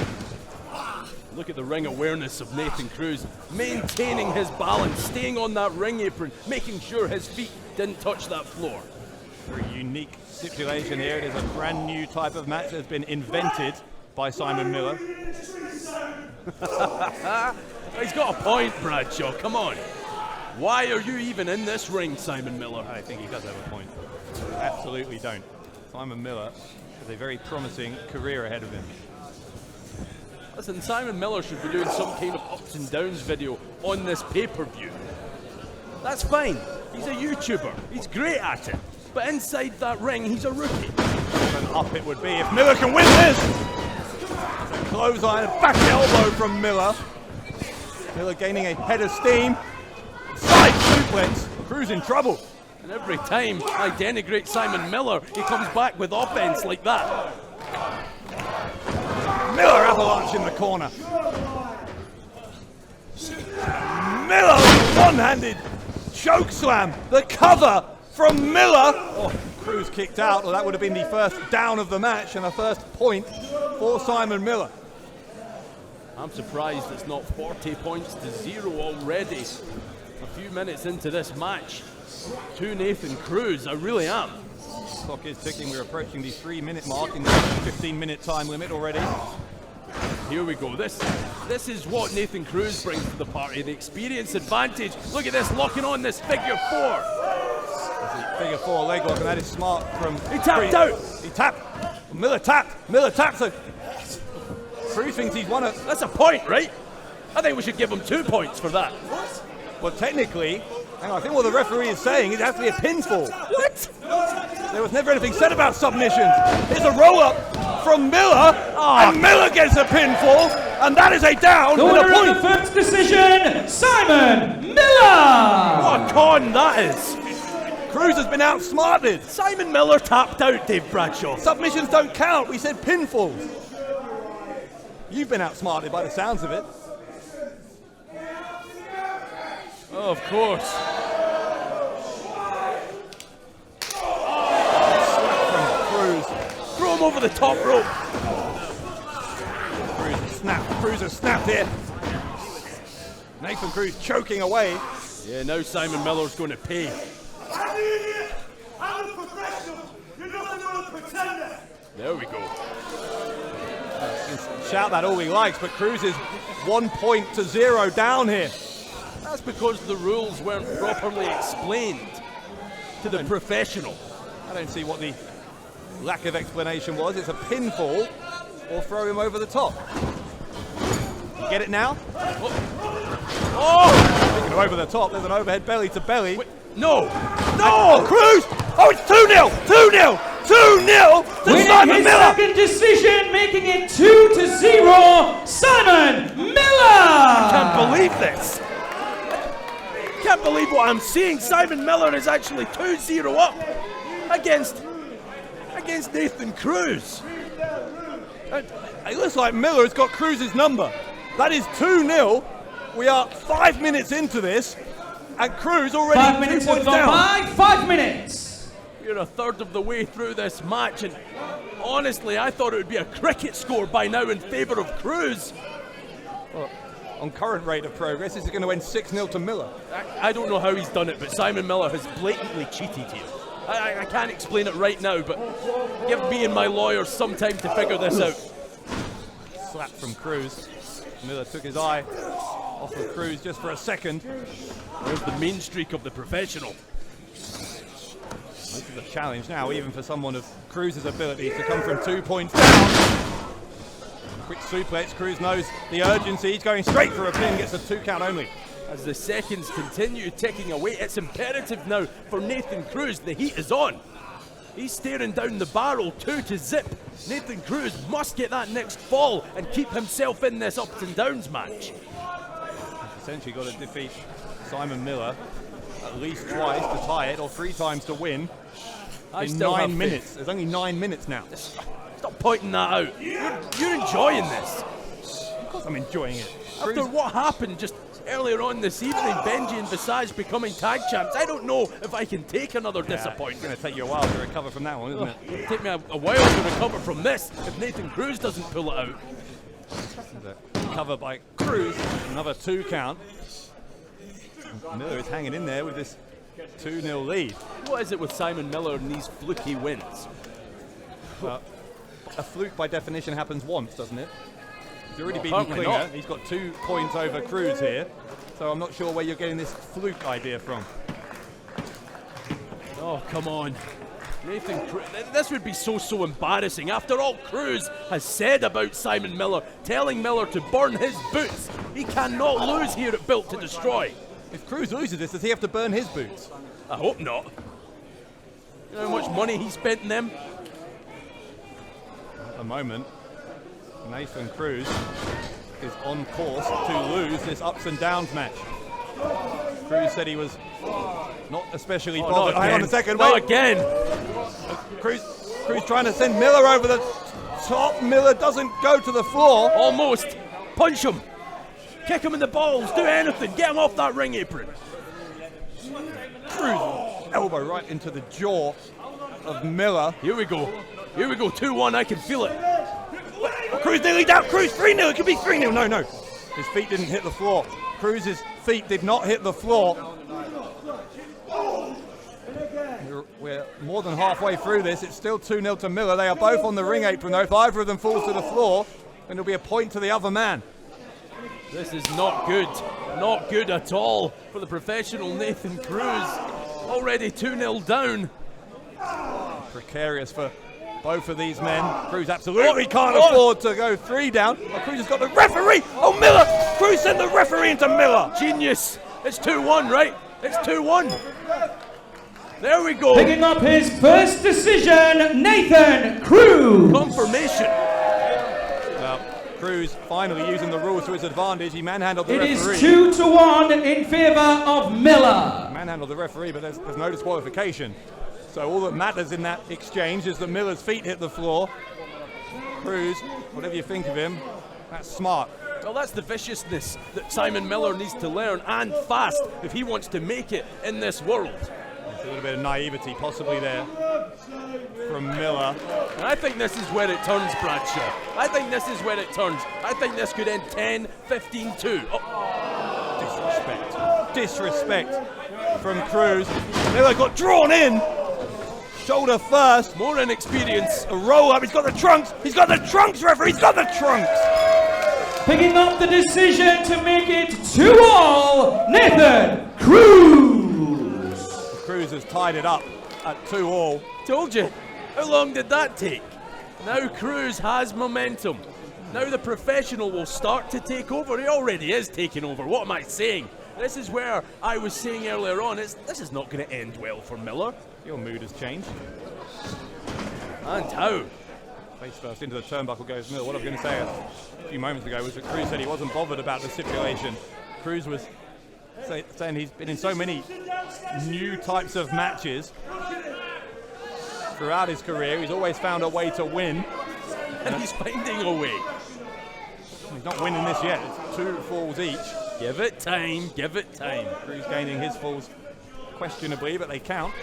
Look at the ring awareness of Nathan CRUZ, maintaining his balance, staying on that ring apron, making sure his feet didn't touch that floor. Very unique stipulation here. It is a brand new type of match that has been invented by Simon Miller. He's got a point, Bradshaw, come on. Why are you even in this ring, Simon Miller? I think he does have a point. Absolutely don't. Simon Miller has a very promising career ahead of him. Listen, Simon Miller should be doing some kind of ups and downs video on this pay-per-view. That's fine. He's a YouTuber. He's great at it. But inside that ring, he's a rookie. What an up it would be if Miller can win this! A clothesline and back elbow from Miller. Miller gaining a head of steam. Side suplex. CRUZ in trouble. And every time I denigrate Simon Miller, he comes back with offense like that. Miller avalanche in the corner. Miller, one-handed choke slam. The cover from Miller. Oh, CRUZ kicked out. Well, that would have been the first down of the match and a first point for Simon Miller. I'm surprised it's not 40 points to 0 already. A few minutes into this match to Nathan CRUZ, I really am. Clock is ticking. We're approaching the 3-minute mark in the 15-minute time limit already. Here we go. This is what Nathan CRUZ brings to the party, the experience advantage. Look at this, locking on this figure 4. Figure 4 leg lock, and that is smart from... He tapped out. He tapped. Miller tapped. Miller tapped. So CRUZ thinks he's won it. That's a point, right? I think we should give him 2 points for that. Well, technically, hang on, I think what the referee is saying is it has to be a pinfall. What? There was never anything said about submissions. It's a roll-up from Miller, and Miller gets a pinfall, and that is a down. The with winner a point. of the first decision, Simon Miller! What a con that is. CRUZ has been outsmarted. Simon Miller tapped out, Dave Bradshaw. Submissions don't count. We said pinfalls. You've been outsmarted by the sounds of it. Oh, of course. Throw him over the top rope. CRUZ has snapped here. Nathan CRUZ choking away. Yeah, now Simon Miller's going to pay. I'm a professional. You're not a pretender. There we go. Shout that all he likes, but CRUZ is 1 point to 0 down here. That's because the rules weren't properly explained to the professional. I don't see what the lack of explanation was. It's a pinfall or throw him over the top. Get it now? Oh! Speaking of over the top, there's an overhead belly to belly. Wait, no! No! CRUZ! Oh, it's 2-0! 2-0! 2-0 to Simon his Miller! second decision, making it 2-0, Simon Miller! I can't believe this. Can't believe what I'm seeing. Simon Miller is actually 2-0 up against Nathan CRUZ. It looks like Miller has got CRUZ's number. That is 2-0. We are 5 minutes into this, and CRUZ already 5 2 minutes points have gone down. by, 5 minutes. We're a third of the way through this match, and honestly, I thought it would be a cricket score by now in favour of CRUZ. Well, on current rate of progress, this is going to end 6-0 to Miller. I don't know how he's done it, but Simon Miller has blatantly cheated here. I can't explain it right now, but give me and my lawyers some time to figure this out. Slap from CRUZ. Miller took his eye off of CRUZ just for a second. There's the mean streak of the professional. This is a challenge now, even for someone of CRUZ's ability to come from 2 points down. Quick suplex, CRUZ knows the urgency. He's going straight for a pin, gets a 2 count only. As the seconds continue ticking away, it's imperative now for Nathan CRUZ. The heat is on. He's staring down the barrel, 2-0. Nathan CRUZ must get that next fall and keep himself in this ups and downs match. He's essentially got to defeat Simon Miller at least twice to tie it, or 3 times to win in 9 minutes. There's only 9 minutes now. Stop pointing that out. You're enjoying this. Of course I'm enjoying it. After what happened just earlier on this evening, Benji and Visage becoming tag champs, I don't know if I can take another disappointment. It's going to take you a while to recover from that one, isn't it? It'll take me a while to recover from this if Nathan CRUZ doesn't pull it out. Cover by CRUZ, another 2 count. Miller is hanging in there with this 2-0 lead. What is it with Simon Miller and these fluky wins? A fluke by definition happens once, doesn't it? He's already beaten apparently Klinger. not. He's got 2 points over CRUZ here. So I'm not sure where you're getting this fluke idea from. Oh, come on. Nathan CRUZ, this would be so embarrassing. After all CRUZ has said about Simon Miller, telling Miller to burn his boots. He cannot lose here at Built to Destroy. If CRUZ loses this, does he have to burn his boots? I hope not. You know how much money he spent in them? At the moment, Nathan CRUZ is on course to lose this ups and downs match. CRUZ said he was not especially bothered. Hang on a second, Not wait. again. CRUZ trying to send Miller over the top. Miller doesn't go to the floor. Almost. Punch him. Kick him in the balls. Do anything. Get him off that ring apron. CRUZ, elbow right into the jaw of Miller. Here we go. Here we go. 2-1. I can feel it. CRUZ nearly down. CRUZ 3-0. It could be 3-0. No. His feet didn't hit the floor. CRUZ's feet did not hit the floor. We're more than halfway through this. It's still 2-0 to Miller. They are both on the ring apron though. If either of them falls to the floor, then it'll be a point to the other man. This is not good. Not good at all for the professional Nathan CRUZ. Already 2-0 down. Precarious for both of these men. CRUZ absolutely can't afford to go 3 down. Oh, CRUZ has got the referee. Oh, Miller! CRUZ sent the referee into Miller. Genius. It's 2-1, right? It's 2-1. There we go. Picking up his first decision, Nathan CRUZ. Confirmation. Well, CRUZ finally using the rules to his advantage. He manhandled the referee. It is 2-1 in favor of Miller. Manhandled the referee, but there's no disqualification. So all that matters in that exchange is that Miller's feet hit the floor. CRUZ, whatever you think of him, that's smart. Well, that's the viciousness that Simon Miller needs to learn, and fast, if he wants to make it in this world. There's a little bit of naivety possibly there from Miller. And I think this is where it turns, Bradshaw. I think this is where it turns. I think this could end 10-15-2. Oh. Disrespect from CRUZ. Miller got drawn in. Shoulder first. More inexperience. A roll up. He's got the trunks. He's got the trunks, referee. He's got the trunks. Picking up the decision to make it 2-all, Nathan CRUZ. CRUZ has tied it up at 2-all. Told you. How long did that take? Now CRUZ has momentum. Now the professional will start to take over. He already is taking over. What am I saying? This is where I was saying earlier on, this is not going to end well for Miller. Your mood has changed. And how? Face first into the turnbuckle goes Miller. What I was going to say a few moments ago was that CRUZ said he wasn't bothered about the stipulation. CRUZ was saying he's been in so many new types of matches throughout his career. He's always found a way to win. And he's finding a way. He's not winning this yet. It's 2 falls each. Give it time, give it time. CRUZ gaining his falls questionably, but they count.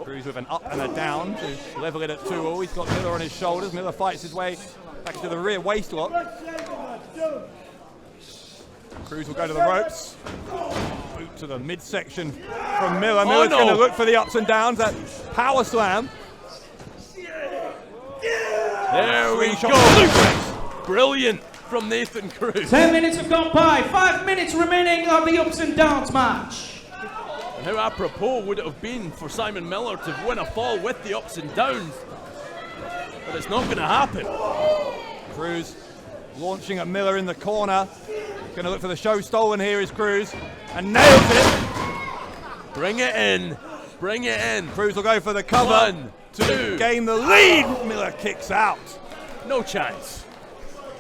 CRUZ with an up and a down to level it at 2-all. He's got Miller on his shoulders. Miller fights his way back to the rear waist lock. CRUZ will go to the ropes. Boot to the midsection from Miller. Miller's going to look for the ups and downs. That power slam. There we go. Brilliant from Nathan CRUZ. 10 minutes have gone by. 5 minutes remaining of the ups and downs match. And how apropos would it have been for Simon Miller to win a fall with the ups and downs? But it's not going to happen. CRUZ launching at Miller in the corner. Going to look for the show stolen here is CRUZ. And nails it. Bring it in. Bring it in. CRUZ will go for the cover. 1, 2. Gain the lead. Miller kicks out. No chance.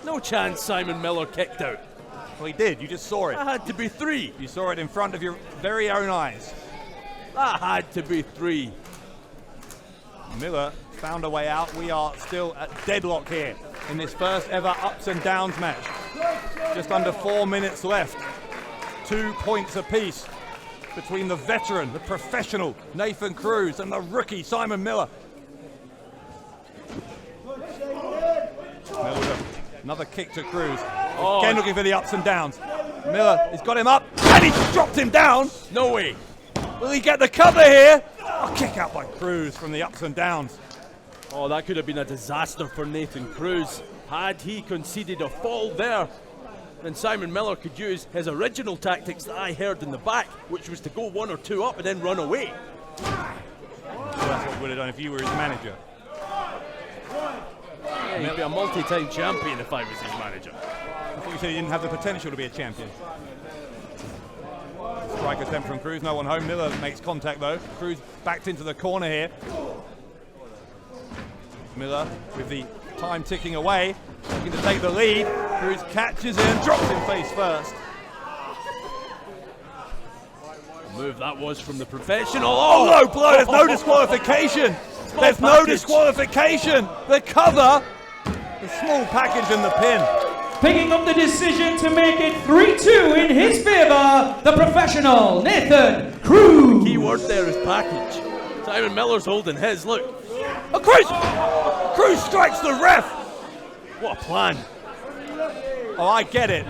No chance Simon Miller kicked out. Well, he did. You just saw it. That had to be 3. You saw it in front of your very own eyes. That had to be 3. Miller found a way out. We are still at deadlock here in this first ever ups and downs match. Just under 4 minutes left. 2 points apiece between the veteran, the professional Nathan CRUZ, and the rookie Simon Miller. Miller with another kick to CRUZ. Again looking for the ups and downs. Miller has got him up and he's dropped him down. No way. Will he get the cover here? A kick out by CRUZ from the ups and downs. Oh, that could have been a disaster for Nathan CRUZ. Had he conceded a fall there, then Simon Miller could use his original tactics that I heard in the back, which was to go 1 or 2 up and then run away. Well, that's what you would have done if you were his manager. Yeah, he'd be a multi-time champion if I was his manager. I thought you said he didn't have the potential to be a champion. Strike attempt from CRUZ, no one home. Miller makes contact though. CRUZ backed into the corner here. Miller with the time ticking away, looking to take the lead. CRUZ catches it and drops him face first. move that was from the professional. Oh, low blow, there's no disqualification. There's no disqualification. The cover, the small package and the pin. Picking up the decision to make it 3-2 in his favor, the professional, Nathan CRUZ. Key word there is package. Simon Miller's holding his, look. A CRUZ! CRUZ strikes the ref. What a plan. Oh, I get it.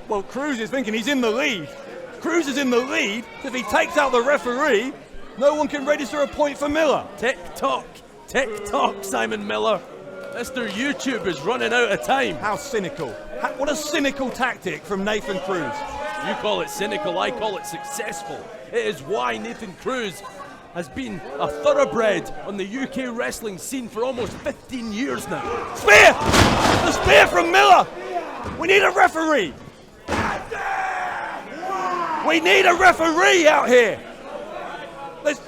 Well, CRUZ is thinking he's in the lead. CRUZ is in the lead. If he takes out the referee, no one can register a point for Miller. Tick-tock, Simon Miller. Mr. YouTube is running out of time. How cynical. What a cynical tactic from Nathan CRUZ. You call it cynical, I call it successful. It is why Nathan CRUZ has been a thoroughbred on the UK wrestling scene for almost 15 years now. Spear! The spear from Miller! We need a referee! We need a referee out here! There's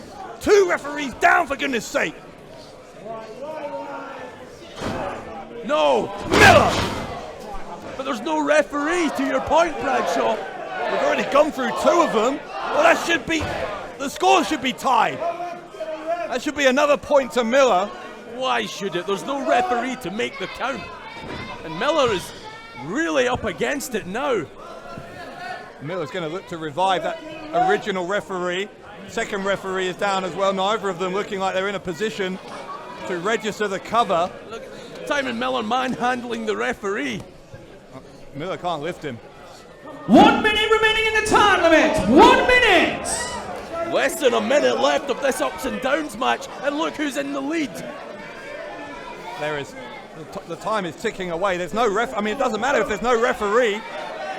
2 referees down, for goodness sake! No! Miller! But there's no referee, to your point, Bradshaw. We've already gone through 2 of them. Well, that should be... The score should be tied. That should be another point to Miller. Why should it? There's no referee to make the count. And Miller is really up against it now. Miller's going to look to revive that original referee. Second referee is down as well. Neither of them looking like they're in a position to register the cover. Look, Simon Miller manhandling the referee. Miller can't lift him. 1 minute remaining in the time limit. 1 minute. Less than a minute left of this ups and downs match, and look who's in the lead. There is, the time is ticking away. There's no ref. I mean, it doesn't matter if there's no referee.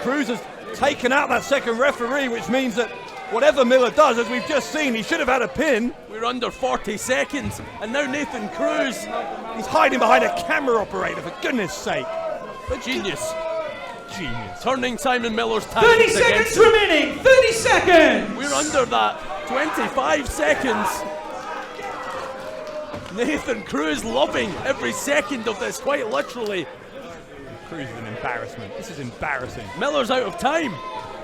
CRUZ has taken out that second referee, which means that whatever Miller does, as we've just seen, he should have had a pin. We're under 40 seconds, and now Nathan CRUZ. He's hiding behind a camera operator, for goodness sake. But genius. Genius. Turning Simon Miller's 30 seconds remaining. 30 seconds. We're under that. 25 seconds. Nathan CRUZ loving every second of this, quite literally. CRUZ is an embarrassment. This is embarrassing. Miller's out of time.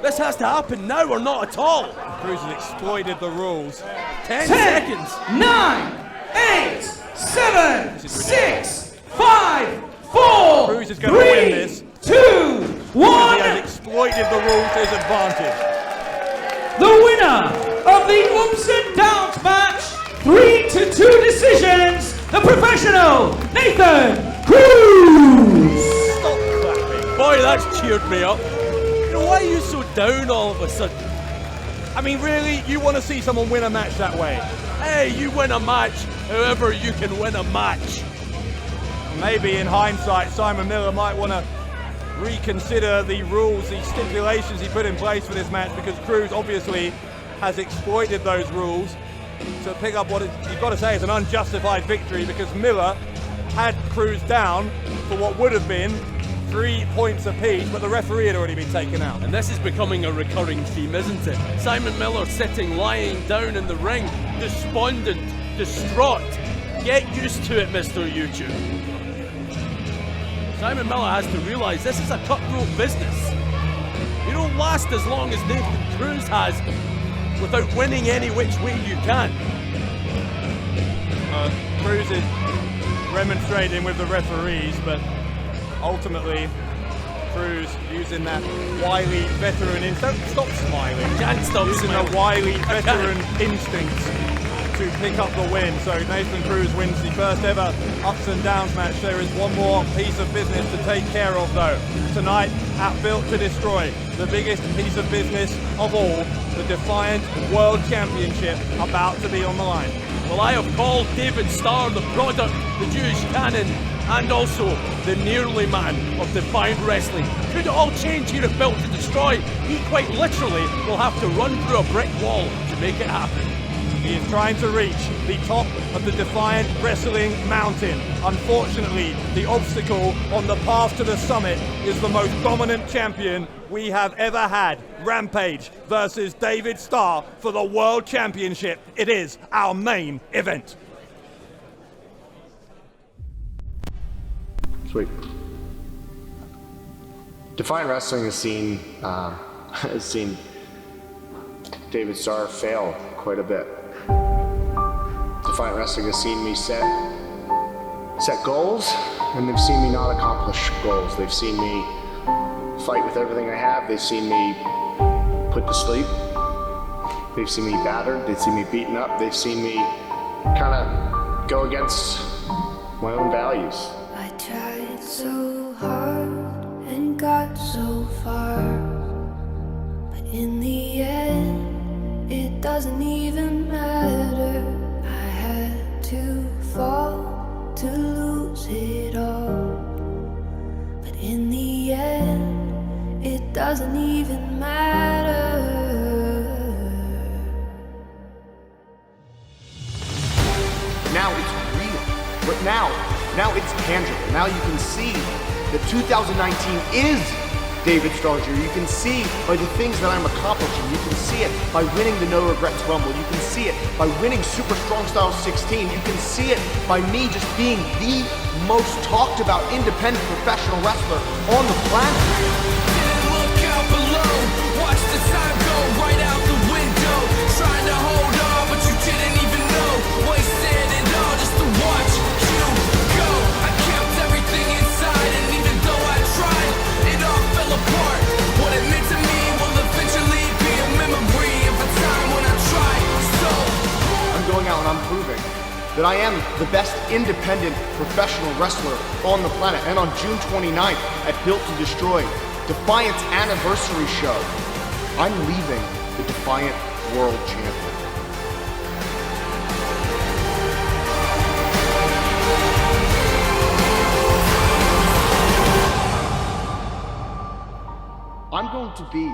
This has to happen now or not at all. CRUZ has exploited the rules. 10 seconds. 9, 8, 7, 6, 5, 4, CRUZ is going to win this. 2, 1. He has exploited the rules to his advantage. The winner of the ups and downs match, 3-2 decisions, the professional Nathan CRUZ. Stop clapping. Boy, that's cheered me up. You know, why are you so down all of a sudden? I mean, really, you want to see someone win a match that way? Hey, you win a match, however you can win a match. Maybe in hindsight, Simon Miller might want to reconsider the rules, the stipulations he put in place for this match, because CRUZ obviously has exploited those rules to pick up what you've got to say is an unjustified victory, because Miller had CRUZ down for what would have been 3 points apiece, but the referee had already been taken out. And this is becoming a recurring theme, isn't it? Simon Miller sitting, lying down in the ring, despondent, distraught. Get used to it, Mr. YouTube. Simon Miller has to realise this is a cutthroat business. You don't last as long as Nathan CRUZ has without winning any which way you can. CRUZ is remonstrating with the referees, but ultimately CRUZ using that wily veteran instinct. Stop smiling. Can't stop using smiling. the wily veteran instinct to pick up the win. So Nathan CRUZ wins the first ever ups and downs match. There is one more piece of business to take care of though. Tonight at Built to Destroy, the biggest piece of business of all, the Defiant World Championship about to be on the line. Well, I have called David STARR the product, the Jewish canon, and also the nearly man of Defiant Wrestling. Could it all change here at Built to Destroy? He quite literally will have to run through a brick wall to make it happen. He is trying to reach the top of the Defiant Wrestling Mountain. Unfortunately, the obstacle on the path to the summit is the most dominant champion we have ever had. Rampage versus David STARR for the World Championship. It is our main event. Sweet. Defiant Wrestling has seen David STARR fail quite a bit. Defiant Wrestling has seen me set goals, and they've seen me not accomplish goals. They've seen me fight with everything I have. They've seen me put to sleep. They've seen me battered. They've seen me beaten up. They've seen me kind of go against my own values. I tried so hard and got so far, but in the end, it doesn't even matter. I had to fall to lose it all, but in the end, it doesn't even matter. Now it's real, but now it's tangible. Now you can see that 2019 is David STARR's year. You can see by the things that I'm accomplishing. You can see it by winning the No Regrets Rumble. You can see it by winning Super Strong Style 16. You can see it by me just being the most talked about independent professional wrestler on the planet. Look out below, watch the time go right out the window. Trying to hold on, but you didn't even know. Wasted it all just to watch you go. I kept everything inside, and even though I tried, it all fell apart. What it meant to me will eventually be a memory of a time when I tried so. I'm going out and I'm proving that I am the best independent professional wrestler on the planet. And on June 29th at Built to Destroy, Defiant's anniversary show, I'm leaving the Defiant World Champion. I'm going to be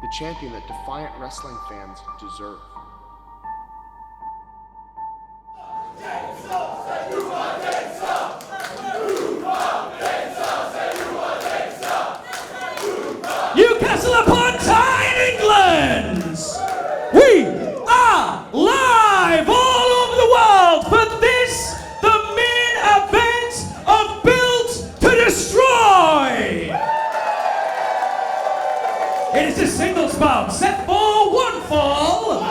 the champion that Defiant wrestling fans deserve. Newcastle upon Tyne, England! We are live all over the world for this, the main event of Built to Destroy! It is a singles bout set for one fall.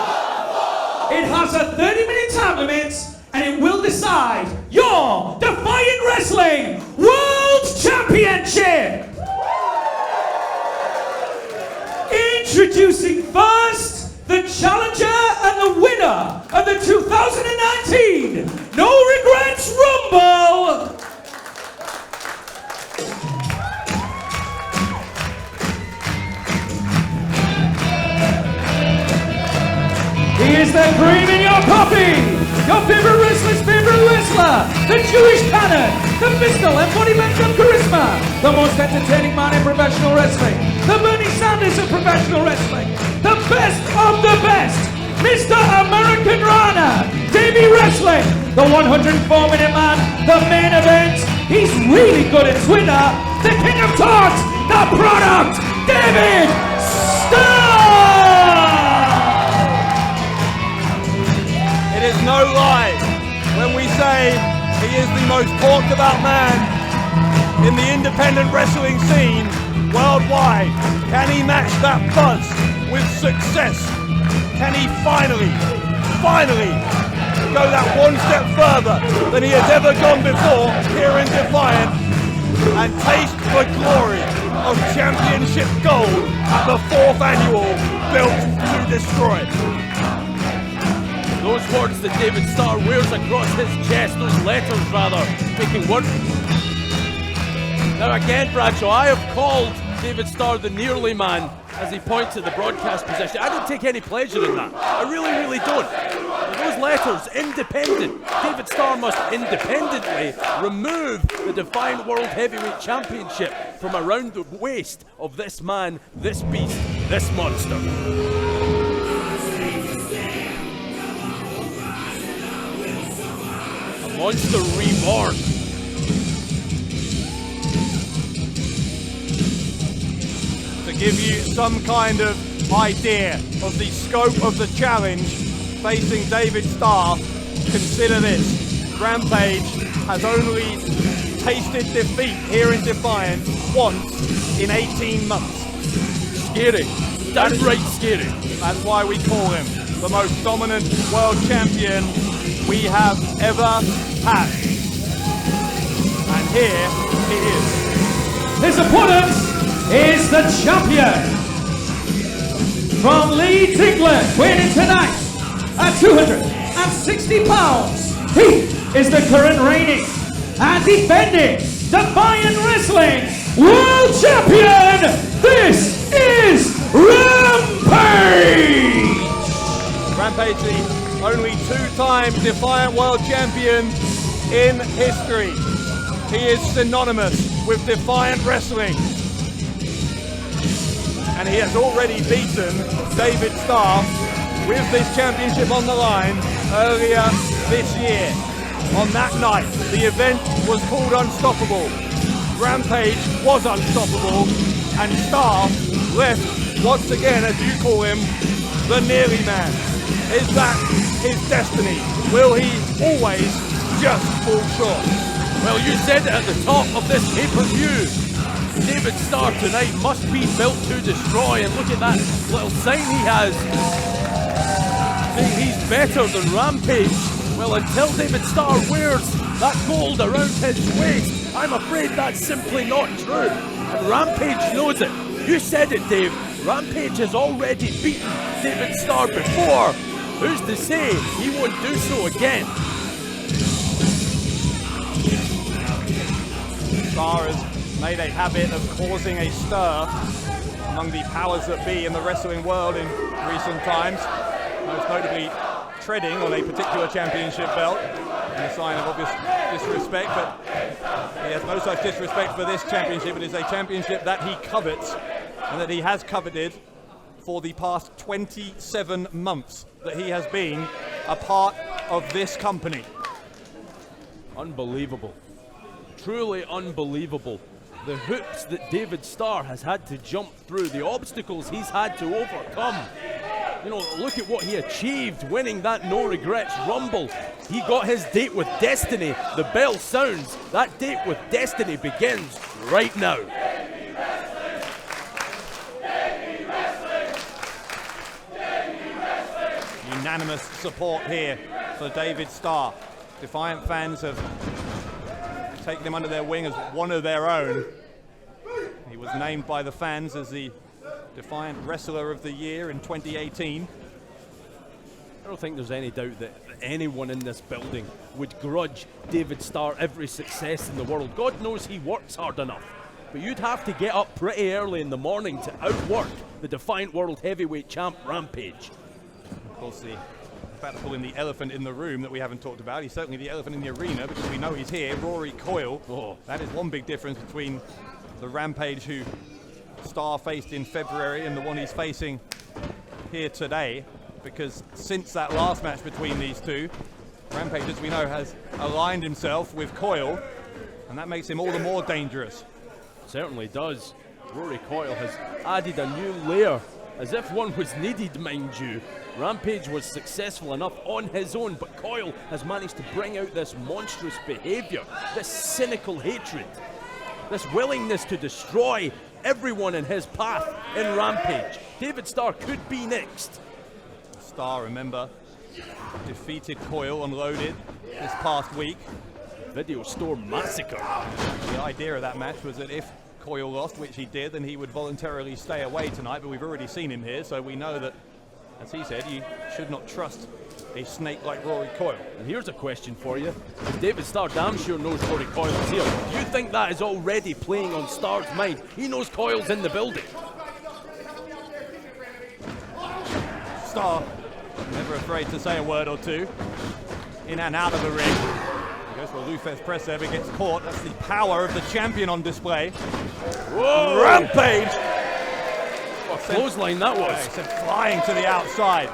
It has a 30-minute time limit, and it will decide your Defiant Wrestling World Championship! Introducing first, the challenger and the winner of the 2019 No Regrets Rumble! He is the cream in your coffee! Your favorite wrestler's favorite wrestler! The Jewish cannon! The physical embodiment of charisma! The most entertaining man in professional wrestling! The Bernie Sanders of professional wrestling! The best of the best! Mr. American Rana! Davey Wrestling! The 104-minute man! The main event! He's really good at Twitter! The king of talks! The product! David STARR! It is no lie when we say he is the most talked about man in the independent wrestling scene worldwide. Can he match that buzz with success? Can he finally go that one step further than he has ever gone before here in Defiant and taste the glory of championship gold at the 4th annual Built to Destroy? Those words that David STARR wears across his chest, those letters rather, making one. Now again, Bradshaw, I have called David STARR the nearly man as he points at the broadcast position. I don't take any pleasure in that. I really don't. But those letters, independent. David STARR must independently remove the Defiant World Heavyweight Championship from around the waist of this man, this beast, this monster. Monster reborn. To give you some kind of idea of the scope of the challenge facing David STARR, consider this. Rampage has only tasted defeat here in Defiant once in 18 months. Scary. downright scary. That's why we call him the most dominant world champion we have ever had. And here he is. His opponent is the champion from Leeds, England, weighing in tonight at 260 pounds. He is the current reigning and defending Defiant Wrestling World Champion. This is Rampage! Rampage, the only two-time Defiant World Champion in history. He is synonymous with Defiant Wrestling. And he has already beaten David Starr with this championship on the line earlier this year. On that night, the event was called Unstoppable. Rampage was unstoppable, and Starr left once again, as you call him, the nearly man. Is that his destiny? Will he always just fall short? Well, you said it at the top of this pay-per-view. David Starr tonight must be built to destroy, and look at that little sign he has. He's better than Rampage. Well, until David Starr wears that gold around his waist, I'm afraid that's simply not true. And Rampage knows it. You said it, Dave. Rampage has already beaten David Starr before. Who's to say he won't do so again? Starr has made a habit of causing a stir among the powers that be in the wrestling world in recent times, most notably treading on a particular championship belt in a sign of obvious disrespect, but he has no such disrespect for this championship. It is a championship that he covets and that he has coveted for the past 27 months that he has been a part of this company. Unbelievable. Truly unbelievable. The hoops that David Starr has had to jump through, the obstacles he's had to overcome. You know, look at what he achieved winning that No Regrets Rumble. He got his date with Destiny. The bell sounds. That date with Destiny begins right now. Unanimous support here for David Starr. Defiant fans have taken him under their wing as one of their own. He was named by the fans as the Defiant Wrestler of the Year in 2018. I don't think there's any doubt that anyone in this building would grudge David Starr every success in the world. God knows he works hard enough. But you'd have to get up pretty early in the morning to outwork the Defiant World Heavyweight Champ Rampage. Of course, the about to pull in the elephant in the room that we haven't talked about. He's certainly the elephant in the arena because we know he's here, Rory Coyle. Oh. That is one big difference between the Rampage who Starr faced in February and the one he's facing here today, because since that last match between these two, Rampage, as we know, has aligned himself with Coyle, and that makes him all the more dangerous. Certainly does. Rory Coyle has added a new layer, as if one was needed, mind you. Rampage was successful enough on his own, but Coyle has managed to bring out this monstrous behavior, this cynical hatred, this willingness to destroy everyone in his path in Rampage. David Starr could be next. Starr, remember, defeated Coyle unloaded this past week. Video store massacre. The idea of that match was that if Coyle lost, which he did, then he would voluntarily stay away tonight, but we've already seen him here, so we know that, as he said, you should not trust a snake like Rory Coyle. And here's a question for you. David Starr damn sure knows Rory Coyle is here. Do you think that is already playing on Starr's mind? He knows Coyle's in the building. Starr, never afraid to say a word or two, in and out of the ring. He goes for a Lufez press there, but gets caught. That's the power of the champion on display. Whoa! Rampage! What a clothesline that was. Sent flying to the outside.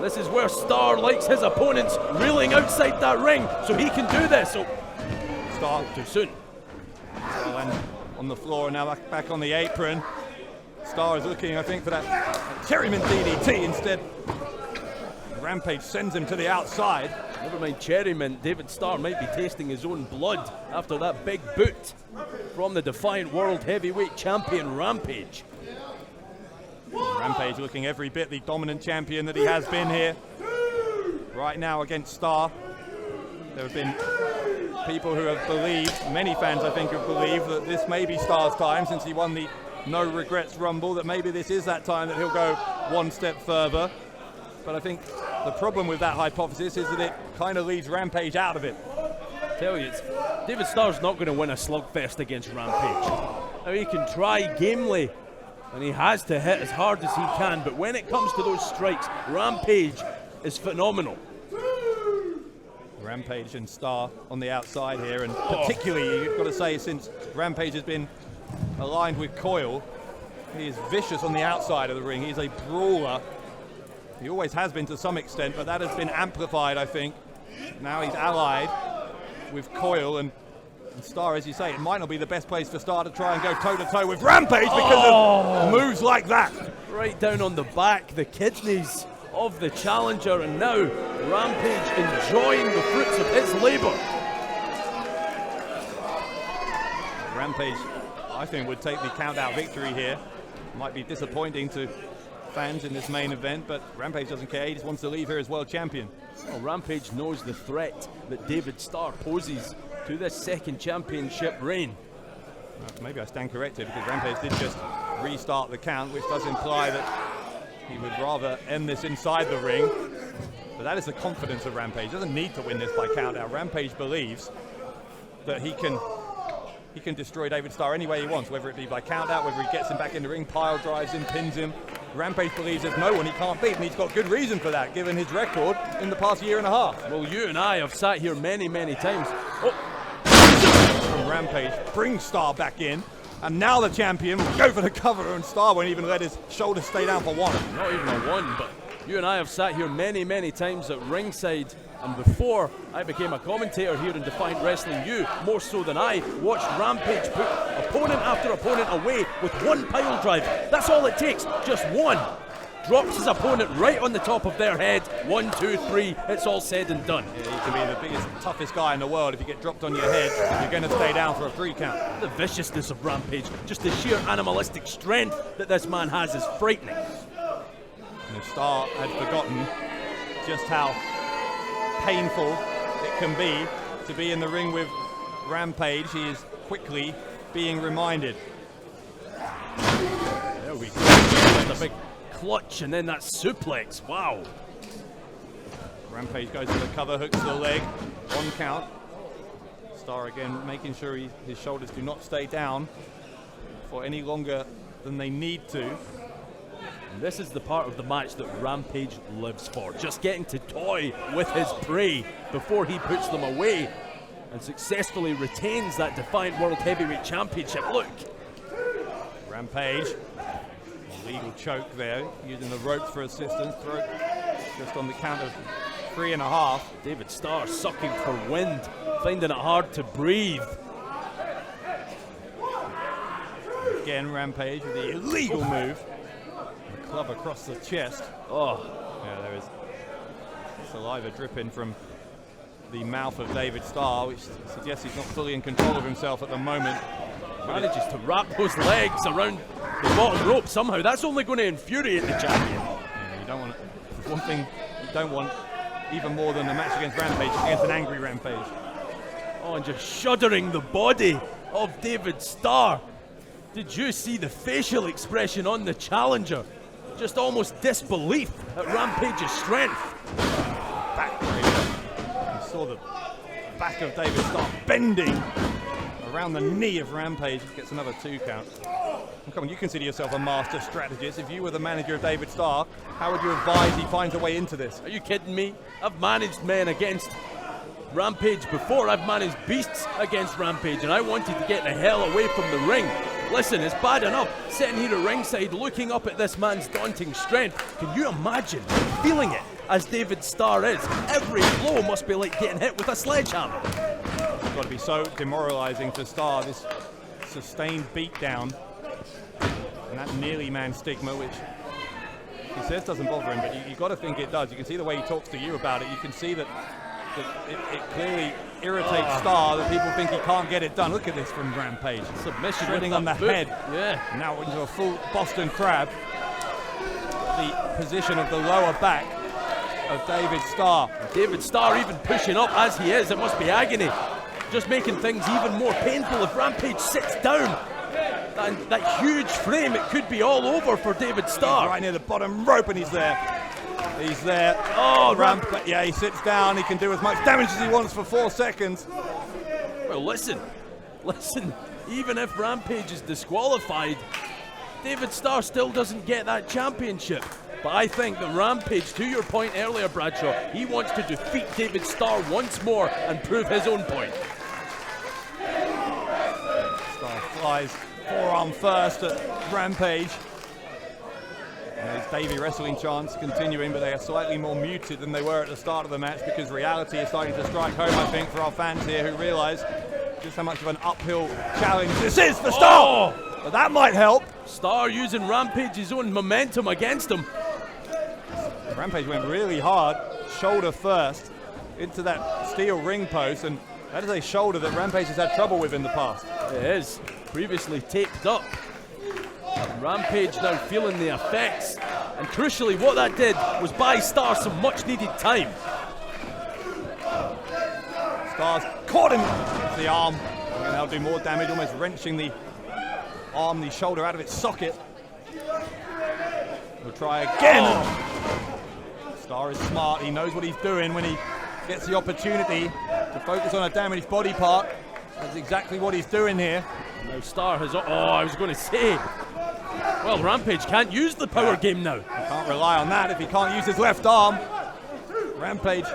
This is where Starr likes his opponents reeling outside that ring, so he can do this. So Starr too soon. And on the floor now, back on the apron. Starr is looking, I think, for that Cherryman DDT instead. Rampage sends him to the outside. Never mind Cherryman, David Starr might be tasting his own blood after that big boot from the Defiant World Heavyweight Champion Rampage. Rampage looking every bit the dominant champion that he has been here. Right now against STARR. There have been people who have believed, many fans I think have believed, that this may be STARR's time since he won the No Regrets Rumble, that maybe this is that time that he'll go one step further. But I think the problem with that hypothesis is that it kind of leaves Rampage out of it. I tell you, David Starr's not going to win a slugfest against Rampage. Now he can try gamely, and he has to hit as hard as he can, but when it comes to those strikes, Rampage is phenomenal. Rampage and STARR on the outside here, and particularly, you've got to say, since Rampage has been aligned with Coyle, he is vicious on the outside of the ring. He's a brawler. He always has been to some extent, but that has been amplified, I think. Now he's allied with Coyle, and STARR, as you say, it might not be the best place for STARR to try and go toe-to-toe with Rampage because of moves like that. Right down on the back, the kidneys of the challenger, and now Rampage enjoying the fruits of his labor. Rampage, I think, would take the count-out victory here. Might be disappointing to fans in this main event, but Rampage doesn't care. He just wants to leave here as world champion. Well, Rampage knows the threat that David Starr poses to this second championship reign. Maybe I stand corrected, because Rampage did just restart the count, which does imply that he would rather end this inside the ring. But that is the confidence of Rampage. He doesn't need to win this by count out. Rampage believes that he can destroy David Starr any way he wants, whether it be by count out, whether he gets him back in the ring, pile drives him, pins him. Rampage believes there's no one he can't beat, and he's got good reason for that, given his record in the past year and a half. Well, you and I have sat here many, many times. From Rampage, brings STARR back in, and now the champion will go for the cover, and STARR won't even let his shoulders stay down for one. Not even a one, but you and I have sat here many, many times at ringside, and before I became a commentator here in Defiant Wrestling, you, more so than I, watched Rampage put opponent after opponent away with one pile drive. That's all it takes, just one. Drops his opponent right on the top of their head. 1, 2, 3, it's all said and done. Yeah, you can be the biggest, toughest guy in the world. If you get dropped on your head, you're going to stay down for a 3 count. The viciousness of Rampage, just the sheer animalistic strength that this man has is frightening. And if STARR had forgotten just how painful it can be in the ring with Rampage, he is quickly being reminded. There we go. The big clutch and then that suplex. Wow. Rampage goes for the cover, hooks the leg. 1 count. STARR again making sure his shoulders do not stay down for any longer than they need to. And this is the part of the match that Rampage lives for. Just getting to toy with his prey before he puts them away and successfully retains that Defiant World Heavyweight Championship. Look. Rampage. Legal choke there, using the ropes for assistance. Throat just on the count of 3.5. David Starr sucking for wind, finding it hard to breathe. Again, Rampage with the illegal move. The club across the chest. Oh. Yeah, there is saliva dripping from the mouth of David Starr, which suggests he's not fully in control of himself at the moment. Manages to wrap those legs around the bottom rope somehow. That's only going to infuriate the champion. Yeah, you don't want to, one thing you don't want even more than a match against Rampage, against an angry Rampage. Oh, and just shuddering the body of David Starr. Did you see the facial expression on the challenger? Just almost disbelief at Rampage's strength. Backbreaker. You saw the back of David Starr bending around the knee of Rampage. Gets another 2 count. Well, come on, you consider yourself a master strategist. If you were the manager of David Starr, how would you advise he finds a way into this? Are you kidding me? I've managed men against Rampage before. I've managed beasts against Rampage, and I wanted to get the hell away from the ring. Listen, it's bad enough sitting here at ringside looking up at this man's daunting strength. Can you imagine feeling it as David Starr is? Every blow must be like getting hit with a sledgehammer. It's got to be so demoralizing for Starr, this sustained beatdown and that nearly man stigma, which he says doesn't bother him, but you've got to think it does. You can see the way he talks to you about it. You can see that it clearly irritates Starr that people think he can't get it done. Look at this from Rampage. Submission shredding on the foot. head. Yeah. Now into a full Boston Crab. the position of the lower back of David Starr. David Starr even pushing up as he is, it must be agony. Just making things even more painful if Rampage sits down. That huge frame, it could be all over for David Starr. Right near the bottom rope and he's there. He's there. Oh, Rampage. Yeah, he sits down. He can do as much damage as he wants for 4 seconds. Well, listen. Even if Rampage is disqualified, David Starr still doesn't get that championship. But I think that Rampage, to your point earlier, Bradshaw, he wants to defeat David Starr once more and prove his own point. Starr flies forearm first at Rampage. There's Davey wrestling chants continuing, but they are slightly more muted than they were at the start of the match because reality is starting to strike home, I think, for our fans here who realise just how much of an uphill challenge this is for Starr. Oh. But that might help. Starr using Rampage's own momentum against him. Rampage went really hard, shoulder first, into that steel ring post, and that is a shoulder that Rampage has had trouble with in the past. It is. Previously taped up. Rampage now feeling the effects, and crucially what that did was buy Starr some much needed time. Starr's caught him with the arm, and that'll do more damage, almost wrenching the arm, the shoulder out of its socket. We'll try again. Oh. Starr is smart, he knows what he's doing when he gets the opportunity to focus on a damaged body part. That's exactly what he's doing here. Now Starr has, I was going to say, well, Rampage can't use the power game now. He can't rely on that if he can't use his left arm. Rampage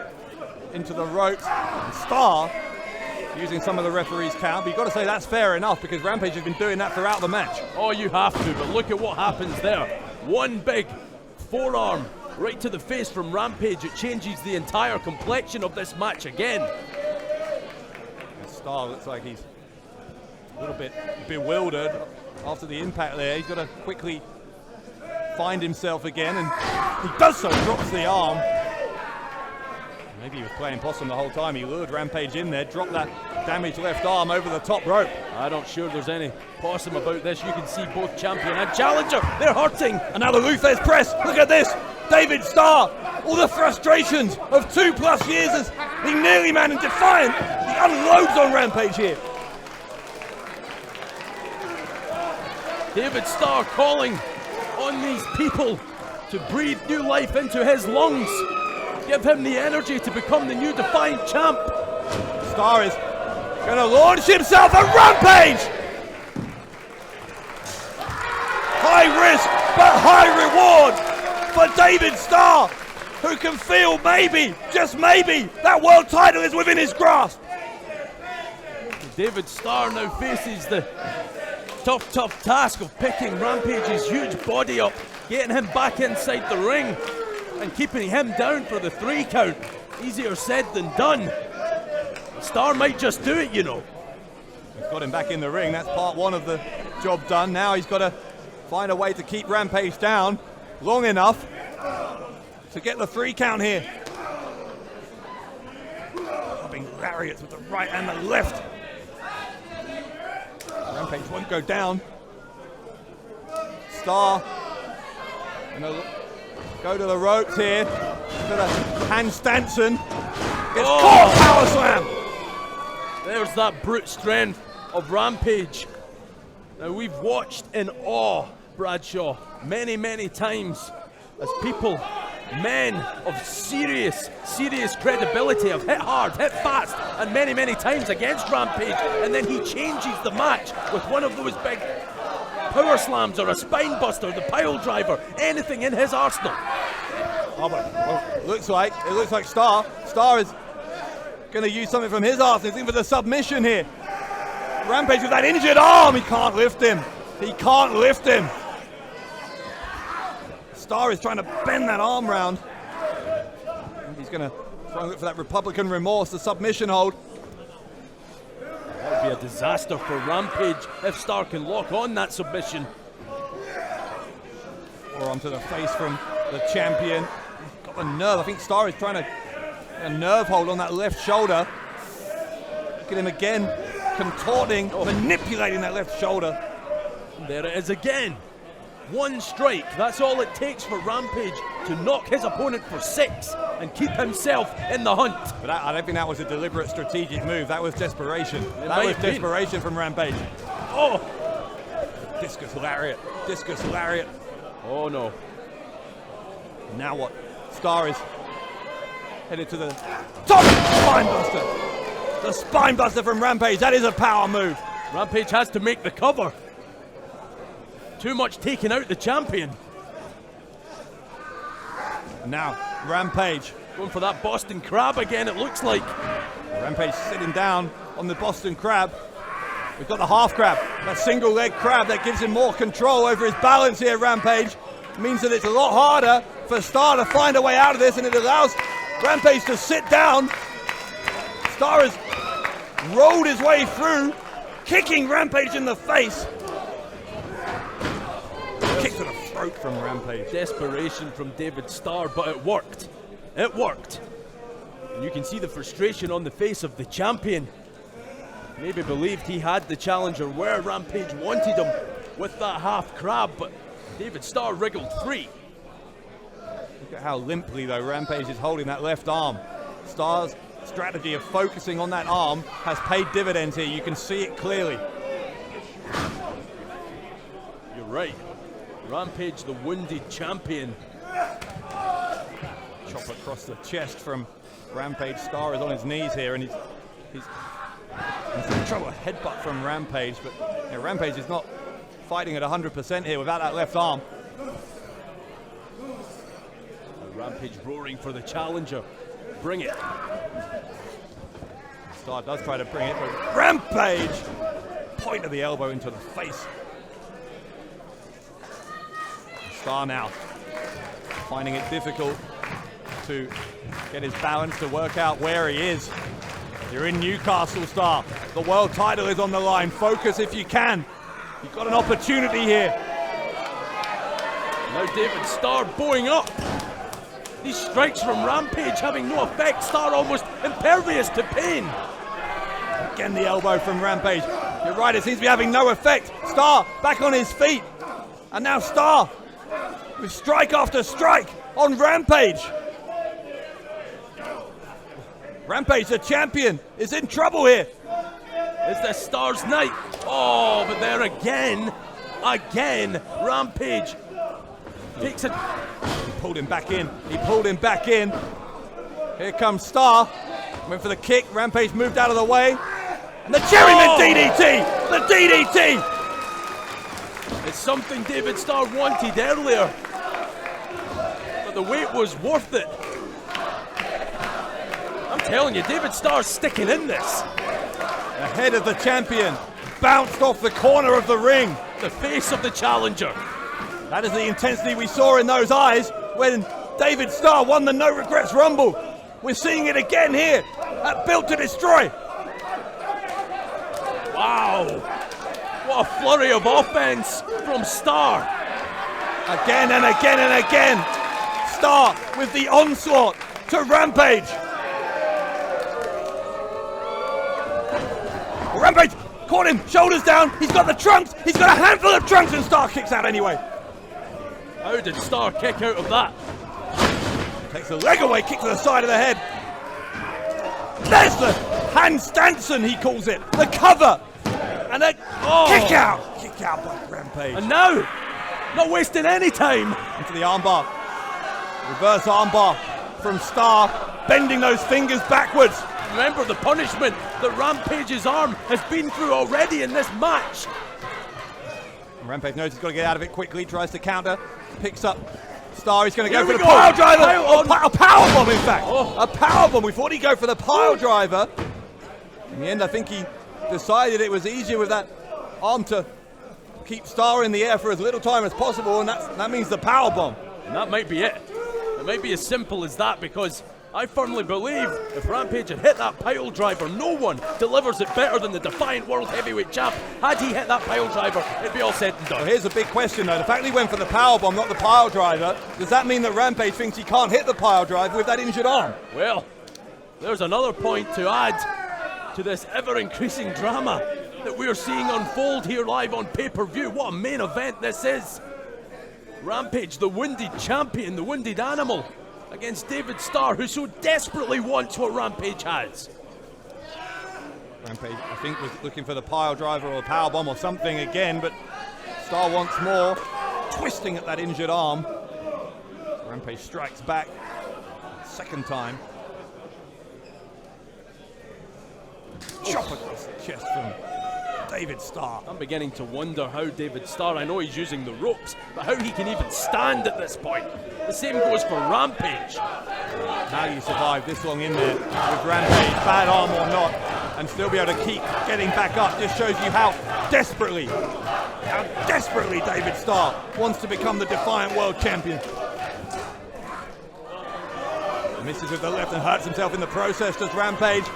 into the ropes, and Starr using some of the referee's count, but you've got to say that's fair enough because Rampage has been doing that throughout the match. Oh, you have to, but look at what happens there. One big forearm right to the face from Rampage. It changes the entire complexion of this match again. And Starr looks like he's a little bit bewildered after the impact there. He's got to quickly find himself again, and he does so, drops the arm. Maybe he was playing possum the whole time. He lured Rampage in there, dropped that damaged left arm over the top rope. I'm not sure there's any possum about this. You can see both champion and challenger, they're hurting. And now the Luthez press, look at this. David Starr, all the frustrations of 2+ years as the nearly man in Defiant. He unloads on Rampage here. David Starr calling on these people to breathe new life into his lungs. Give him the energy to become the new Defiant champ. Starr is going to launch himself at Rampage. High risk, but high reward for David Starr, who can feel maybe, just maybe, that world title is within his grasp. David Starr now faces the tough task of picking Rampage's huge body up, getting him back inside the ring, and keeping him down for the 3 count. Easier said than done. Starr might just do it, you know. He's got him back in the ring. That's part 1 of the job done. Now he's got to find a way to keep Rampage down long enough to get the 3 count here. Having lariats with the right and the left. Rampage won't go down. Starr gonna go to the ropes here. To the hand Stanson. Gets caught, power slam. There's that brute strength of Rampage. Now we've watched in awe, Bradshaw, many times as people, men of serious credibility have hit hard, hit fast, and many times against Rampage, and then he changes the match with one of those big power slams or a spine buster, the pile driver, anything in his arsenal. Oh, but it looks like Starr is going to use something from his arsenal. He's looking for the submission here. Rampage with that injured arm, he can't lift him. Starr is trying to bend that arm round. He's going to try and look for that Republican remorse, the submission hold. That would be a disaster for Rampage if Starr can lock on that submission. Or onto the face from the champion. He's got the nerve. I think Starr is trying to get a nerve hold on that left shoulder. Look at him again, contorting, manipulating that left shoulder. There it is again. One strike, that's all it takes for Rampage to knock his opponent for 6 and keep himself in the hunt. But I don't think that was a deliberate strategic move. That was desperation. That might was have been. desperation from Rampage. Oh! Discus lariat. Discus lariat. Oh no. Now what? STARR is headed to the top. Spinebuster. The spinebuster from Rampage. That is a power move. Rampage has to make the cover. Too much taking out the champion. Now, Rampage. Going for that Boston Crab again, it looks like. Rampage sitting down on the Boston Crab. We've got the half crab, that single leg crab that gives him more control over his balance here, Rampage. Means that it's a lot harder for STARR to find a way out of this, and it allows Rampage to sit down. STARR has rolled his way through, kicking Rampage in the face. Kick to the throat from Rampage. Desperation from David STARR, but it worked. It worked. And you can see the frustration on the face of the champion. Maybe believed he had the challenger where Rampage wanted him with that half crab, but David STARR wriggled free. Look at how limply, though, Rampage is holding that left arm. STARR's strategy of focusing on that arm has paid dividends here. You can see it clearly. You're right. Rampage, the wounded champion. Chop across the chest from Rampage. STARR is on his knees here, and he's in trouble. A headbutt from Rampage, but you know, Rampage is not fighting at 100% here without that left arm. Rampage roaring for the challenger. Bring it. STARR does try to bring it, but Rampage! Point of the elbow into the face. STARR now finding it difficult to get his balance, to work out where he is. You're in Newcastle, STARR. The world title is on the line. Focus if you can. You've got an opportunity here. Now David STARR bowing up. These strikes from Rampage having no effect. STARR almost impervious to pain. Again, the elbow from Rampage. You're right, it seems to be having no effect. STARR back on his feet. And now STARR with strike after strike on Rampage. Rampage, the champion, is in trouble here. Is this STARR's night? Oh, but there again, Rampage takes it. He pulled him back in. He pulled him back in. Here comes STARR. Went for the kick. Rampage moved out of the way. And the Cherryman DDT! The DDT! It's something David STARR wanted earlier. But the wait was worth it. I'm telling you, David STARR's sticking in this. The head of the champion bounced off the corner of the ring. The face of the challenger. That is the intensity we saw in those eyes when David STARR won the No Regrets Rumble. We're seeing it again here at Built to Destroy. Wow. What a flurry of offense from STARR. Again and again and again. STARR with the onslaught to Rampage. Rampage caught him, shoulders down. He's got the trunks. He's got a handful of trunks, and STARR kicks out anyway. How did STARR kick out of that? Takes the leg away, kick to the side of the head. There's the handstanson, he calls it. The cover. And then kick out. Kick out by Rampage. And now, not wasting any time. Into the armbar. Reverse armbar from STARR, bending those fingers backwards. Remember the punishment that Rampage's arm has been through already in this match. And Rampage knows he's got to get out of it quickly, tries to counter, picks up STARR. He's going to go Here for the we go. pile driver. Pile A power bomb, in fact. Oh. A power bomb. We thought he'd go for the pile driver. In the end, I think he decided it was easier with that arm to keep STARR in the air for as little time as possible, and that means the power bomb. And that might be it. It might be as simple as that, because I firmly believe if Rampage had hit that pile driver, no one delivers it better than the Defiant World Heavyweight Champ. Had he hit that pile driver, it'd be all said and done. Well, here's a big question, though. The fact that he went for the power bomb, not the pile driver, does that mean that Rampage thinks he can't hit the pile driver with that injured arm? Well, there's another point to add to this ever-increasing drama that we're seeing unfold here live on pay-per-view. What a main event this is. Rampage, the wounded champion, the wounded animal, against David Starr, who so desperately wants what Rampage has. Rampage, I think, was looking for the pile driver or a power bomb or something again, but Starr wants more, twisting at that injured arm. Rampage strikes back, second time. Chop across the chest from David Starr. I'm beginning to wonder how David Starr, I know he's using the ropes, but how he can even stand at this point. The same goes for Rampage. How you survive this long in there with Rampage, bad arm or not, and still be able to keep getting back up, just shows you how desperately David Starr wants to become the Defiant World Champion. Misses with the left and hurts himself in the process, does Rampage.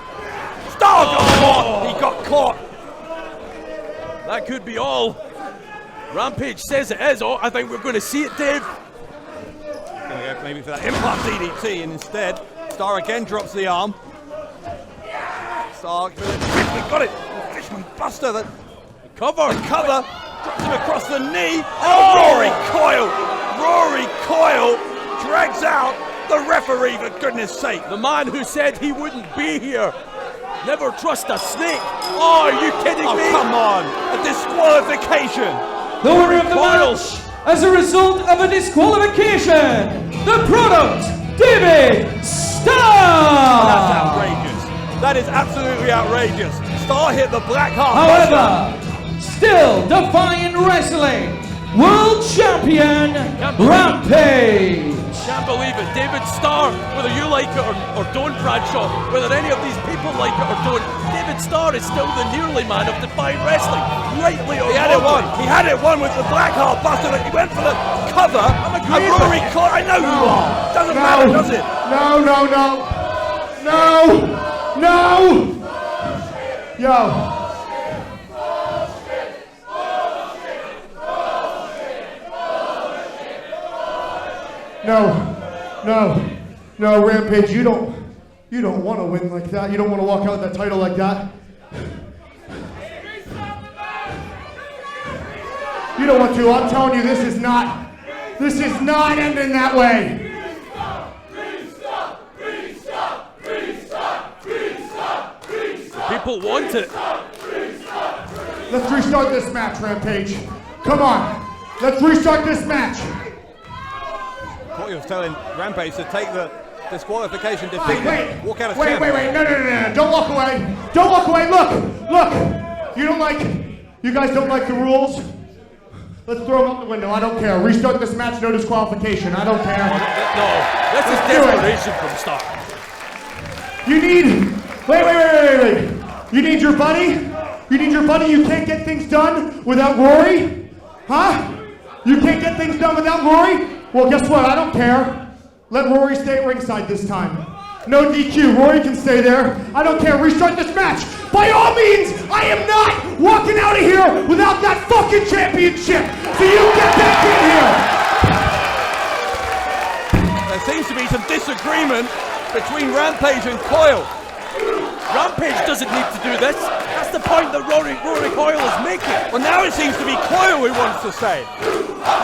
Starr got caught! He got caught! That could be all. Rampage says it is. Oh, I think we're going to see it, Dave. Going to go maybe for that impact DDT, and instead, Starr again drops the arm. Starr, we got it! Fishman Buster, the cover, drops him across the knee. Oh, Rory Coyle! Rory Coyle drags out the referee, for goodness sake. The man who said he wouldn't be here. Never trust a snake. Oh, are you kidding me? Oh, come on. A disqualification. The winner of the match, as a result of a disqualification, the product, David Starr. That's outrageous. That is absolutely outrageous. Starr hit the black heart. However, still Defiant Wrestling World Champion Rampage. Can't believe it. David Starr, whether you like it or don't, Bradshaw, whether any of these people like it or don't, David Starr is still the nearly man of Defiant Wrestling. Rightly or He had it won. He had it won with the black heart buster. He went for the cover. I'm agreeing. Rory Coyle, I know you are. Doesn't matter, does it? No. Yo. No, Rampage, you don't want to win like that. You don't want to walk out with that title like that. You don't want to. I'm telling you, this is not ending that way. People want it. Let's restart this match, Rampage. Come on, let's restart this match. What he was telling Rampage to take the disqualification defeat. Walk out of Wait, no. Don't walk away. Don't walk away. Look. You guys don't like the rules? Let's throw them out the window. I don't care. Restart this match, no disqualification. I don't care. No, this is desperation from Starr. You need, wait. You need your buddy? You can't get things done without Rory? Huh? You can't get things done without Rory? Well, guess what? I don't care. Let Rory stay at ringside this time. No DQ. Rory can stay there. I don't care. Restart this match. By all means, I am not walking out of here without that fucking championship. So you get back in here. There seems to be some disagreement between Rampage and Coyle. Rampage doesn't need to do this. That's the point that Rory Coyle is making. Well, now it seems to be Coyle who wants to say.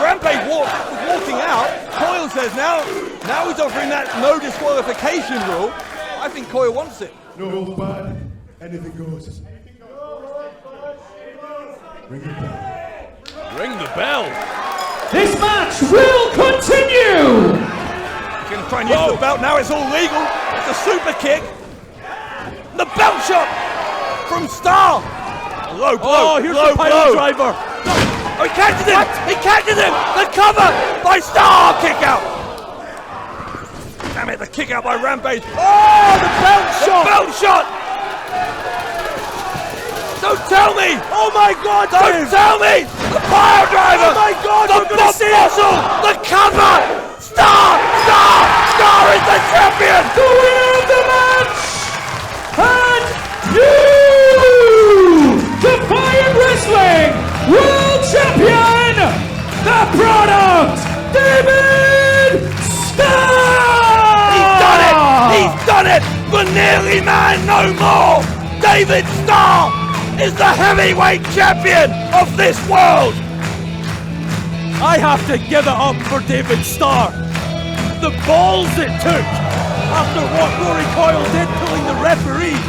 Rampage was walking out. Coyle says now he's offering that no disqualification rule. I think Coyle wants it. No rules, bud. Anything goes. Ring the bell. This match will continue. He's going to try and use the belt. Now it's all legal. It's a super kick. The belt shot from Starr. Low blow. Oh, here's the pile driver. Oh, he catches him! He catches him! The cover by Starr! Kick out! Damn it, the kick out by Rampage. Oh, the belt shot! The belt shot! Don't tell me! Oh my God! Don't tell me! The pile driver! Oh my God! The muscle! The cover! Starr is the champion! The winner of the match! And new Defiant Wrestling World Champion, the product, David Starr! He's done it! The nearly man no more! David Starr is the heavyweight champion of this world! I have to give it up for David Starr. The balls it took after what Rory Coyle did pulling the referee.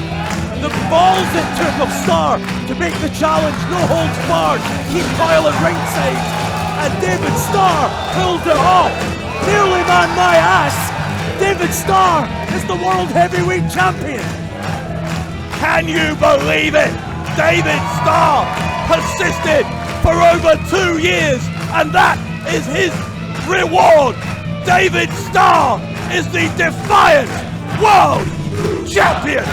The balls it took of Starr to make the challenge no holds barred, keep Coyle at ringside. And David Starr pulled it off. Nearly man my ass. David Starr is the World Heavyweight Champion. Can you believe it? David Starr persisted for over 2 years, and that is his reward. David Starr is the Defiant World Champion.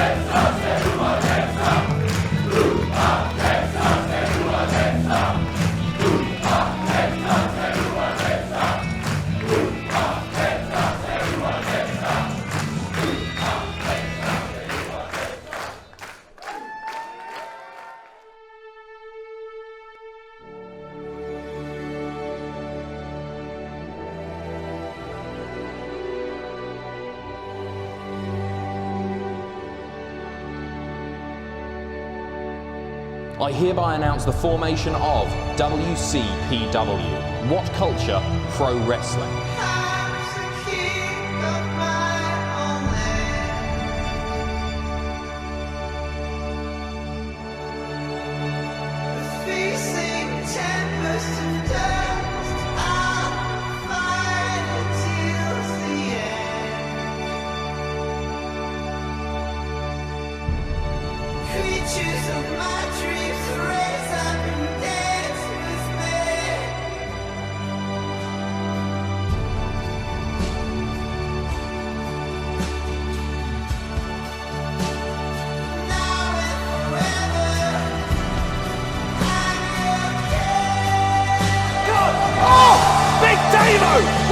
I hereby announce the formation of WCPW, What Culture Pro Wrestling.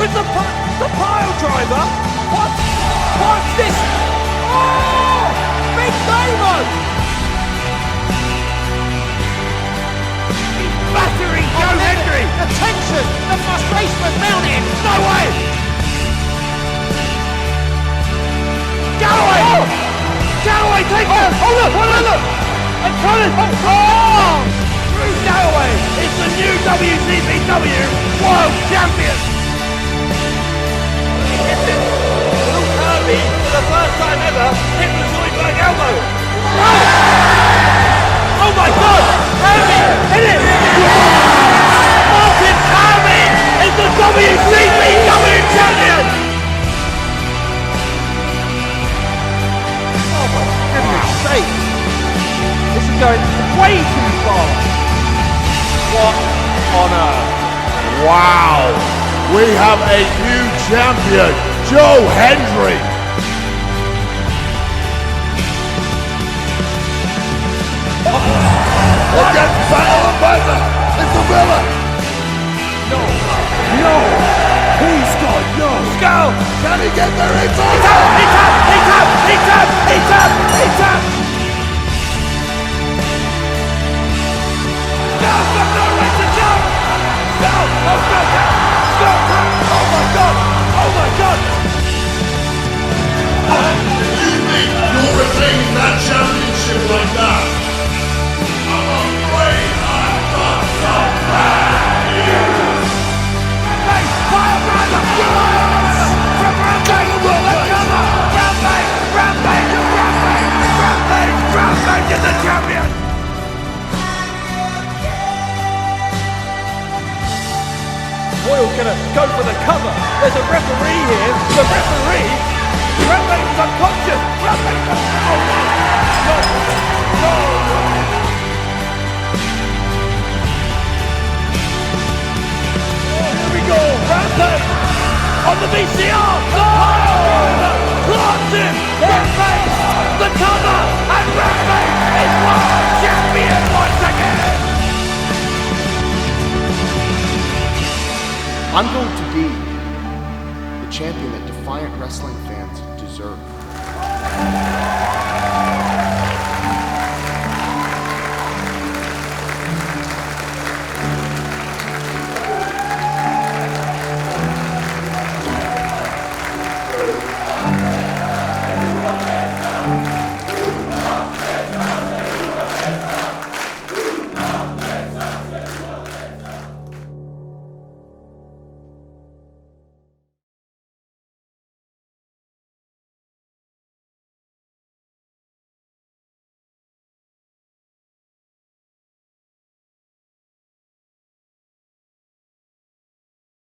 With the pile driver? What? What's this? Oh! Big Damo! He's battering Joe Hendry! The tension, the frustration was mounting. No way! Galloway! Oh! Galloway, take it! Oh look! Look! And Cullen! Oh! Drew Galloway is the new WCPW World Champion! Little Kirby, for the first time ever, hit the Zoidberg elbow. Oh! Oh my God! Kirby, hit it! Martin Kirby is the WCPW champion! Oh my goodness sake! This is going way too far. What on earth? Wow! We have a new champion, Joe Hendry. Look at Battle of Buzzer. It's the villain. No. Please God, no. Skull. Can he get there in time? He tapped. No way to jump. Skull. Oh my God! You think you'll retain that championship like that? I'm afraid I've got some bad news. Rampage is the champion! Royal's gonna go for the cover. There's a referee here. The referee? Rampage is unconscious. Rampage. No. Oh, here we go. Rampage on the VCR. Plants him. Rampage. The cover. And Rampage is world champion once again. I'm going to be the champion that Defiant wrestling fans deserve.